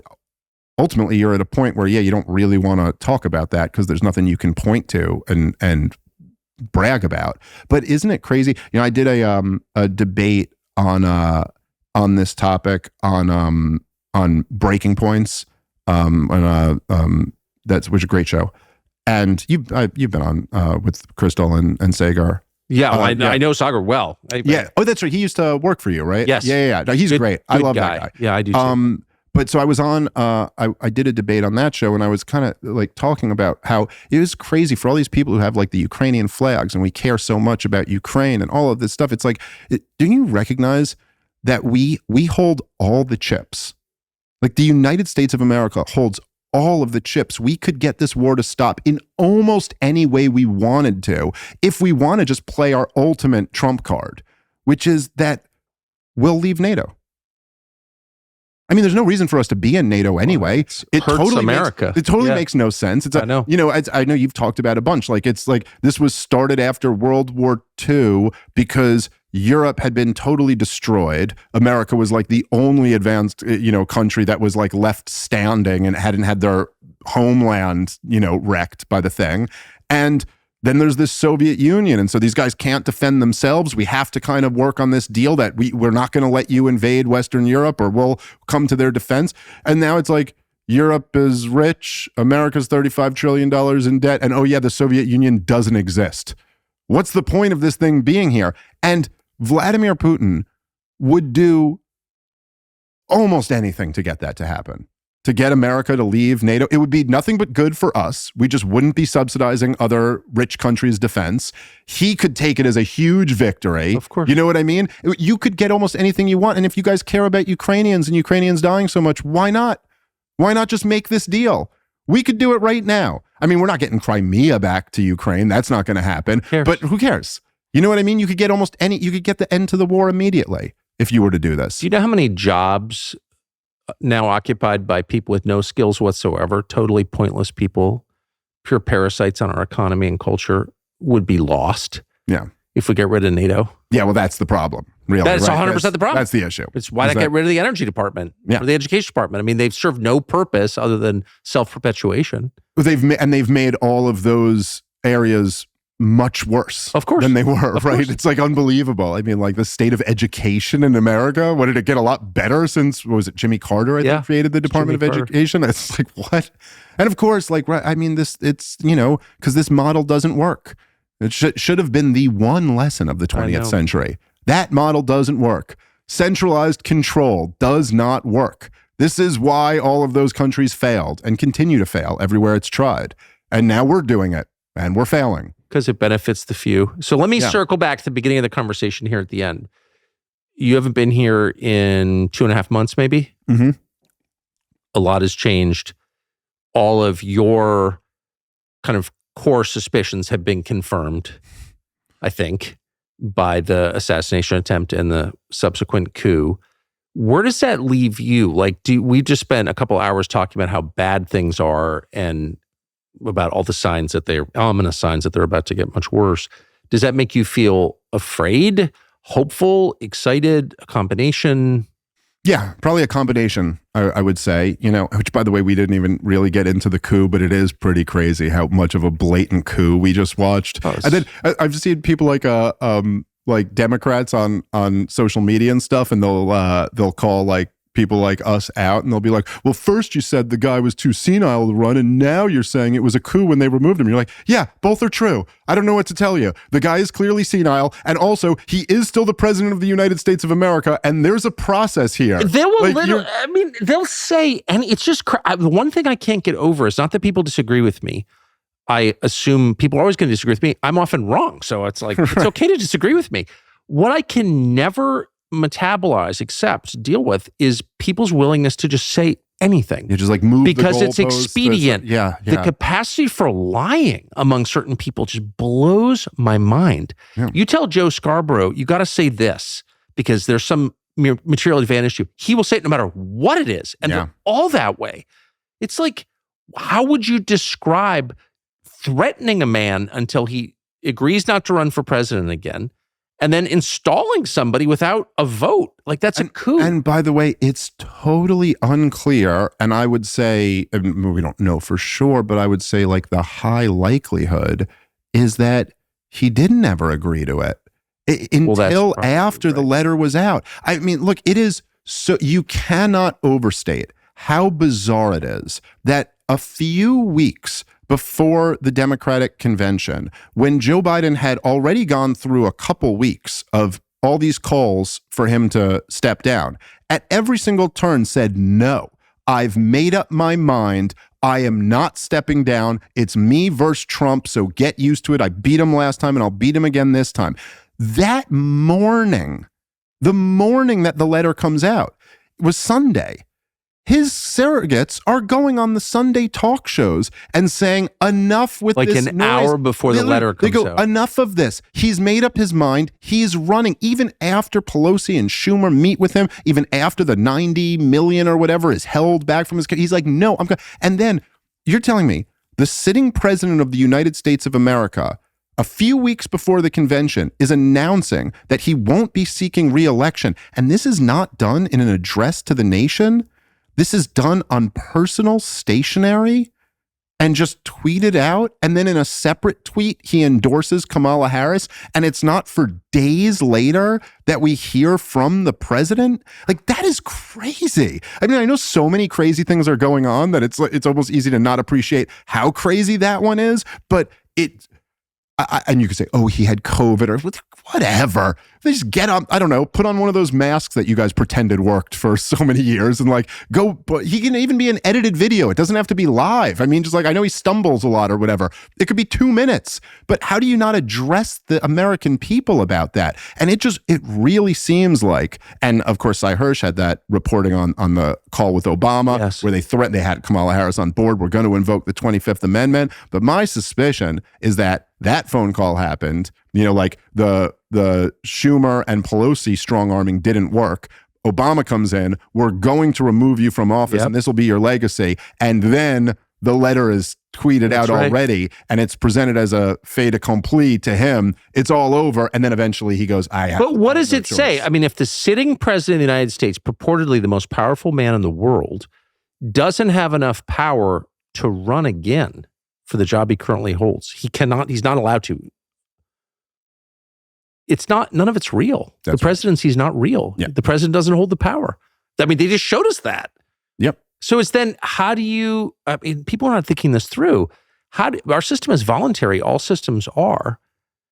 ultimately, you're at a point where, you don't really want to talk about that because there's nothing you can point to and brag about. But isn't it crazy? You know, I did a debate on this topic on Breaking Points, which is a great show. And you've been on with Crystal and Sagar. Yeah, I know Sagar well. Oh, that's right. He used to work for you, right? Yes. Yeah. No, he's great. I love that guy. Yeah, I do too. But so I was on, I did a debate on that show, and I was kind of like talking about how it was crazy for all these people who have like the Ukrainian flags, and we care so much about Ukraine and all of this stuff. It's like, do you recognize that we hold all the chips? Like the United States of America holds all of the chips. We could get this war to stop in almost any way we wanted to, if we want to just play our ultimate trump card, which is that we'll leave NATO. I mean, there's no reason for us to be in NATO anyway. It hurts totally America. It totally makes no sense. It's I know. You know, I know you've talked about a bunch. Like, it's like this was started after World War II because Europe had been totally destroyed. America was like the only advanced, country that was like left standing and hadn't had their homeland, wrecked by the thing. And then there's this Soviet Union. And so these guys can't defend themselves. We have to kind of work on this deal that we're not going to let you invade Western Europe or we'll come to their defense. And now it's like Europe is rich. America's $35 trillion in debt. And the Soviet Union doesn't exist. What's the point of this thing being here? And Vladimir Putin would do almost anything to get that to happen. To get America to leave NATO, it would be nothing but good for us. We just wouldn't be subsidizing other rich countries' defense. He could take it as a huge victory. Of course. You know what I mean? You could get almost anything you want. And if you guys care about Ukrainians and Ukrainians dying so much, why not? Why not just make this deal? We could do it right now. I mean, we're not getting Crimea back to Ukraine. That's not going to happen. But who cares? You know what I mean? You could get you could get the end to the war immediately if you were to do this. Do you know how many jobs now occupied by people with no skills whatsoever, totally pointless people, pure parasites on our economy and culture, would be lost if we get rid of NATO? Yeah, well, that's the problem. Really, that's 100% the problem. That's the issue. It's why not get rid of the energy department or the education department. I mean, they've served no purpose other than self-perpetuation. They've made all of those areas much worse, of course, than they were, right? Course. It's like unbelievable. I mean, like the state of education in America, what did it get a lot better since, what was it, Jimmy Carter, I think, created the Department of Education? It's like, what? And of course, like, I mean, it's, you know, because this model doesn't work. It should have been the one lesson of the 20th century. That model doesn't work. Centralized control does not work. This is why all of those countries failed and continue to fail everywhere it's tried. And now we're doing it and we're failing. Because it benefits the few. So let me circle back to the beginning of the conversation here at the end. You haven't been here in 2.5 months, maybe? Mm-hmm. A lot has changed. All of your kind of core suspicions have been confirmed, I think, by the assassination attempt and the subsequent coup. Where does that leave you? Like, we just spent a couple hours talking about how bad things are and about all the signs that they're ominous signs that they're about to get much worse. Does that make you feel afraid, hopeful, excited, a combination? Yeah, probably a combination, I would say, you know, which by the way, we didn't even really get into the coup, but it is pretty crazy how much of a blatant coup we just watched. And then I've seen people like Democrats on social media and stuff, and they'll call like people like us out, and they'll be like, well, first you said the guy was too senile to run, and now you're saying it was a coup when they removed him. You're like, yeah, both are true. I don't know what to tell you. The guy is clearly senile, and also he is still the president of the United States of America, and there's a process here. They will literally, I mean, they'll say, and it's just, the one thing I can't get over is not that people disagree with me. I assume people are always going to disagree with me. I'm often wrong, so it's like, it's okay to disagree with me. What I can never metabolize, accept, deal with is people's willingness to just say anything. You just like move because the it's expedient. The capacity for lying among certain people just blows my mind. Yeah. You tell Joe Scarborough, you got to say this because there's some material advantage to you. He will say it no matter what it is. And they're all that way. It's like, how would you describe threatening a man until he agrees not to run for president again, and then installing somebody without a vote? Like, that's a coup. And by the way, it's totally unclear. And I would say, we don't know for sure, but I would say like the high likelihood is that he didn't ever agree to it until after the letter was out. I mean, look, it is so, you cannot overstate how bizarre it is that a few weeks before the Democratic convention, when Joe Biden had already gone through a couple weeks of all these calls for him to step down, at every single turn said, no, I've made up my mind. I am not stepping down. It's me versus Trump, so get used to it. I beat him last time and I'll beat him again this time. That morning, the morning that the letter comes out, was Sunday. His surrogates are going on the Sunday talk shows and saying, enough with like this an noise. Hour before the letter comes out. They go, enough of this. He's made up his mind. He's running. Even after Pelosi and Schumer meet with him, even after the 90 million or whatever is held back from his, he's like, no, I'm going. And then you're telling me the sitting president of the United States of America, a few weeks before the convention, is announcing that he won't be seeking re-election. And this is not done in an address to the nation. This is done on personal stationery and just tweeted out. And then in a separate tweet, he endorses Kamala Harris. And it's not for days later that we hear from the president. Like, that is crazy. I mean, I know so many crazy things are going on that it's almost easy to not appreciate how crazy that one is. But and you could say, oh, he had COVID or whatever. They just get up, I don't know, put on one of those masks that you guys pretended worked for so many years and like go, but he can even be an edited video. It doesn't have to be live. I mean, just like, I know he stumbles a lot or whatever. It could be 2 minutes, but how do you not address the American people about that? And it really seems like, and of course, Cy Hirsch had that reporting on the call with Obama, where they threatened, they had Kamala Harris on board. We're going to invoke the 25th Amendment. But my suspicion is that phone call happened, you know, like the Schumer and Pelosi strong-arming didn't work. Obama comes in, we're going to remove you from office and this will be your legacy. And then the letter is tweeted out already and it's presented as a fait accompli to him. It's all over. And then eventually he goes, But what does it say? I mean, if the sitting president of the United States, purportedly the most powerful man in the world, doesn't have enough power to run again for the job he currently holds, he's not allowed to it's not, none of it's real. The presidency is not real. The president doesn't hold the power. I mean, they just showed us that. Yep. So it's then, how do you, I mean, people are not thinking this through. Our system is voluntary. All systems are.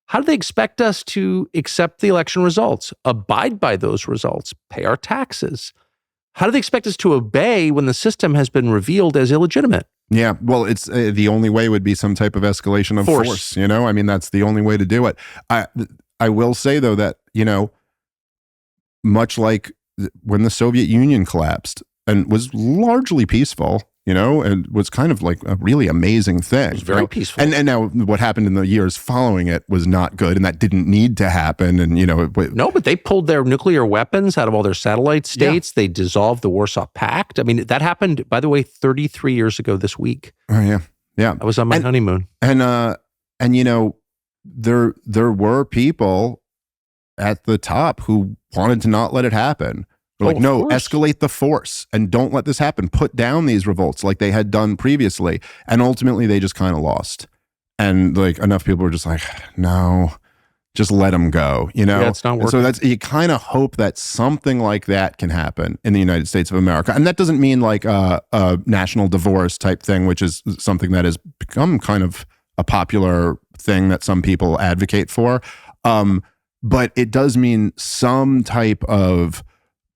How do they expect us to accept the election results, abide by those results, pay our taxes? How do they expect us to obey when the system has been revealed as illegitimate? Yeah, well, it's the only way would be some type of escalation of force. You know, I mean, that's the only way to do it. I will say, though, that, you know, much like when the Soviet Union collapsed and was largely peaceful, you know, and was kind of like a really amazing thing. It was very peaceful. And now what happened in the years following it was not good, and that didn't need to happen. And, you know, no, but they pulled their nuclear weapons out of all their satellite states. Yeah. They dissolved the Warsaw Pact. I mean, that happened, by the way, 33 years ago this week. Oh, yeah. Yeah. I was on my honeymoon. And, you know, there were people at the top who wanted to not let it happen. They're like, no, escalate the force and don't let this happen. Put down these revolts like they had done previously. And ultimately, they just kind of lost. And like enough people were just like, no, just let them go. You know, it's not working. So you kind of hope that something like that can happen in the United States of America. And that doesn't mean like a national divorce type thing, which is something that has become kind of a popular thing that some people advocate for. But it does mean some type of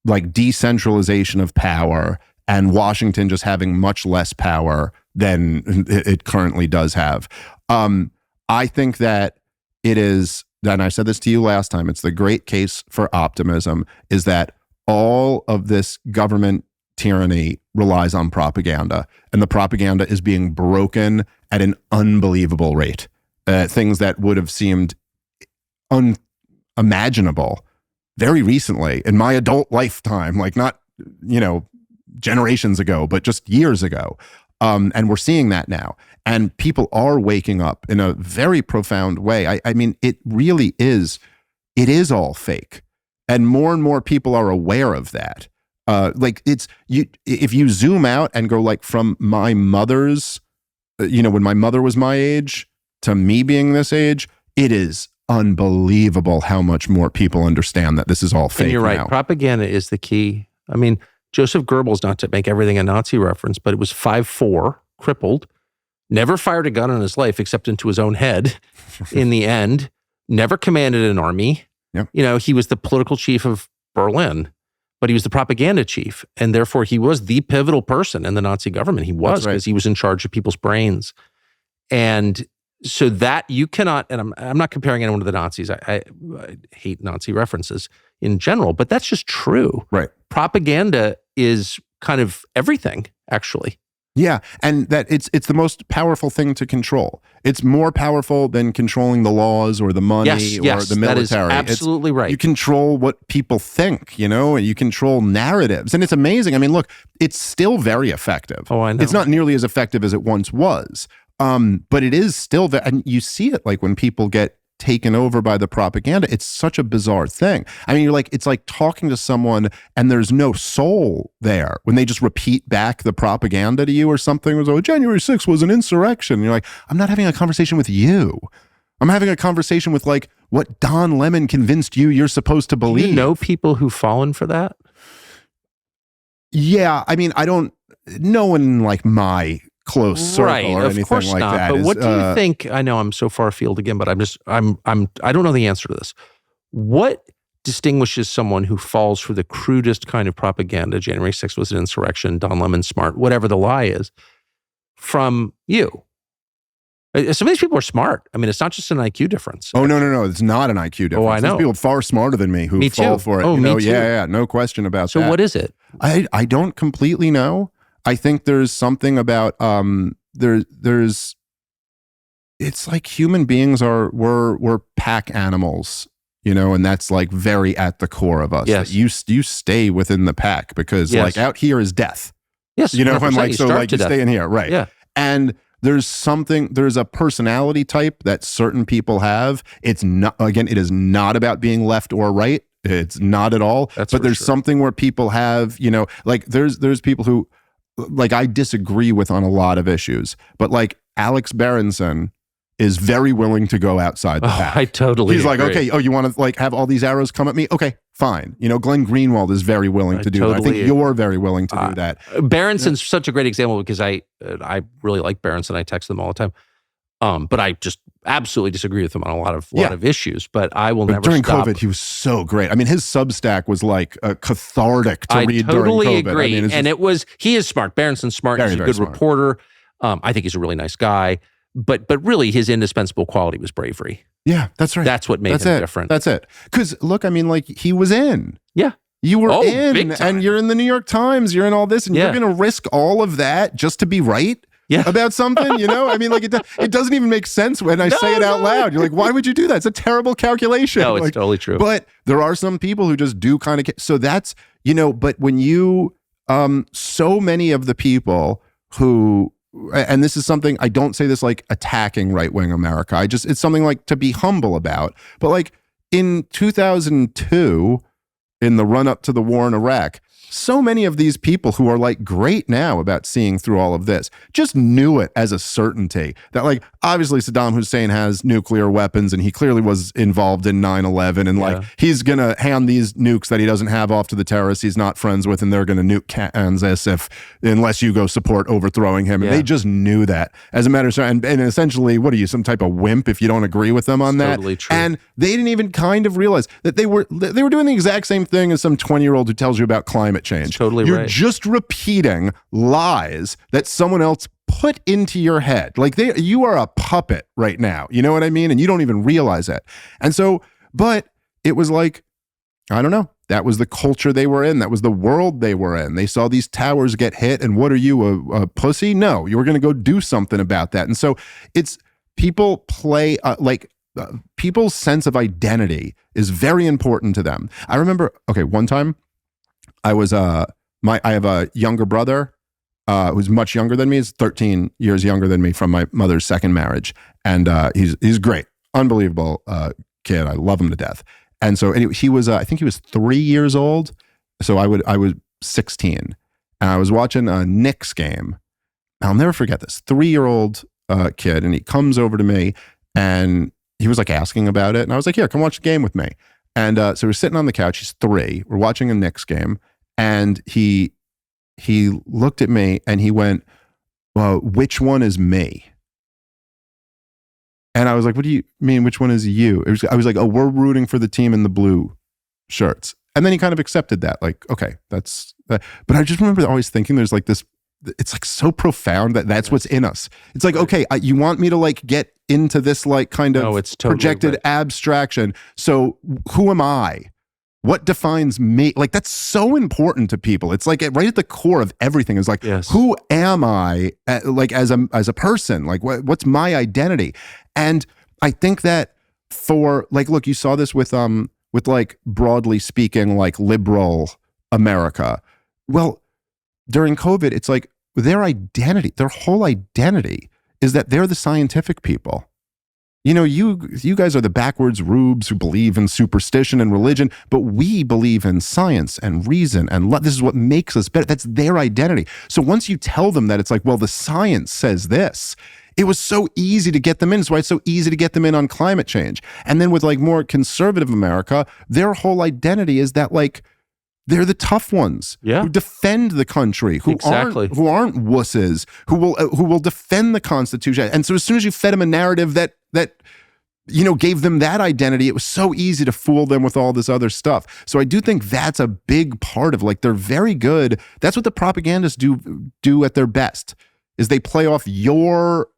like decentralization of power, and Washington just having much less power than it currently does have. I think that it is, and I said this to you last time, it's the great case for optimism, is that all of this government tyranny relies on propaganda, and the propaganda is being broken at an unbelievable rate. Things that would have seemed unimaginable very recently in my adult lifetime, like not, you know, generations ago, but just years ago. And we're seeing that now. And people are waking up in a very profound way. I mean, it really is, it is all fake. And more people are aware of that. Like if you zoom out and go like from my mother's, you know, when my mother was my age to me being this age, it is unbelievable how much more people understand that this is all fake. And you're right. Now. Propaganda is the key. I mean, Joseph Goebbels, not to make everything a Nazi reference, but it was 5'4", crippled, never fired a gun in his life except into his own head in the end, never commanded an army. Yep. You know, he was the political chief of Berlin, but he was the propaganda chief. And therefore he was the pivotal person in the Nazi government. He was, because he was in charge of people's brains. And so that you cannot, and I'm not comparing anyone to the Nazis. I hate Nazi references in general, but that's just true. Right. Propaganda is kind of everything, actually. Yeah, and that it's the most powerful thing to control. It's more powerful than controlling the laws or the money or the military. That is absolutely right. You control what people think, you know, and you control narratives. And it's amazing. I mean, look, it's still very effective. Oh, I know. It's not nearly as effective as it once was. But it is still, and you see it like when people get taken over by the propaganda, it's such a bizarre thing. I mean, it's like talking to someone and there's no soul there when they just repeat back the propaganda to you or something. It was, oh, January 6th was an insurrection. And you're like, I'm not having a conversation with you. I'm having a conversation with like what Don Lemon convinced you're supposed to believe. Do you know people who've fallen for that? Yeah. I mean, I don't, no one in like my close circle or anything like that. But what do you think? I know I'm so far afield again, but I don't know the answer to this. What distinguishes someone who falls for the crudest kind of propaganda, January 6th was an insurrection, Don Lemon's smart, whatever the lie is, from you? Some of these people are smart. I mean, it's not just an IQ difference. Oh, no. It's not an IQ difference. Oh, I know. There's people far smarter than me who fall for it. Oh, me too. Yeah, no question about that. So what is it? I don't completely know. I think there's something about there's it's like human beings we're pack animals, you know, and that's like very at the core of us. Yes. You stay within the pack because like out here is death. Yes. You know, and like so like you stay in here, right? Yeah. And there's a personality type that certain people have. It's not, again, it is not about being left or right. It's not at all. But there's something where people have, you know, like there's people who like I disagree with on a lot of issues, but like Alex Berenson is very willing to go outside the path. I totally He's agree. like, okay, you want to like have all these arrows come at me? Okay, fine. Glenn Greenwald is very willing to do that. I think you're very willing to do that. Berenson's such a great example because I really like Berenson. I text them all the time. But I just absolutely disagree with him on a lot of issues. But I will never during stop. COVID, he was so great. I mean, his Substack was like cathartic to read totally during COVID. agree. I mean, he is smart. Berenson's smart. Very, he's a very good smart. reporter. I think he's a really nice guy. But really, his indispensable quality was bravery. Yeah, that's right. That's what made him different. That's it. Because look, I mean, like he was in. Yeah. You were in, big time. and you're in the New York Times. You're in all this, and you're going to risk all of that just to be right. About something, I mean, like it doesn't even make sense when I say it out loud. You're like, why would you do that? It's a terrible calculation. No, it's totally true. But there are some people who just do kind of. So that's But when you, so many of the people who, and this is something I don't say this like attacking right wing America. It's something like to be humble about. But like in 2002, in the run up to the war in Iraq. So many of these people who are like great now about seeing through all of this just knew it as a certainty that like obviously Saddam Hussein has nuclear weapons and he clearly was involved in 9/11 and like he's going to hand these nukes that he doesn't have off to the terrorists he's not friends with and they're going to nuke Kansas unless you go support overthrowing him. And they just knew that. As a matter of fact, and essentially, what are you, some type of wimp if you don't agree with them on that? Totally true. And they didn't even kind of realize that they were doing the exact same thing as some 20-year-old who tells you about climate change. Totally You're right. just repeating lies that someone else put into your head. Like you are a puppet right now. You know what I mean? And you don't even realize it. And so, but it was like, I don't know. That was the culture they were in. That was the world they were in. They saw these towers get hit. And what are you, a pussy? No, you were going to go do something about that. And so it's people play people's sense of identity is very important to them. I remember, one time I was, I have a younger brother who's much younger than me. He's 13 years younger than me from my mother's second marriage. And he's great, unbelievable kid. I love him to death. And so anyway, he was, I think he was 3 years old. So I was 16 and I was watching a Knicks game. I'll never forget this 3-year-old kid. And he comes over to me and he was like asking about it. And I was like, here, come watch the game with me. And so we're sitting on the couch. He's 3. We're watching a Knicks game. And he looked at me and he went, well, which one is me? And I was like, what do you mean? Which one is you? I was like, oh, we're rooting for the team in the blue shirts. And then he kind of accepted that. Like, okay, that's that. But I just remember always thinking there's like this, it's like so profound what's in us. It's like, okay, you want me to like get into this like kind of projected abstraction. So who am I? What defines me? Like, that's so important to people. It's like right at the core of everything is like, who am I like as a person? Like what's my identity? And I think that for like, look, you saw this with like broadly speaking, like liberal America. Well, during COVID, it's like their identity, their whole identity is that they're the scientific people. You know, you guys are the backwards rubes who believe in superstition and religion, but we believe in science and reason and this is what makes us better. That's their identity. So once you tell them that, it's like, well, the science says this. It was so easy to get them in. That's why it's so easy to get them in on climate change. And then with like more conservative America, their whole identity is that like, they're the tough ones who defend the country, who aren't wusses, who will defend the Constitution. And so as soon as you fed them a narrative that gave them that identity, it was so easy to fool them with all this other stuff. So I do think that's a big part of like they're very good. That's what the propagandists do at their best is they play off your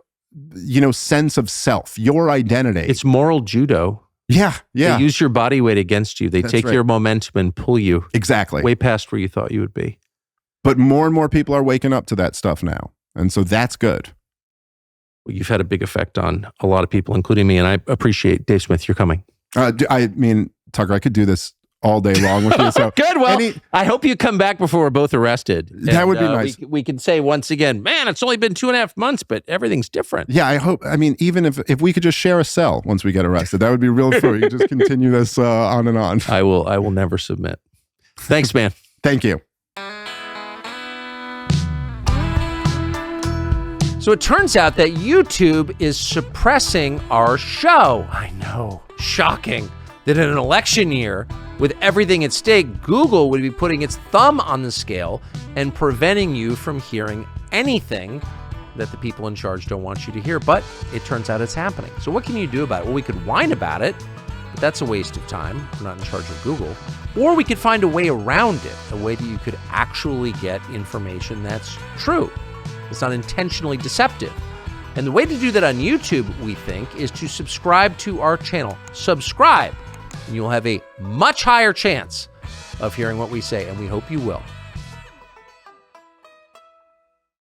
sense of self, your identity. It's moral judo. Yeah. They use your body weight against you. They take your momentum and pull you way past where you thought you would be. But more and more people are waking up to that stuff now. And so that's good. Well, you've had a big effect on a lot of people, including me. And I appreciate, Dave Smith, you're coming. I mean, Tucker, I could do this all day long with you. So good. Well, I hope you come back before we're both arrested. That would be nice. We can say once again, man, it's only been 2.5 months, but everything's different. Yeah, I hope. I mean, even if we could just share a cell once we get arrested, that would be real fun. You just continue this on and on. I will never submit. Thanks, man. Thank you. So So it turns out that YouTube is suppressing our show. I know, shocking that in an election year, with everything at stake, Google would be putting its thumb on the scale and preventing you from hearing anything that the people in charge don't want you to hear. But it turns out it's happening. So what can you do about it? Well, we could whine about it, but that's a waste of time. We're not in charge of Google. Or we could find a way around it, a way that you could actually get information that's true. It's not intentionally deceptive. And the way to do that on YouTube, we think, is to subscribe to our channel. Subscribe, and you'll have a much higher chance of hearing what we say, and we hope you will.